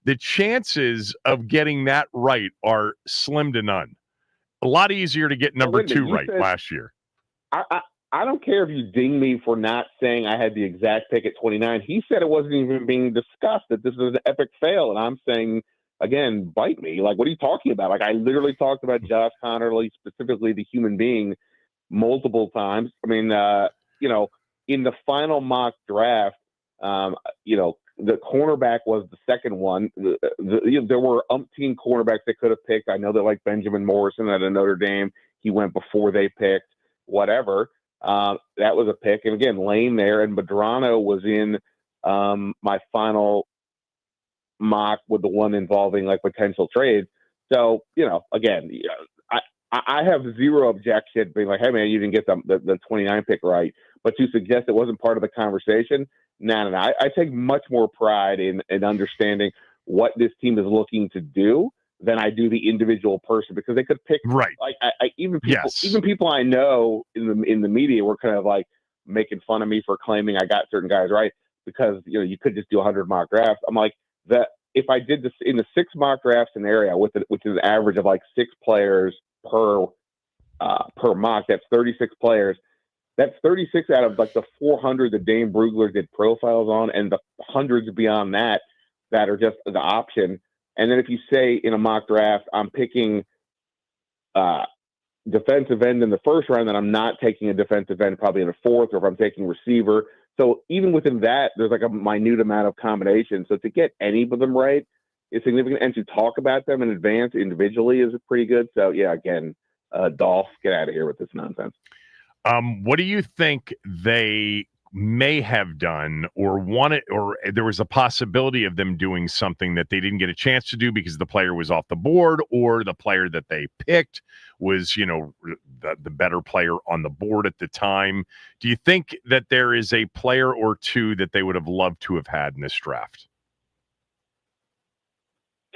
the chances of getting that right are slim to none. A lot easier to get number 2 right last year. I don't care if you ding me for not saying I had the exact pick at 29. He said it wasn't even being discussed, that this was an epic fail. And I'm saying, again, bite me. Like, what are you talking about? Like, I literally talked about Josh Connerly, specifically the human being, multiple times. I mean, in the final mock draft, the cornerback was the second one. There were umpteen cornerbacks they could have picked. I know that, like Benjamin Morrison at Notre Dame, he went before they picked, whatever. That was a pick. And again, Lane there, and Medrano was in my final mock with the one involving like potential trades. So, again, I have zero objection being like, hey, man, you didn't get the 29 pick right. But to suggest it wasn't part of the conversation, no. I take much more pride in understanding what this team is looking to do than I do the individual person, because they could pick right. Like even people I know in the media were kind of like making fun of me for claiming I got certain guys right because you could just do 100 mock drafts. I'm like, that if I did this in the 6 mock draft scenario which is an average of like 6 players per mock, that's 36 players. That's 36 out of like the 400 that Dane Brugler did profiles on, and the hundreds beyond that are just the option. And then if you say in a mock draft, I'm picking defensive end in the first round, then I'm not taking a defensive end probably in the fourth, or if I'm taking receiver. So even within that, there's like a minute amount of combination. So to get any of them right is significant, and to talk about them in advance individually is pretty good. So yeah, again, Dolph, get out of here with this nonsense. What do you think they may have done or wanted, or there was a possibility of them doing something that they didn't get a chance to do because the player was off the board, or the player that they picked was, the better player on the board at the time? Do you think that there is a player or two that they would have loved to have had in this draft?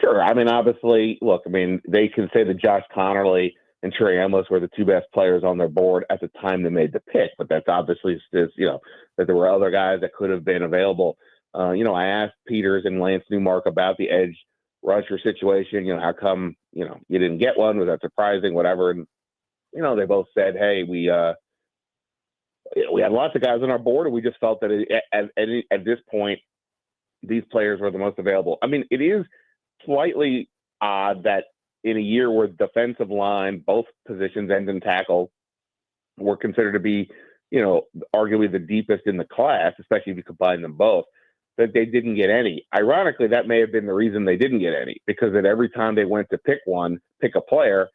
Sure. I mean, obviously, look, they can say that Josh Connerly and Trey Emlis were the 2 best players on their board at the time they made the pick, but that's obviously just, that there were other guys that could have been available. I asked Peters and Lance Newmark about the edge rusher situation. How come, you didn't get one? Was that surprising? Whatever. And, they both said, hey, we had lots of guys on our board, and we just felt that at this point, these players were the most available. It is slightly odd that in a year where defensive line, both positions, end and tackle, were considered to be, arguably the deepest in the class, especially if you combine them both, that they didn't get any. Ironically, that may have been the reason they didn't get any, because at every time they went to pick a player,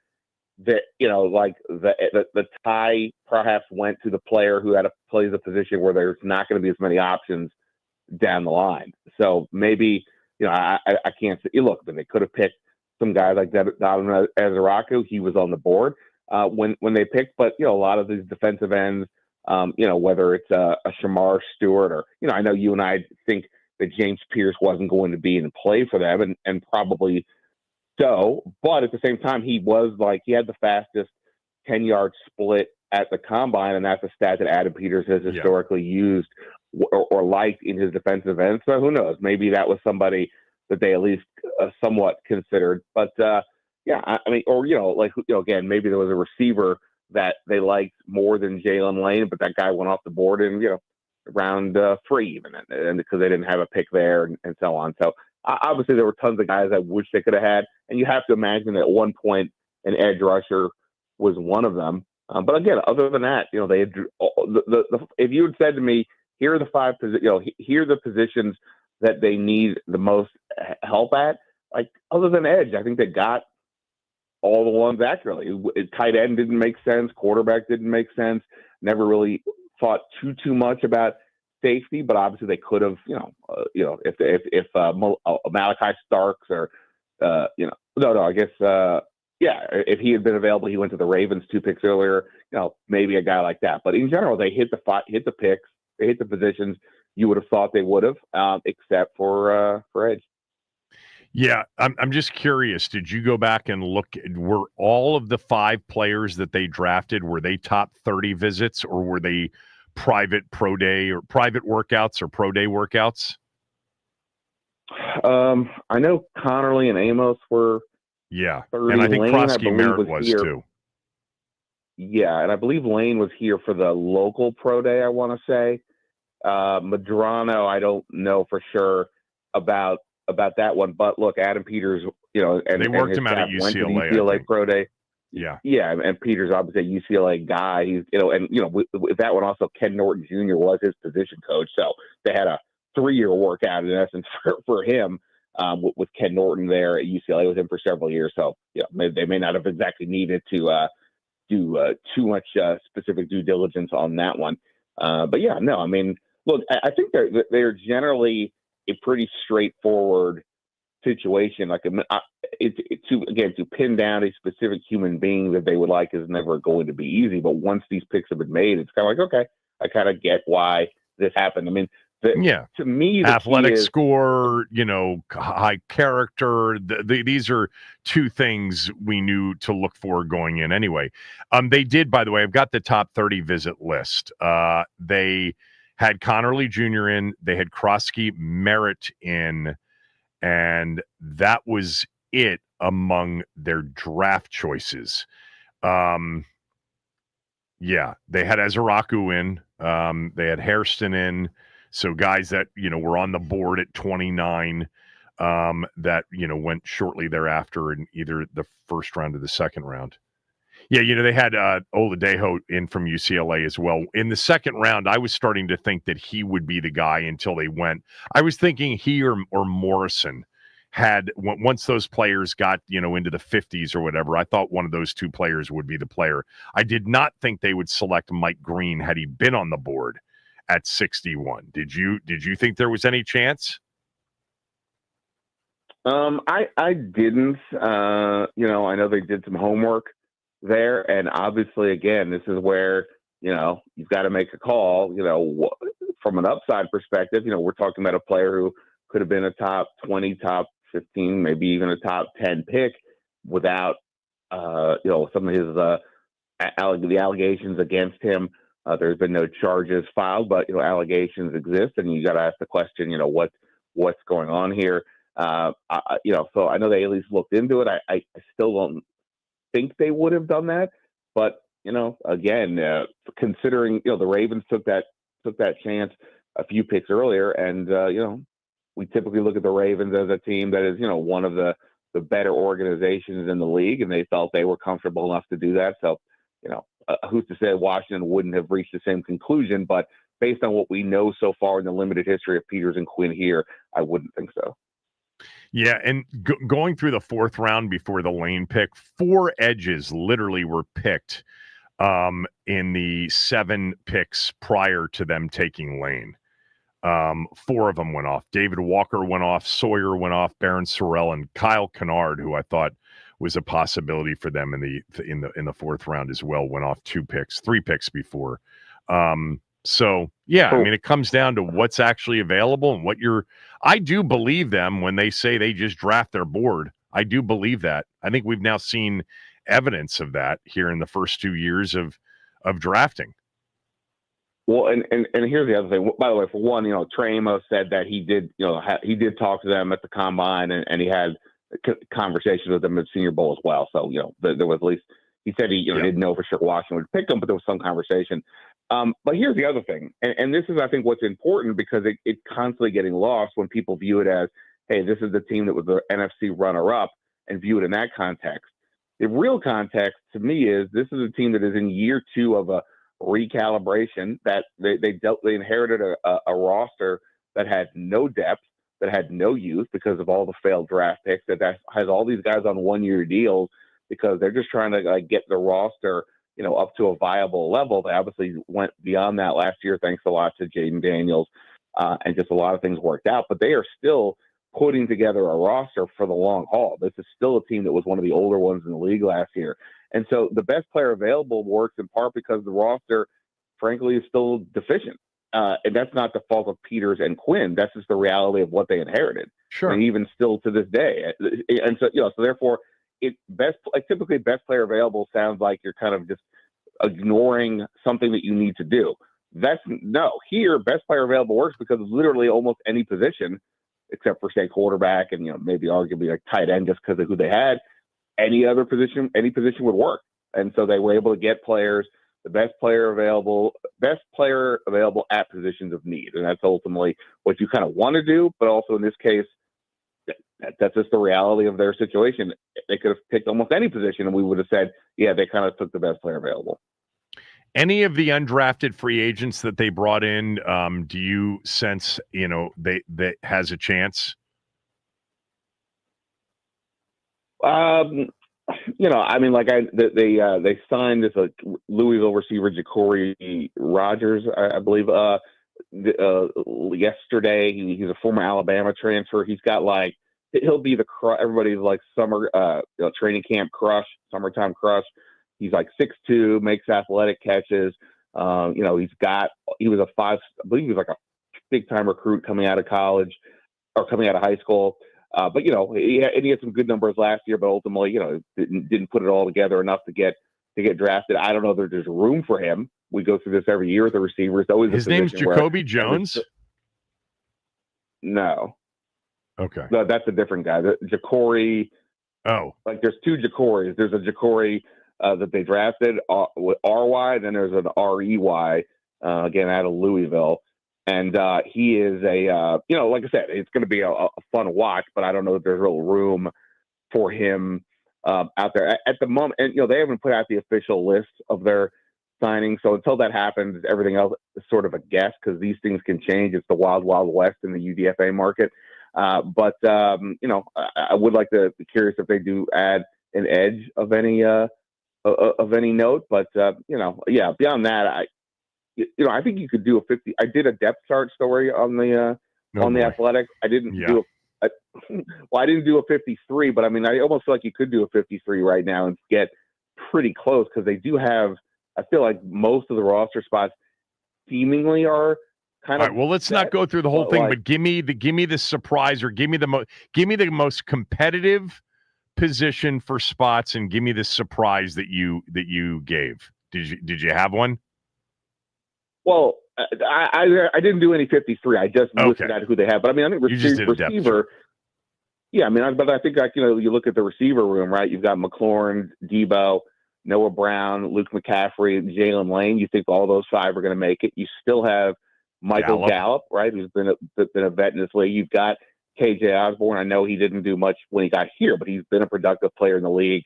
that, like the tie perhaps went to the player who had to play the position where there's not going to be as many options down the line. So maybe, I can't say, look, then they could have picked some guys like Donovan Ezeraku. He was on the board when they picked, but a lot of these defensive ends, whether it's a Shamar Stewart or I know you and I think that James Pierce wasn't going to be in play for them, and probably so. But at the same time, he had the fastest 10-yard split at the combine, and that's a stat that Adam Peters has historically used or liked in his defensive end. So who knows? Maybe that was somebody that they at least somewhat considered. But again, maybe there was a receiver that they liked more than Jalen Lane, but that guy went off the board in round 3 even, and because they didn't have a pick there and so on. So obviously there were tons of guys I wish they could have had, and you have to imagine that at one point an edge rusher was one of them. But again, other than that, they had if you had said to me, here are the five here are the positions that they need the most help at, like other than edge, I think they got all the ones accurately. Tight end didn't make sense. Quarterback didn't make sense. Never really thought too much about safety, but obviously they could have, if Malachi Starks or, I guess, if he had been available, he went to the Ravens 2 picks earlier, maybe a guy like that. But in general, they hit the picks, they hit the positions you would have thought they would have, except for edge. Yeah, I'm just curious. Did you go back and look? Were all of the 5 players that they drafted, were they top 30 visits, or were they private pro day or private workouts or pro day workouts? I know Connerly and Amos were. Yeah, 30. and I think Lane, Krosky Merritt was too. Yeah, and I believe Lane was here for the local pro day, I want to say. Madrano, I don't know for sure about that one, but look, Adam Peters, and they worked and him out at went to the UCLA. UCLA pro day. Yeah, and Peters obviously a UCLA guy. He's with that one also, Ken Norton Jr. was his position coach, so they had a 3-year workout in essence for him. With Ken Norton there at UCLA with him for several years, so they may not have exactly needed to do too much specific due diligence on that one. But yeah, no, I mean, look, I think they're generally a pretty straightforward situation. Like to pin down a specific human being that they would like is never going to be easy. But once these picks have been made, it's kind of like, okay, I kind of get why this happened. I mean, to me, the athletic score, high character. These are 2 things we knew to look for going in anyway. They did, by the way, I've got the top 30 visit list. They had Connerly Jr. in, they had Krosky Merritt in, and that was it among their draft choices. They had Ezeraku in, they had Hairston in. So guys that, were on the board at 29 that, went shortly thereafter in either the first round or the second round. Yeah, they had Oladejo in from UCLA as well. In the second round, I was starting to think that he would be the guy until they went. I was thinking he or Morrison had, once those players got, into the 50s or whatever, I thought one of those 2 players would be the player. I did not think they would select Mike Green had he been on the board at 61. Did you think there was any chance? I didn't. I know they did some homework there, and obviously, again, this is where you've got to make a call. From an upside perspective, we're talking about a player who could have been a top 20, top 15, maybe even a top 10 pick without some of his the allegations against him. There's been no charges filed, but allegations exist, and you got to ask the question, what's going on here? So I know they at least looked into it. I still don't think they would have done that, but again, considering the Ravens took that chance a few picks earlier, and we typically look at the Ravens as a team that is one of the better organizations in the league, and they felt they were comfortable enough to do that. So who's to say Washington wouldn't have reached the same conclusion? But based on what we know so far in the limited history of Peters and Quinn here, I wouldn't think so. Yeah, and going through the 4th round before the Lane pick, 4 edges literally were picked in the 7 picks prior to them taking Lane. 4 of them went off. David Walker went off, Sawyer went off, Baron Sorrell, and Kyle Kennard, who I thought was a possibility for them in the 4th round as well, went off 3 picks before. So yeah, I mean, it comes down to what's actually available and I do believe them when they say they just draft their board. I do believe that. I think we've now seen evidence of that here in the first 2 years of drafting. Well, and here's the other thing. By the way, for one, Trey Amos said that he did talk to them at the combine, and he had conversations with them at Senior Bowl as well. So there was at least, he said he didn't know for sure Washington would pick them, but there was some conversation. But here's the other thing, and this is, I think, what's important because it's constantly getting lost when people view it as, hey, this is the team that was the NFC runner-up and view it in that context. The real context to me is this is a team that is in year 2 of a recalibration, that they inherited a roster that had no depth, that had no youth because of all the failed draft picks, that has all these guys on 1-year deals because they're just trying to get the roster, up to a viable level. They obviously went beyond that last year, thanks a lot to Jaden Daniels, and just a lot of things worked out. But they are still putting together a roster for the long haul. This is still a team that was one of the older ones in the league last year. And so the best player available works in part because the roster, frankly, is still deficient. And that's not the fault of Peters and Quinn. That's just the reality of what they inherited. Sure. And even still to this day. And so, so therefore, typically best player available sounds like you're kind of just ignoring something that you need to do. Here, best player available works because literally almost any position, except for say quarterback and maybe arguably like tight end just because of who they had, any position would work. And so they were able to get players, the best player available at positions of need. And that's ultimately what you kind of want to do, but also in this case, that's just the reality of their situation. They could have picked almost any position and we would have said, yeah, they kind of took the best player available. Any of the undrafted free agents that they brought in, do you sense, they has a chance? They signed this Louisville receiver Ja'Cory Rogers, I believe, yesterday. He's a former Alabama transfer. He's got he'll be everybody's summer training camp crush, summertime crush. He's 6'2", makes athletic catches. He was I believe he was a big time recruit coming out of college or coming out of high school. But he had some good numbers last year, but ultimately, didn't put it all together enough to get drafted. I don't know that there's room for him. We go through this every year with the receivers. Always his name's Jacoby Jones. No. Okay. No, that's a different guy. Ja'Cory. Oh. There's 2 Ja'Corys. There's a Ja'Cory that they drafted with RY, then there's an REY, again, out of Louisville. And he is like I said, it's going to be a fun watch, but I don't know if there's real room for him out there at the moment. And, they haven't put out the official list of their signings. So until that happens, everything else is sort of a guess because these things can change. It's the wild, wild west in the UDFA market. But I would like to be curious if they do add an edge of any note. But, beyond that, I think you could do a 50. I did a depth chart story on the Athletic. I didn't do I didn't do a 53, but I mean, I almost feel like you could do a 53 right now and get pretty close because they do have. I feel like most of the roster spots seemingly are kind of. All right, well, let's not go through the whole thing, but give me the surprise or give me the most competitive position for spots and give me the surprise that you gave. Did you have one? Well, I didn't do any 53. I just listed out who they have. But I mean, I think receiver. Yeah, I mean, but I think you look at the receiver room, right? You've got McLaurin, Debo, Noah Brown, Luke McCaffrey, Jalen Lane. You think all those 5 are going to make it? You still have Michael Gallup, right? Who's been a vet in this league. You've got KJ Osborne. I know he didn't do much when he got here, but he's been a productive player in the league.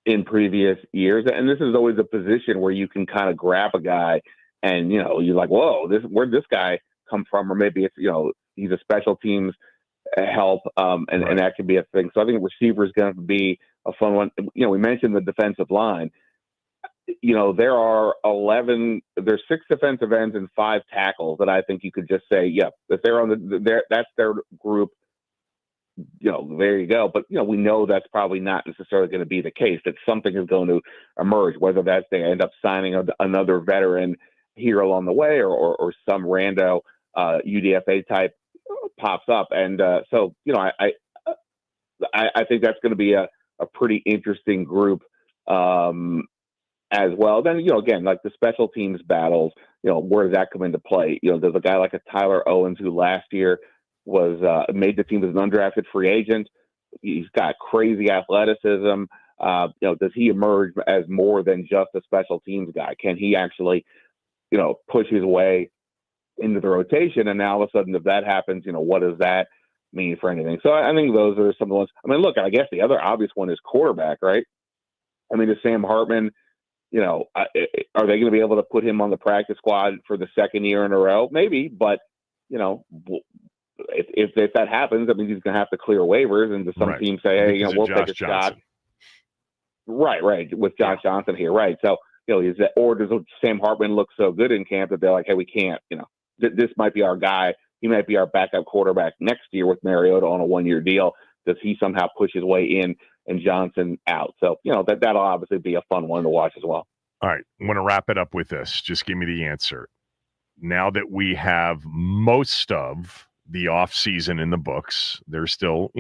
In previous years. And this is always a position where you can kind of grab a guy and, you're like, whoa, where'd this guy come from? Or maybe it's, he's a special teams help. And that could be a thing. So I think receiver is going to be a fun one. We mentioned the defensive line. There are 6 defensive ends and 5 tackles that I think you could just say, if they're on that's their group. There you go. But, we know that's probably not necessarily going to be the case, that something is going to emerge, whether that's they end up signing another veteran here along the way or some rando UDFA type pops up. And so, I think that's going to be a pretty interesting group as well. Then, again, like the special teams battles, where does that come into play? There's a guy like a Tyler Owens who last year was made the team as an undrafted free agent. He's got crazy athleticism. Does he emerge as more than just a special teams guy? Can he actually, push his way into the rotation? And now all of a sudden, if that happens, what does that mean for anything. So I think those are some of the ones. I mean, look, I guess the other obvious one is quarterback, right? I mean, is Sam Hartman, are they going to be able to put him on the practice squad for the second year in a row? Maybe, but, if that happens, I mean, he's going to have to clear waivers, and some teams say, hey, we'll take a shot. Right, with Josh Johnson here, right? So, is that, or does Sam Hartman look so good in camp that they're like, hey, we can't, this might be our guy. He might be our backup quarterback next year with Mariota on a 1-year deal. Does he somehow push his way in and Johnson out? So, that'll obviously be a fun one to watch as well. All right. I want to wrap it up with this. Just give me the answer. Now that we have most of the offseason in the books, there's still,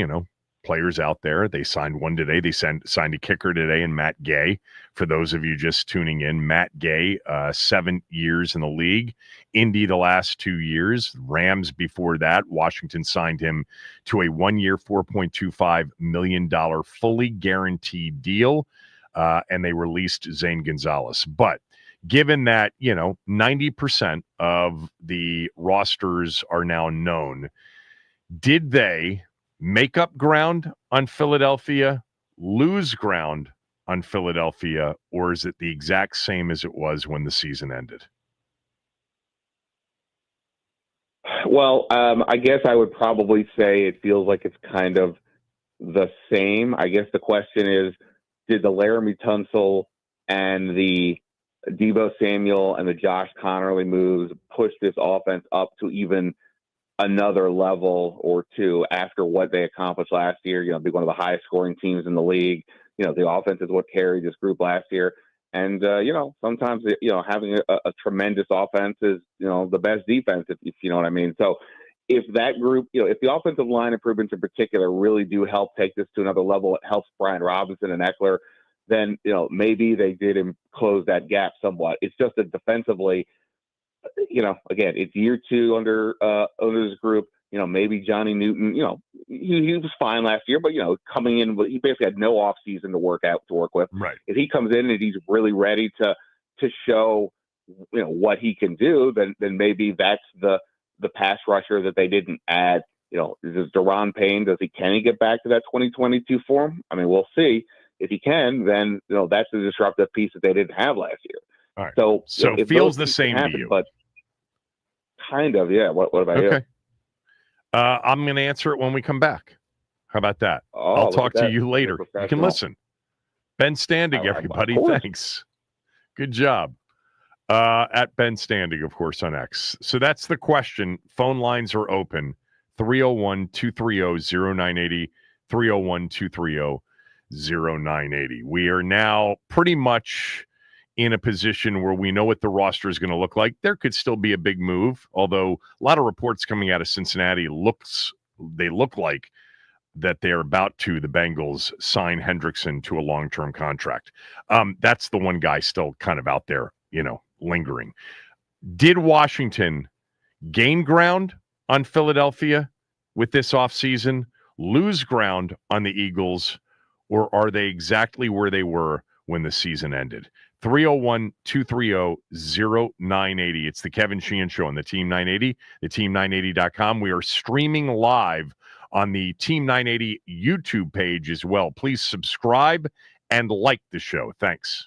players out there. They signed one today. They signed a kicker today in Matt Gay. For those of you just tuning in, Matt Gay, 7 years in the league. Indy the last 2 years. Rams before that. Washington signed him to a 1-year, $4.25 million fully guaranteed deal. And they released Zane Gonzalez. But given that, 90% of the rosters are now known, did they make up ground on Philadelphia, lose ground on Philadelphia, or is it the exact same as it was when the season ended? Well, I guess I would probably say it feels like it's kind of the same. I guess the question is, did the Laramie Tunsil and the Deebo Samuel and the Josh Connerly moves push this offense up to even another level or two after what they accomplished last year? Be one of the highest scoring teams in the league. The offense is what carried this group last year. And, sometimes, having a tremendous offense is, the best defense, if you know what I mean. So if that group, if the offensive line improvements in particular really do help take this to another level, it helps Brian Robinson and Eckler, then, maybe they did close that gap somewhat. It's just that defensively, again, it's year 2 under this group. Maybe Johnny Newton, he was fine last year, but, coming in, he basically had no off season to work with. Right. If he comes in and he's really ready to show, what he can do, then maybe that's the pass rusher that they didn't add. Is Daron Payne, can he get back to that 2022 form? I mean, we'll see. If he can, then, that's the disruptive piece that they didn't have last year. All right. So it feels the same to you. But kind of, yeah. What about you? I'm going to answer it when we come back. How about that? I'll talk to you later. You can listen. Ben Standing, everybody. Thanks. Good job. At Ben Standing, of course, on X. So that's the question. Phone lines are open. 301-230-0980. 301-230-0980. We are now pretty much in a position where we know what the roster is going to look like. There could still be a big move, although a lot of reports coming out of Cincinnati look like that they're about to, the Bengals, sign Hendrickson to a long-term contract. That's the one guy still kind of out there, lingering. Did Washington gain ground on Philadelphia with this offseason, lose ground on the Eagles, or are they exactly where they were when the season ended? 301-230-0980. It's the Kevin Sheehan Show on the Team 980, the team980.com. We are streaming live on the Team 980 YouTube page as well. Please subscribe and like the show. Thanks.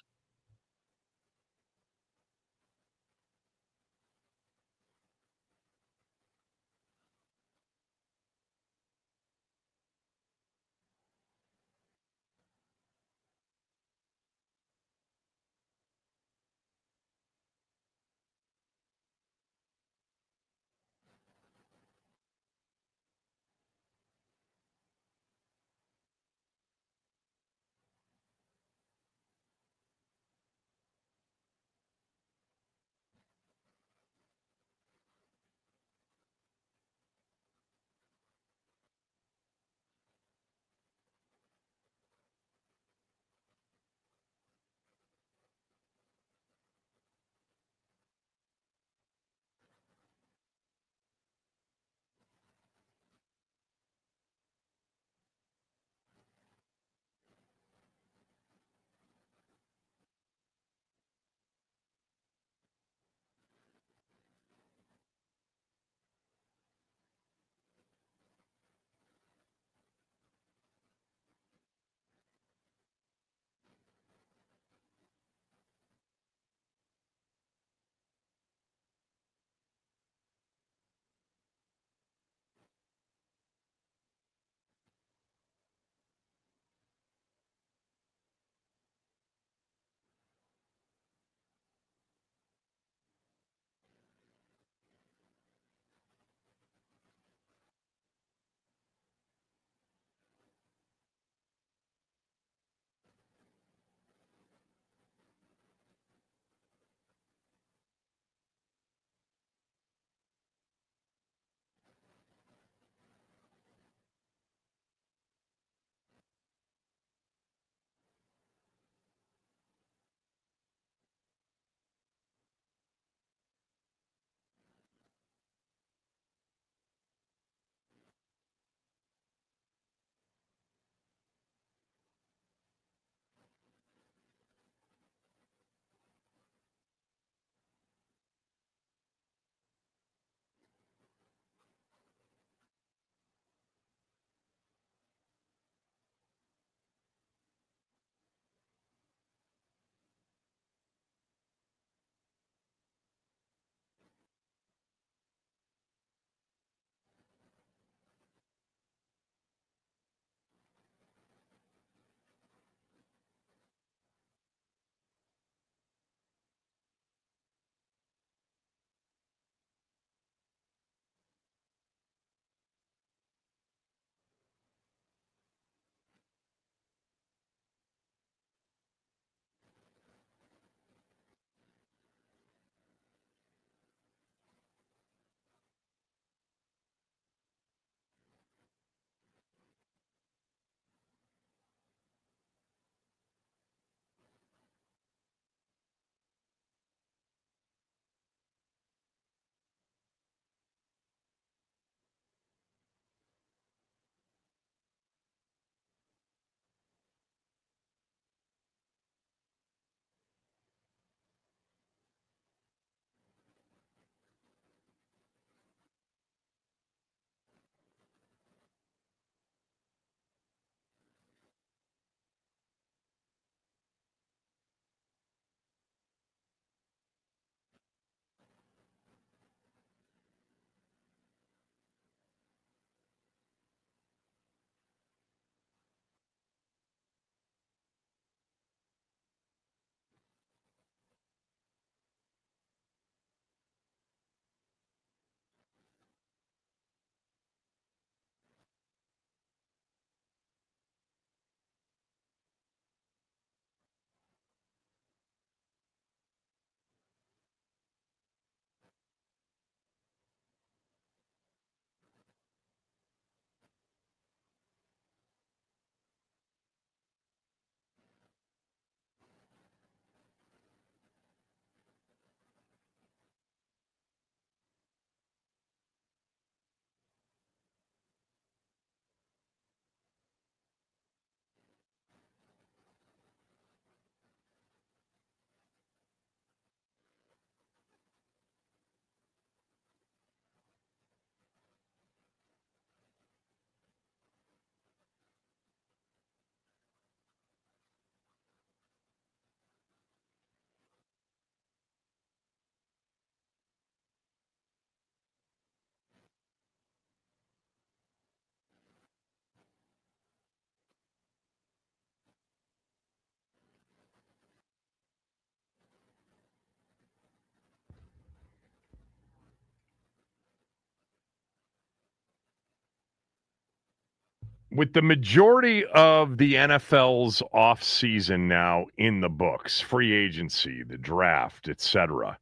with the majority of the NFL's offseason now in the books, free agency, the draft, etc.,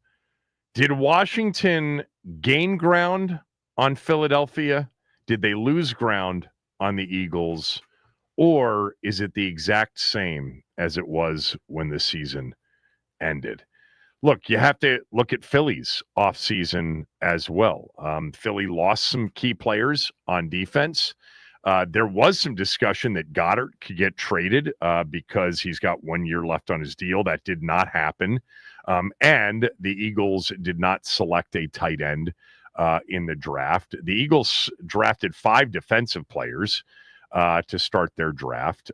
did Washington gain ground on Philadelphia? Did they lose ground on the Eagles? Or is it the exact same as it was when the season ended? Look, you have to look at Philly's offseason as well. Philly lost some key players on defense. There was some discussion that Goddard could get traded because he's got 1 year left on his deal. That did not happen. And the Eagles did not select a tight end in the draft. The Eagles drafted 5 defensive players to start their draft,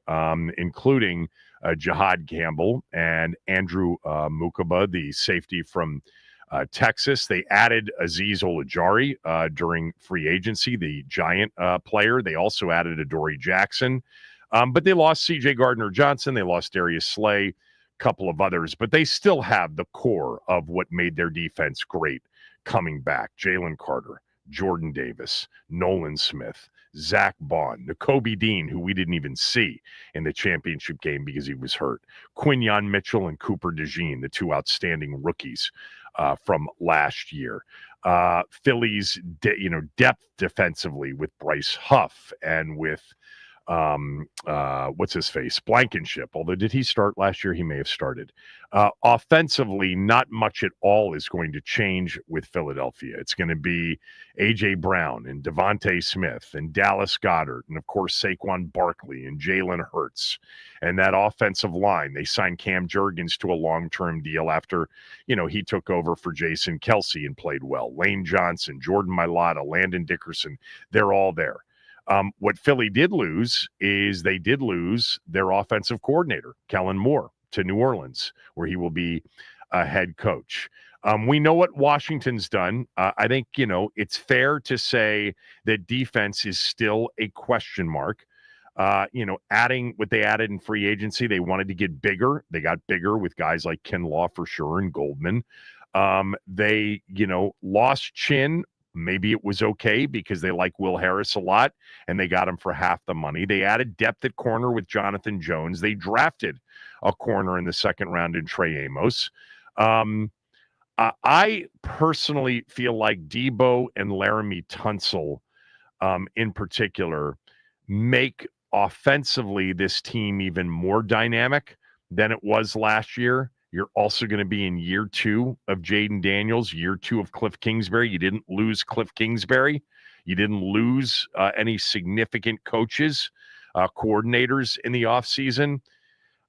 including Jihad Campbell and Andrew Mukaba, the safety from Texas. They added Azeez Olajari during free agency, the Giant player. They also added Adoree Jackson. But they lost C.J. Gardner-Johnson. They lost Darius Slay, a couple of others. But they still have the core of what made their defense great coming back. Jalen Carter, Jordan Davis, Nolan Smith, Zach Bond, Nakobe Dean, who we didn't even see in the championship game because he was hurt, Quinyon Mitchell and Cooper DeJean, the 2 outstanding rookies from last year. Philly's depth defensively with Bryce Huff and with what's his face, Blankenship. Although did he start last year? He may have started. Offensively, not much at all is going to change with Philadelphia. It's going to be A.J. Brown and Devontae Smith and Dallas Goedert and, of course, Saquon Barkley and Jalen Hurts. And that offensive line, they signed Cam Jurgens to a long-term deal after, he took over for Jason Kelsey and played well. Lane Johnson, Jordan Mailata, Landon Dickerson, they're all there. What Philly did lose is they did lose their offensive coordinator, Kellen Moore, to New Orleans, where he will be a head coach. We know what Washington's done. I think, it's fair to say that defense is still a question mark. Adding what they added in free agency, they wanted to get bigger. They got bigger with guys like Kinlaw for sure and Goldman. They, lost Chin. Maybe it was okay because they like Will Harris a lot and they got him for half the money. They added depth at corner with Jonathan Jones. They drafted a corner in the second round in Trey Amos. I personally feel like Debo and Laramie Tunsil in particular make offensively this team even more dynamic than it was last year. You're also going to be in year 2 of Jaden Daniels, year 2 of Cliff Kingsbury. You didn't lose Cliff Kingsbury. You didn't lose any significant coaches, coordinators in the offseason.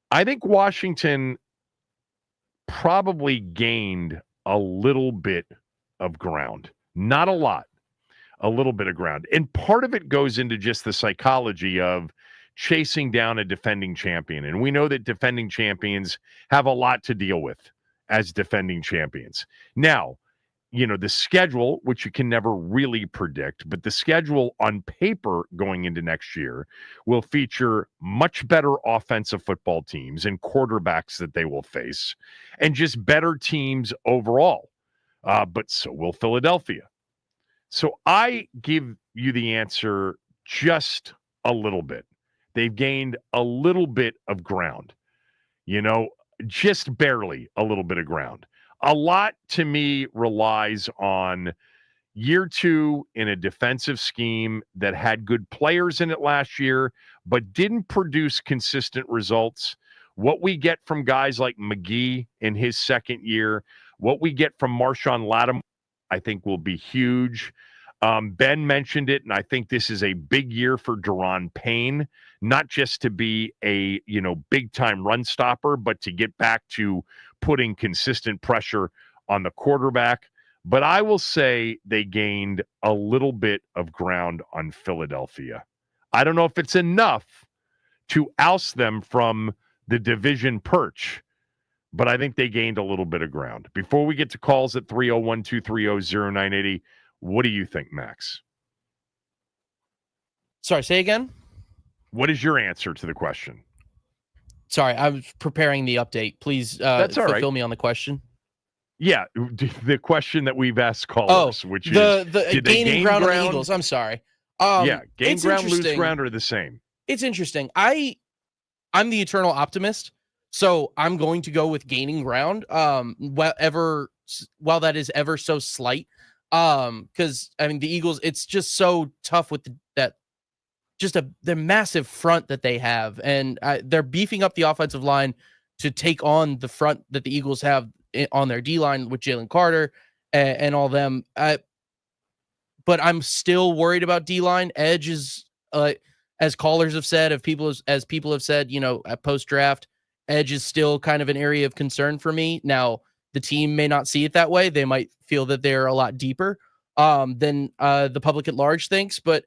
I think Washington probably gained a little bit of ground. Not a lot, a little bit of ground. And part of it goes into just the psychology of chasing down a defending champion. And we know that defending champions have a lot to deal with as defending champions. Now, the schedule, which you can never really predict, but the schedule on paper going into next year will feature much better offensive football teams and quarterbacks that they will face and just better teams overall. But so will Philadelphia. So I give you the answer just a little bit. They've gained a little bit of ground, just barely a little bit of ground. A lot to me relies on year 2 in a defensive scheme that had good players in it last year, but didn't produce consistent results. What we get from guys like McGee in his second year, what we get from Marshawn Lattimore, I think will be huge. Ben mentioned it, and I think this is a big year for Daron Payne, not just to be a, big-time run stopper, but to get back to putting consistent pressure on the quarterback. But I will say they gained a little bit of ground on Philadelphia. I don't know if it's enough to oust them from the division perch, but I think they gained a little bit of ground. Before we get to calls at 301-230-0980, what do you think, Max? Sorry, say again? What is your answer to the question? Sorry, I was preparing the update. Please That's all right. fulfill me on the question. Yeah, the question that we've asked callers, which is the gaining ground on the Eagles. I'm sorry. gain it's ground, lose interesting. ground are the same. It's interesting. I'm the eternal optimist, so I'm going to go with gaining ground. While that is ever so slight, because I mean the Eagles, it's just so tough with the massive front that they have, and they're beefing up the offensive line to take on the front that the Eagles have on their D line with Jalen Carter and all them. But I'm still worried about D line. Edge is, as callers have said, as people have said, at post draft, edge is still kind of an area of concern for me. Now, the team may not see it that way. They might feel that they're a lot deeper than the public at large thinks. But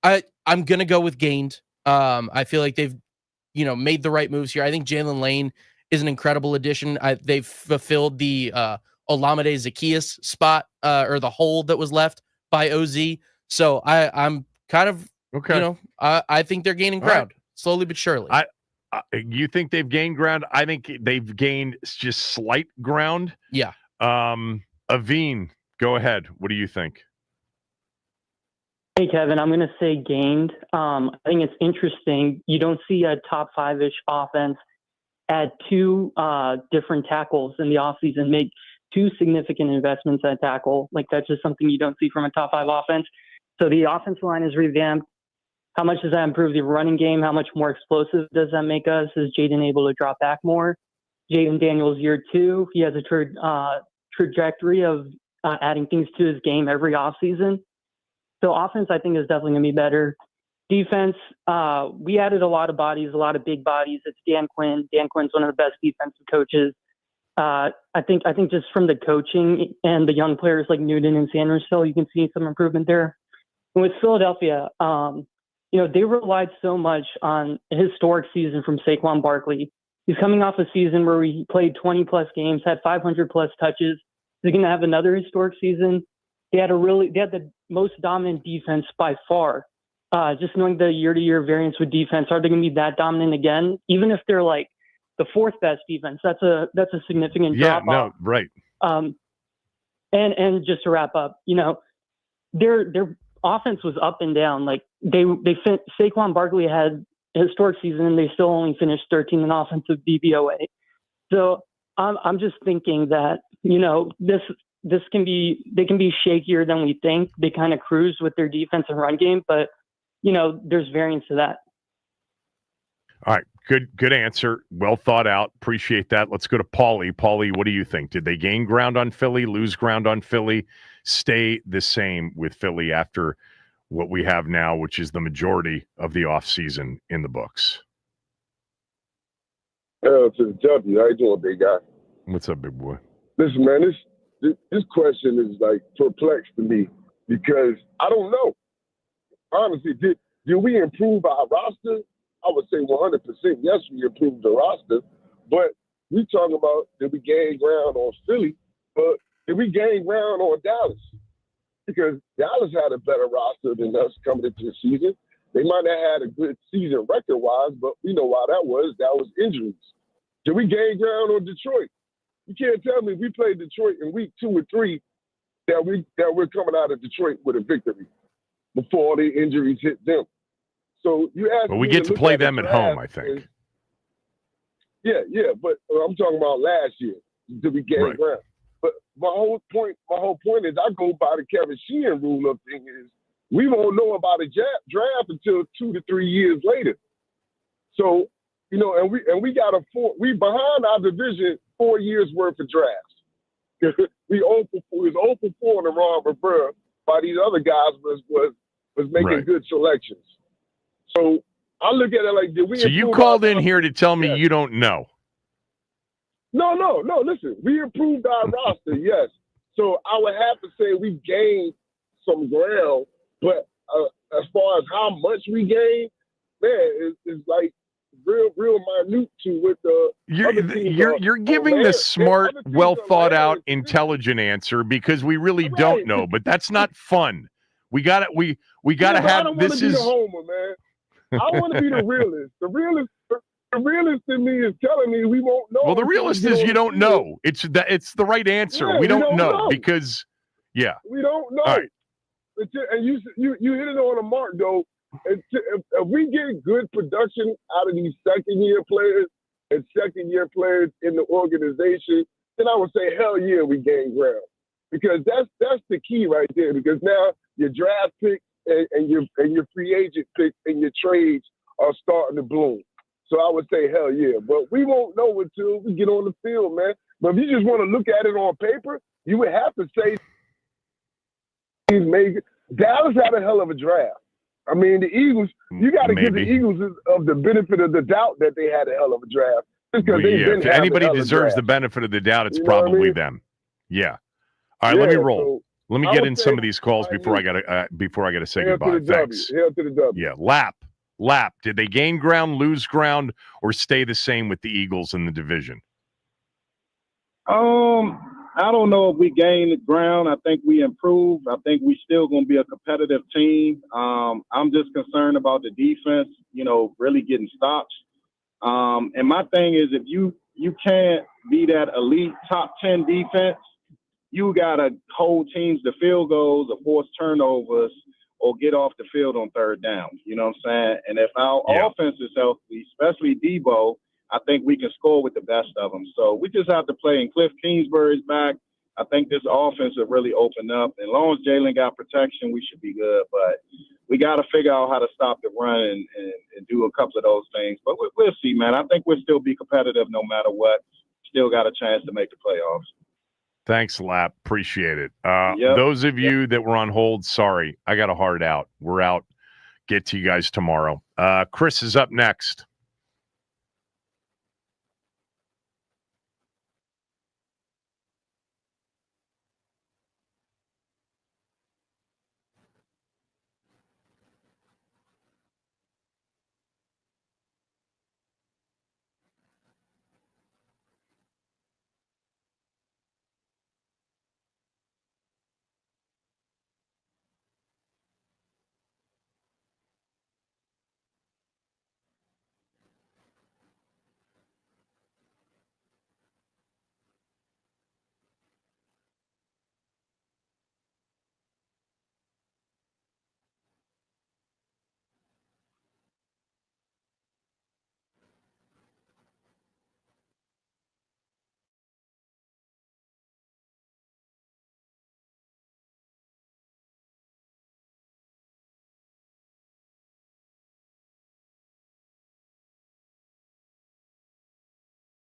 I'm gonna go with gained. I feel like they've, made the right moves here. I think Jalen Lane is an incredible addition. They've fulfilled the Olamide Zaccheaus spot or the hole that was left by OZ. So I'm kind of, Okay. I think they're gaining ground slowly but surely. You think they've gained ground? I think they've gained just slight ground. Yeah. Aveen, go ahead. What do you think? Hey, Kevin, I'm going to say gained. I think it's interesting. You don't see a top five-ish offense add two different tackles in the offseason, make two significant investments at tackle. Like, that's just something you don't see from a top five offense. So the offensive line is revamped. How much does that improve the running game? How much more explosive does that make us? Is Jaden able to drop back more? Jaden Daniels year 2, he has a trajectory of adding things to his game every offseason. So offense, I think, is definitely going to be better. Defense, we added a lot of bodies, a lot of big bodies. It's Dan Quinn. Dan Quinn's one of the best defensive coaches. I think just from the coaching and the young players like Newton and Sandersville, you can see some improvement there. And with Philadelphia, they relied so much on a historic season from Saquon Barkley. He's coming off a season where he played 20-plus games, had 500-plus touches. He's going to have another historic season. They had the most dominant defense by far. Just knowing the year-to-year variance with defense, are they going to be that dominant again? Even if they're like the fourth best defense, that's a significant drop off. Right. And just to wrap up, their offense was up and down. Like Saquon Barkley had a historic season, and they still only finished 13 in offensive DVOA. So I'm just thinking that they can be shakier than we think. They kind of cruise with their defense and run game, but there's variance to that. All right. Good answer. Well thought out. Appreciate that. Let's go to Paulie. Paulie, what do you think? Did they gain ground on Philly, lose ground on Philly, stay the same with Philly after what we have now, which is the majority of the offseason in the books? To the W. How you doing, big guy? What's up, big boy? Listen, man, this question is like perplexed to me because I don't know. Honestly, did we improve our roster? I would say 100% yes, we improved the roster. But we talking about did we gain ground on Philly, but did we gain ground on Dallas? Because Dallas had a better roster than us coming into the season. They might not have had a good season record-wise, but we know why that was. That was injuries. Did we gain ground on Detroit? You can't tell me we played Detroit in week 2 or 3 that we're coming out of Detroit with a victory before all the injuries hit them. So you ask. Well, we get to play them at home, I think. Yeah, but I'm talking about last year. Did we gain ground? But my whole point is I go by the Kevin Sheehan rule of thing is we won't know about a draft until 2 to 3 years later. So, and we got we behind our division 4 years worth of drafts. we was 0 for 4 in the wrong reverse by these other guys was making good selections. So I look at it like, did we? So you called in here to tell me you don't know. No. Listen, we improved our roster, yes. So I would have to say we gained some ground, but as far as how much we gained, man, it's like real minute to what the you're giving the smart, well thought out, intelligent answer because we really don't know, but that's not fun. We gotta have I don't this be is the homer, man. I want to be the realist. The realist in me is telling me we won't know. Well, the realist is you don't know. It's the right answer. Yeah, we don't know because we don't know. All right. and you hit it on the mark though. If we get good production out of these second-year players and second-year players in the organization, then I would say, hell yeah, we gain ground. Because that's the key right there. Because now your draft picks and your free agent picks and your trades are starting to bloom. So I would say, hell yeah. But we won't know until we get on the field, man. But if you just want to look at it on paper, you would have to say Dallas had a hell of a draft. I mean, the Eagles, you got to give the Eagles of the benefit of the doubt that they had a hell of a draft. If anybody deserves the benefit of the doubt, it's probably them. Yeah. All right, let me roll. Let me get in some of these calls before I gotta say goodbye. Thanks. Hell to the W. Yeah, Lap. Did they gain ground, lose ground, or stay the same with the Eagles in the division? I don't know if we gained ground. I think we improved. I think we still going to be a competitive team. I'm just concerned about the defense, really getting stops. And my thing is, if you can't be that elite top 10 defense, you got to hold teams to field goals or force turnovers or get off the field on third down. You know what I'm saying? And if our offense is healthy, especially Debo, I think we can score with the best of them. So we just have to play. And Cliff Kingsbury's back. I think this offense will really open up. And as long as Jalen got protection, we should be good. But we got to figure out how to stop the run and do a couple of those things. But we'll see, man. I think we'll still be competitive no matter what. Still got a chance to make the playoffs. Thanks, Lap. Appreciate it. Those of you that were on hold, sorry. I got a hard out. We're out. Get to you guys tomorrow. Chris is up next.